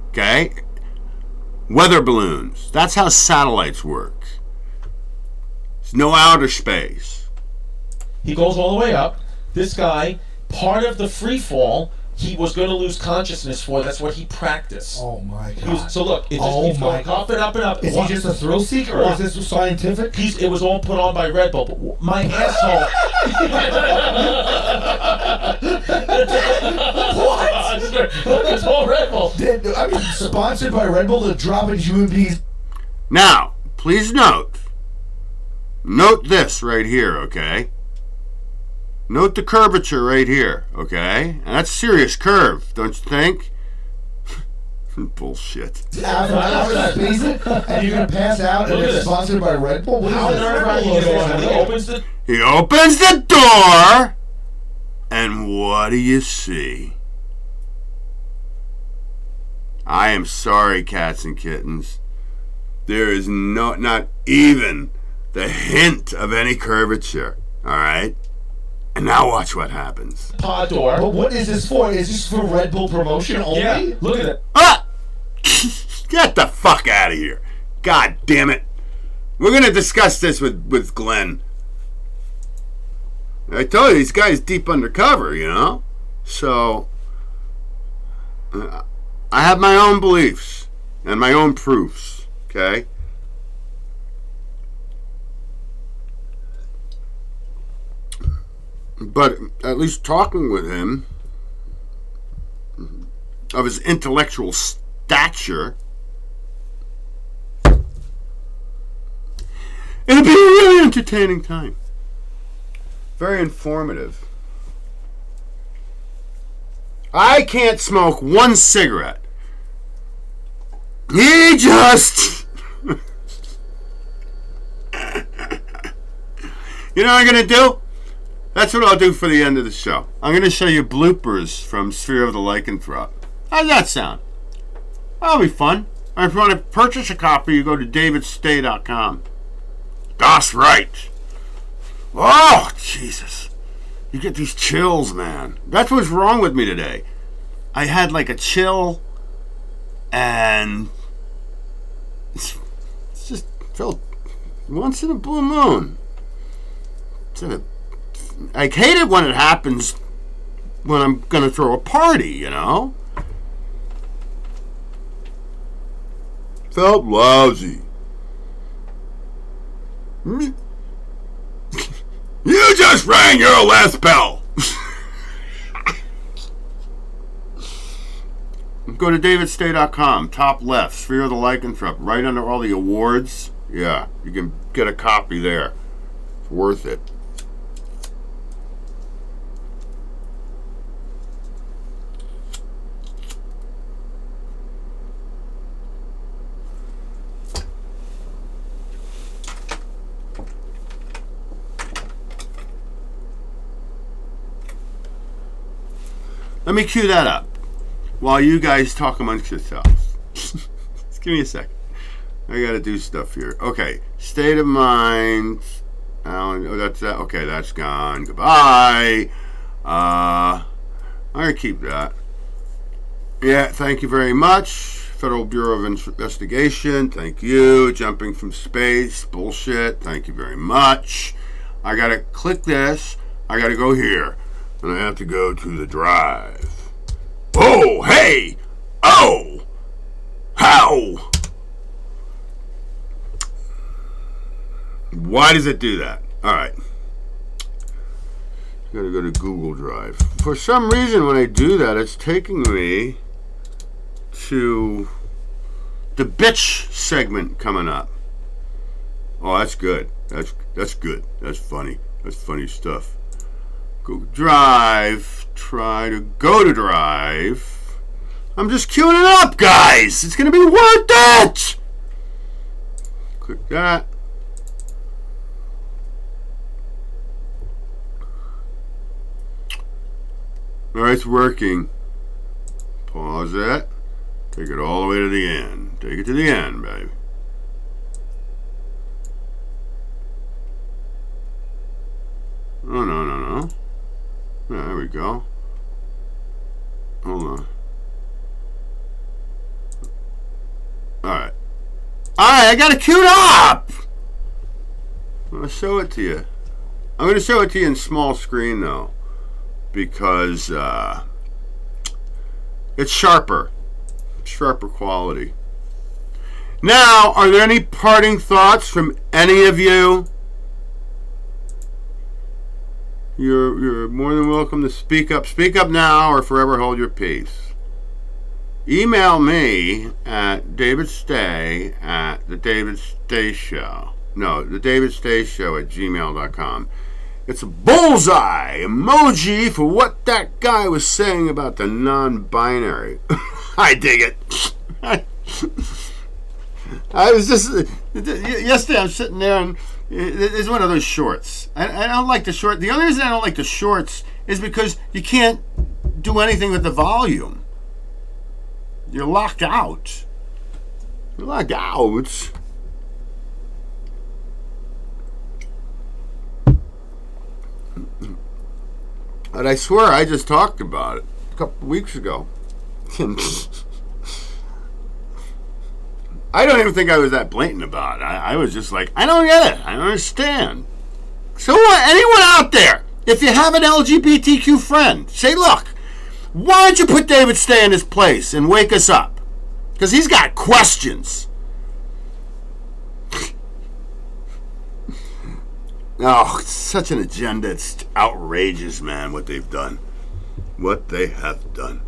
Okay? Weather balloons. That's how satellites work. There's no outer space. He goes all the way up. This guy, part of the free fall, he was going to lose consciousness for. That's what he practiced. Oh my He was, god. so look, it just Oh keeps my going up and up and up. Is he just a thrill seeker or is this scientific? It was all put on by Red Bull. But my asshole. What? It's all Red Bull. I mean, sponsored by Red Bull to drop in human beings. Now, please note this right here, okay? Note the curvature right here, okay? And that's serious curve, don't you think? Bullshit. Out of space, and you're gonna pass out, and it's sponsored by Red Bull. What is How this? nerve-wracking is this? When he opens He opens the door, and what do you see? I am sorry, cats and kittens. There is not even the hint of any curvature, all right? And now watch what happens. pod door. But what is this for? Is this for Red Bull promotion only? Yeah, look at it. Ah! Get the fuck out of here. God damn it. We're going to discuss this with Glenn. I told you, these guys deep undercover, you know? So, I have my own beliefs and my own proofs, okay? But at least talking with him, of his intellectual stature, it'll be a really entertaining time. Very informative. I can't smoke one cigarette. He just... You know what I'm going to do? That's what I'll do for the end of the show. I'm going to show you bloopers from Sphere of the Lycanthrope. How's that sound? That'll be fun. And if you want to purchase a copy, you go to davidstay.com. That's right. Oh, Jesus. You get these chills, man. That's what's wrong with me today. I had like a chill, and it's just felt once in a blue moon. I hate it when it happens when I'm going to throw a party, you know? Felt lousy. You just rang your last bell. Go to davidstay.com, top left, Sphere of the Lycanthrope, right under all the awards. Yeah, you can get a copy there. It's worth it. Let me cue that up while you guys talk amongst yourselves. Just give me a second. I gotta do stuff here. Okay, state of mind. Alan, oh, that's that. Okay, that's gone. Goodbye. I'm gonna keep that. Yeah, thank you very much. Federal Bureau of Investigation. Thank you. Jumping from space. Bullshit. Thank you very much. I gotta click this. I gotta go here. And I have to go to the drive. Oh, hey! Oh! How? Why does it do that? Alright. Gotta go to Google Drive. For some reason, when I do that, it's taking me to the bitch segment coming up. Oh, that's good. That's good. That's funny. That's funny stuff. Go Drive. Try to go to Drive. I'm just queuing it up, guys. It's going to be worth it. Click that. All right, it's working. Pause it. Take it all the way to the end. Take it to the end, baby. Oh, no. Yeah, there we go. Hold on. Alright, I got it queued up! I'm going to show it to you. I'm going to show it to you in small screen, though. Because, It's sharper quality. Now, are there any parting thoughts from any of you? You're more than welcome to speak up. Speak up now or forever hold your peace. Email me at davidstay at the David Stay Show. No, the David Stay Show at gmail.com. It's a bullseye emoji for what that guy was saying about the non-binary. I dig it. I was just yesterday. I'm sitting there and there's one of those shorts. I don't like the short. The only reason I don't like the shorts is because you can't do anything with the volume. You're locked out. You're locked out. And I swear I just talked about it a couple weeks ago. I don't even think I was that blatant about it. I was just like, I don't get it. I don't understand. So anyone out there, if you have an LGBTQ friend, say, look, why don't you put David Stay in his place and wake us up? Because he's got questions. Oh, it's such an agenda. It's outrageous, man, what they've done. What they have done.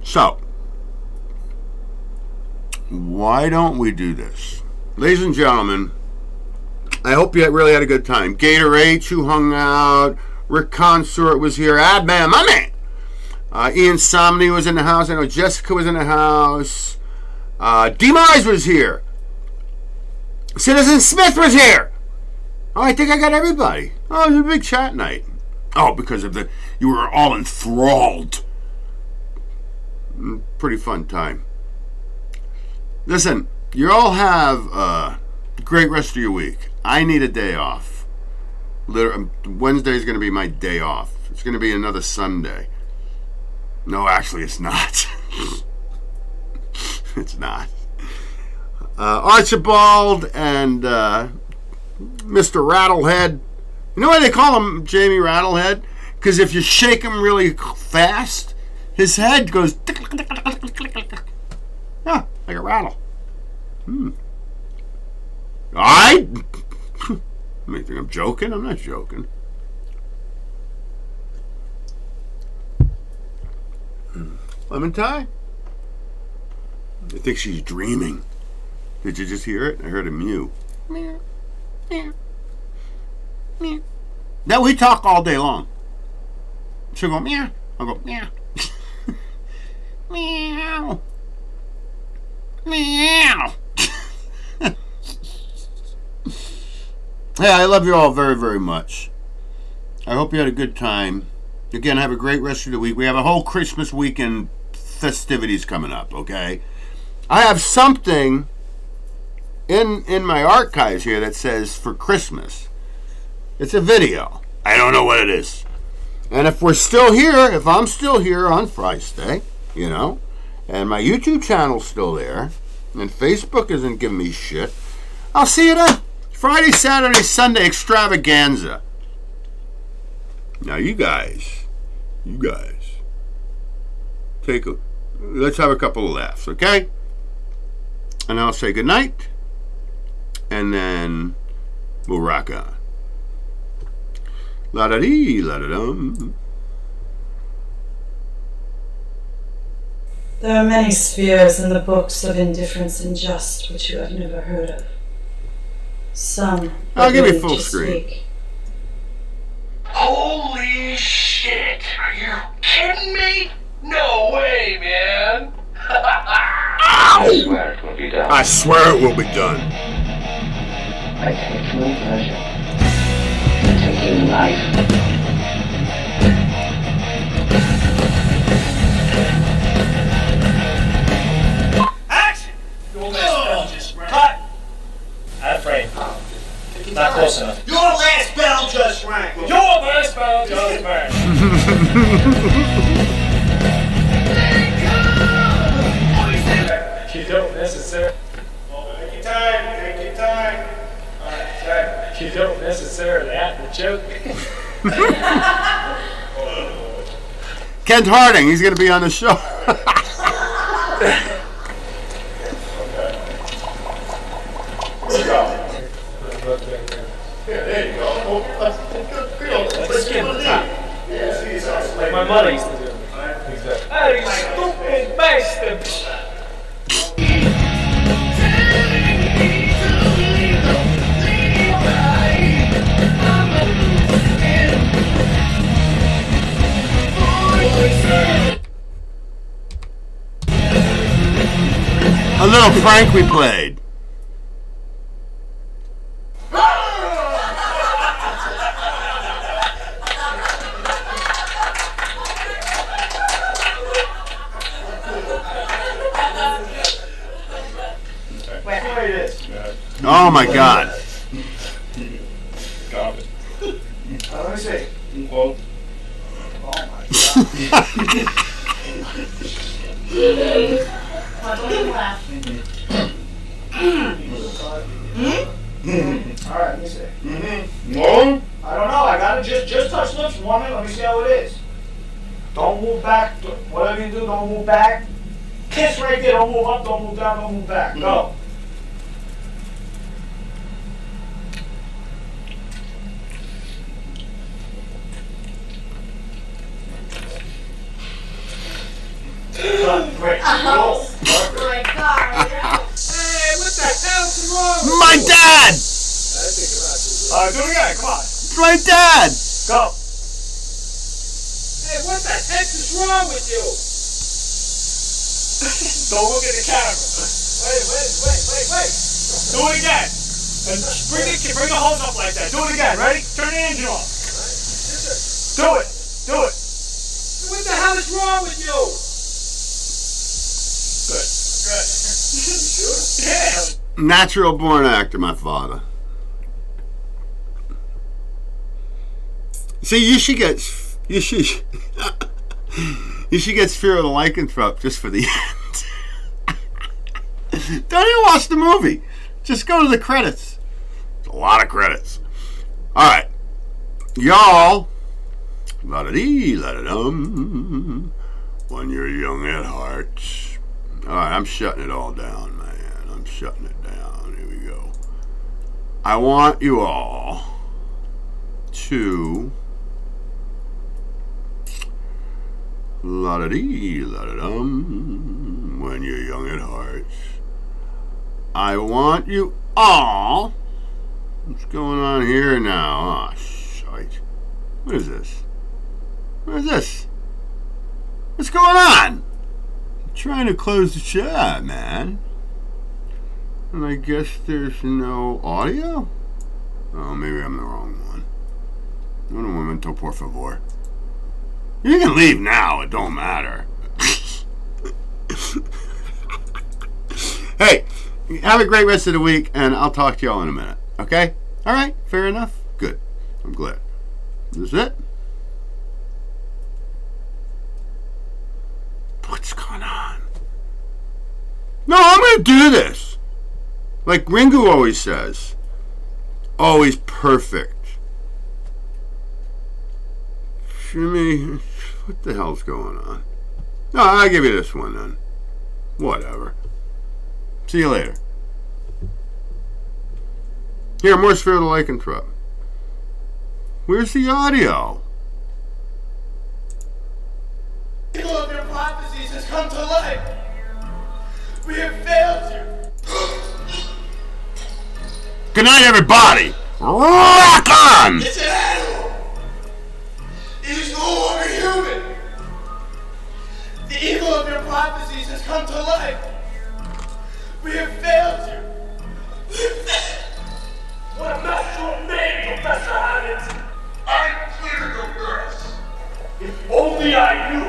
So, why don't we do this? Ladies and gentlemen, I hope you really had a good time. Gator H, who hung out. Rick Consort was here. Adman, my man. Ian Somney was in the house. I know Jessica was in the house. Demise was here. Citizen Smith was here. Oh, I think I got everybody. Oh, it was a big chat night. Oh, because of you were all enthralled. Pretty fun time. Listen, you all have a great rest of your week. I need a day off. Wednesday is going to be my day off. It's going to be another Sunday. No, actually, it's not. It's not. Archibald and Mr. Rattlehead. You know why they call him Jamie Rattlehead? Because if you shake him really fast, his head goes yeah, like a rattle. I think I'm joking. I'm not joking. Lemon tie? I think she's dreaming. Did you just hear it? I heard a mew. Meow. Meow. Meow. Now we talk all day long. She'll go meow. I'll go meow. Meow. Meow. Hey, I love you all very, very much. I hope you had a good time. Again, have a great rest of the week. We have a whole Christmas weekend festivities coming up, okay? I have something in my archives here that says for Christmas. It's a video. I don't know what it is. And if we're still here, if I'm still here on Friday, you know, and my YouTube channel's still there, and Facebook isn't giving me shit, I'll see you then. Friday, Saturday, Sunday extravaganza. Now you guys, let's have a couple of laughs, okay? And I'll say goodnight, and then we'll rock on. La-da-dee, la-da-dum. There are many spheres in the books of indifference and just which you have never heard of. Some I'll give you full screen. Speak. Holy shit! Are you kidding me? No way, man! I swear it will be done. I swear it will be done. I take no pleasure in taking life. Action! Your last bell just rang. Cut! Out of frame. Not close enough. Your last bell just rang. Your last bell just rang. You don't necessarily. Take your time. Take your time. Alright, You don't necessarily have to choke me. Kent Harding. He's going to be on the show. Let's get the top. Like my mother used to do. Hey, you stupid bastard! A little prank we played. Oh my God. Got it. Let me see. Well, Oh my Alright, let me see. no. I don't know, I gotta just touch lips for 1 minute, let me see how it is. Don't move back, whatever you do, don't move back. Kiss right there, don't move up, don't move down, don't move back. Go. Great. Oh my God. Hey, what the hell's wrong with My you? dad! Do it again, come on. My dad! Go. Hey, what the heck is wrong with you? Don't look at the camera. Wait. Do it again. And bring the hose up like that. Do it again. Ready? Turn the engine off. Do it. What the hell is wrong with you? Good. Yeah. Natural born actor, my father. See, you should get fear of the lycanthrope just for the end. Don't even watch the movie. Just go to the credits. It's a lot of credits. All right, Yawl. La-da-dee, la-da-dum. When you're young at heart. All right, I'm shutting it all down, man. I'm shutting it down. Here we go. I want you all to la-da-dee, la-da-dum. When you're young at heart. I want you all. What's going on here now? Oh, shite. What is this? What is this? What's going on? I'm trying to close the chat, man. And I guess there's no audio? Oh, maybe I'm the wrong one. Un momento, por favor. You can leave now. It don't matter. Hey, have a great rest of the week, and I'll talk to y'all in a minute. Okay? All right? Fair enough? Good. I'm glad. Is this it? What's going on? No, I'm going to do this. Like Ringu always says. Always perfect. Jimmy, what the hell's going on? No, I'll give you this one then. Whatever. See you later. Here, more Sphere of the Lycanthrope. Where's the audio? The eagle of your prophecies has come to life. We have failed you. Good night, everybody. Rock on! It's an animal. It is no longer human. The eagle of your prophecies has come to life. We have failed you. What a master of man, Professor Hines. I'm clear the worst. If only I knew.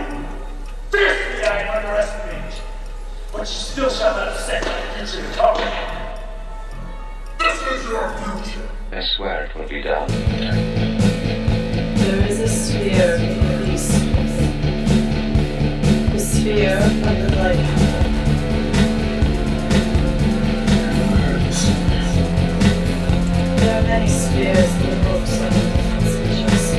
Fiercely I underestimated you. But you still shall not upset my future to come. This is your future. I swear it will be done. There is a sphere in the east. The sphere of the light. There are many spheres in the books of just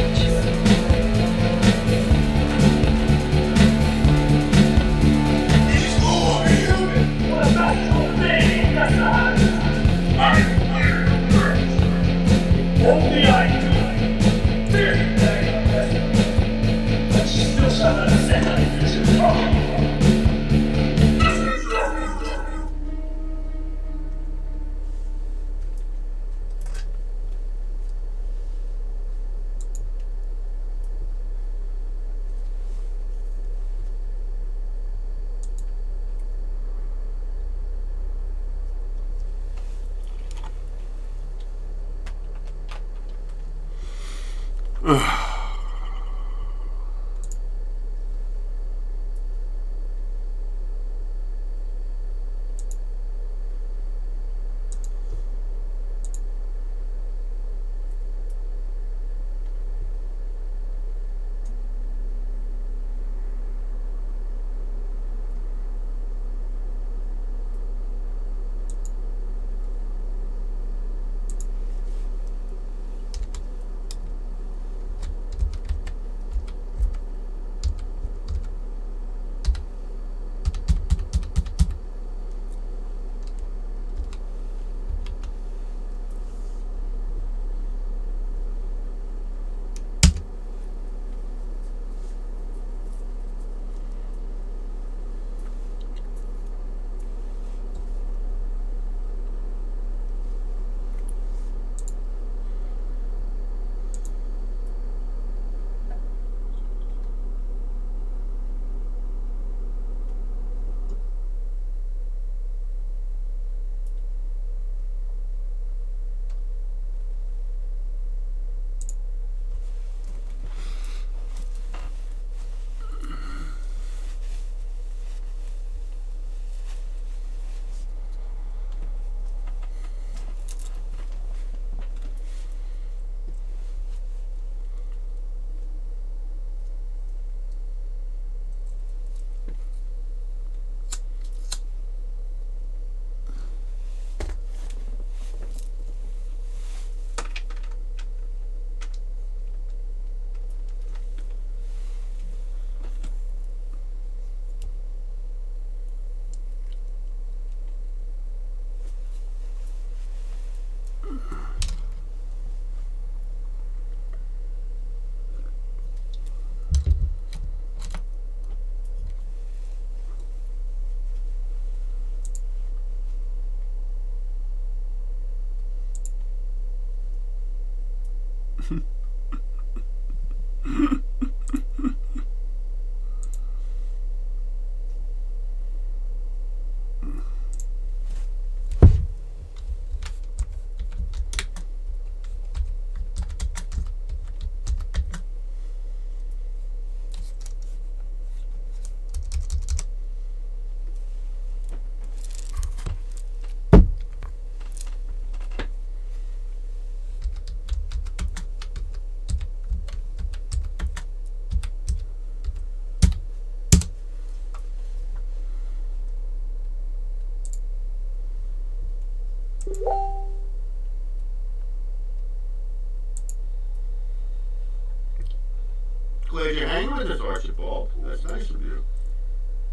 Glad you're hanging with us, Archibald. That's nice of you.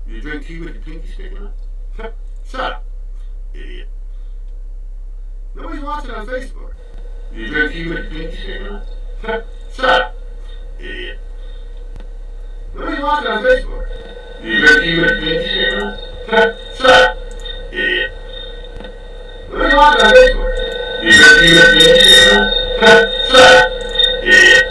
You drink tea with your pinky sticking out? Shut up, idiot. Nobody's watching on Facebook. You drink tea with your pinky sticking out? Shut up, idiot. Nobody's watching on Facebook. You drink tea with your pinky sticking out? Shut up, idiot. Nobody's watching on Facebook. You drink tea with your pinky sticking out? Shut up, idiot.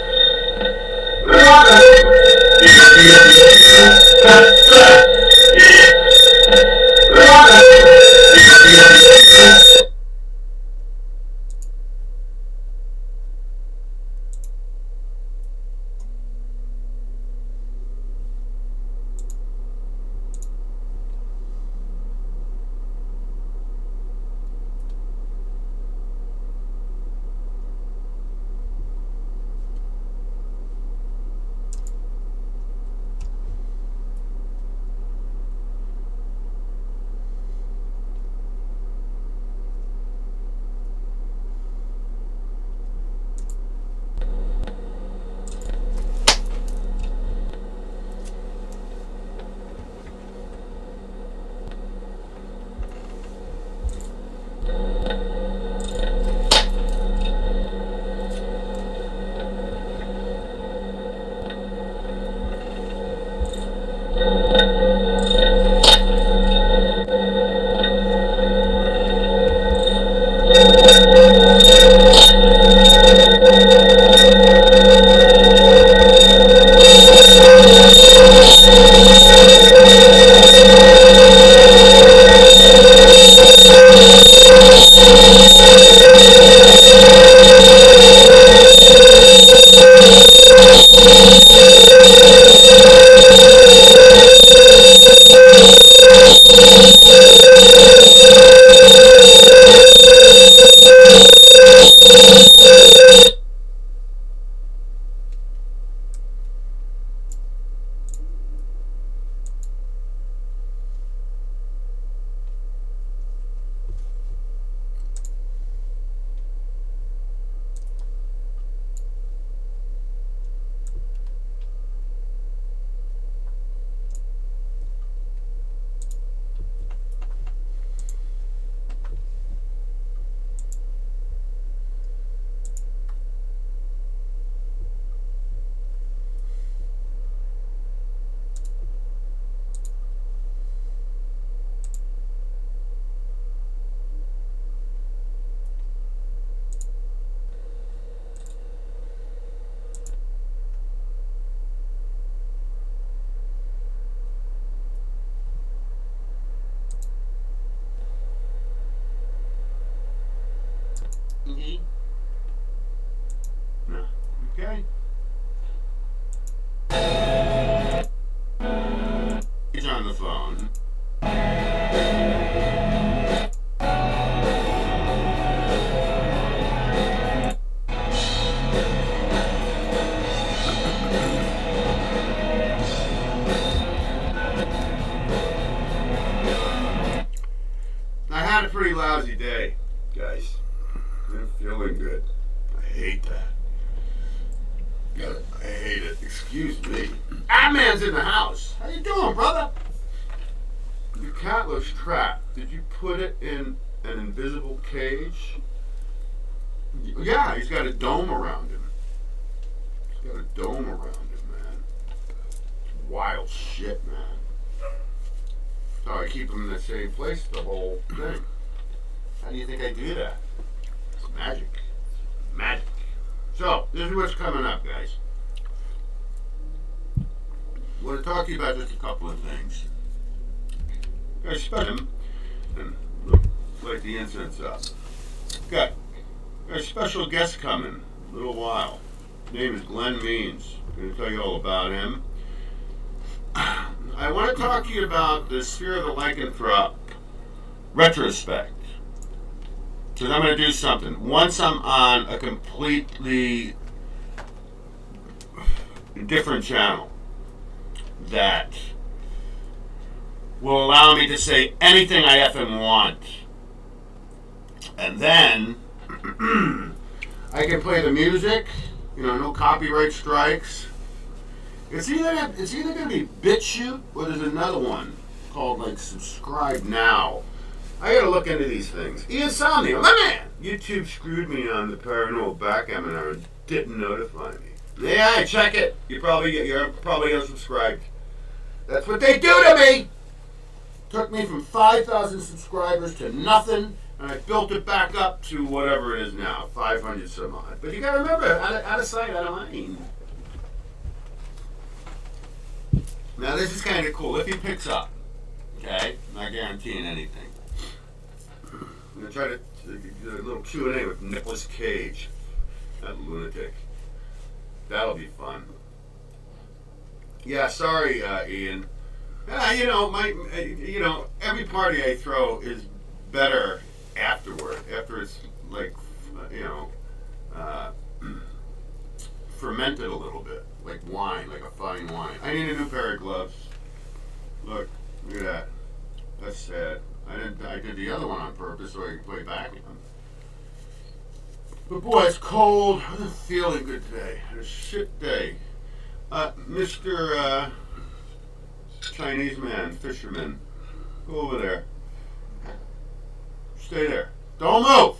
No. Okay. He's on the phone. I had a pretty lousy day, guys. I'm feeling good. I hate that. I hate it. Excuse me. Man's in the house. How you doing, brother? Your cat looks trapped. Did you put it in an invisible cage? Yeah, he's got a dome around him. He's got a dome around him, man. It's wild shit, man. So I keep him in the same place the whole thing. How do you think I do that? It's magic. Magic. So, this is what's coming up, guys. I want to talk to you about just a couple of things. I sped him and light the incense up. Got a special guest coming in a little while. His name is Glen Means. I'm going to tell you all about him. I want to talk to you about the Sphere of the Lycanthrope retrospect. Because I'm going to do something. Once I'm on a completely different channel that will allow me to say anything I effing want. And then I can play the music, no copyright strikes. It's either going to be BitChute or there's another one called like Subscribe Now. I got to look into these things. Insomnia, my man. YouTube screwed me on the paranormal backgammon and didn't notify me. Yeah, check it. You're probably unsubscribed. That's what they do to me. Took me from 5,000 subscribers to nothing, and I built it back up to whatever it is now, 500 some odd. But you got to remember, out of sight, out of mind. Now this is kind of cool. If he picks up, okay, I'm not guaranteeing anything. I'm gonna try to do a little Q&A with Nicolas Cage, that lunatic. That'll be fun. Yeah, sorry, Ian. Every party I throw is better afterward. After it's like, fermented a little bit, like wine, like a fine wine. I need a new pair of gloves. Look at that. That's sad. I did the other one on purpose so I could play backgammon. But boy, it's cold. I'm not feeling good today. It's a shit day. Mr. Chinese man, fisherman, go over there. Stay there. Don't move.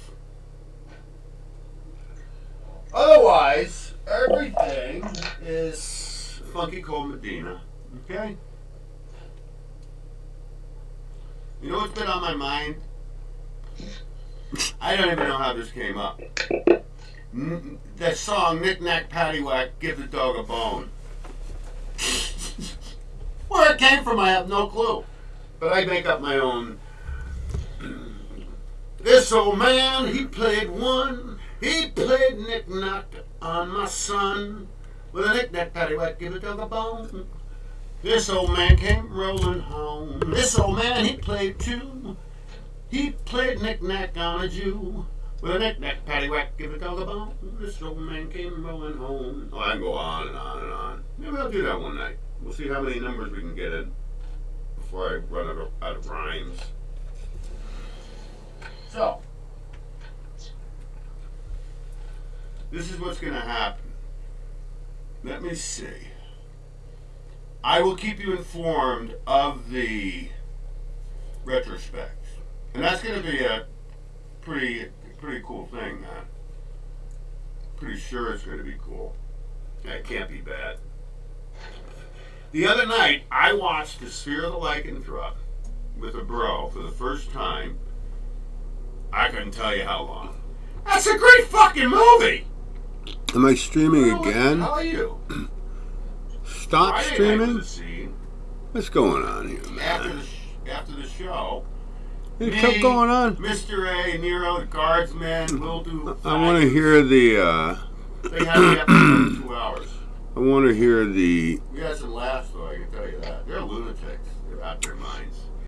Otherwise, everything is funky cold Medina. Okay? You know what's been on my mind? I don't even know how this came up. That song, Knick Knack Paddywhack, Give the Dog a Bone. Where it came from, I have no clue. But I make up my own. This old man, he played one. He played Knick Knack on my son. With a Knick Knack Paddywhack, give the dog a bone. This old man came rolling home. This old man, he played two. He played knick-knack on a Jew. With a knick-knack, paddywhack, give a dog a bone. This old man came rolling home. Oh, I can go on and on and on. Maybe I'll do that one night. We'll see how many numbers we can get in before I run out of rhymes. So, this is what's going to happen. Let me see. I will keep you informed of the retrospect. And that's going to be a pretty cool thing, man. Pretty sure it's going to be cool. It can't be bad. The other night, I watched The Sphere of the Lycanthrope with a bro for the first time. I couldn't tell you how long. That's a great fucking movie! Am I streaming again? How are you? Stop Friday streaming? night was the scene. What's going on here, man? After the show, It kept going on. Mr. A, Nero, the guardsman, will do. I want to hear the. They had the episode in 2 hours. I want to hear the. We had some laughs, though. I can tell you that. They're lunatics. They're out their minds.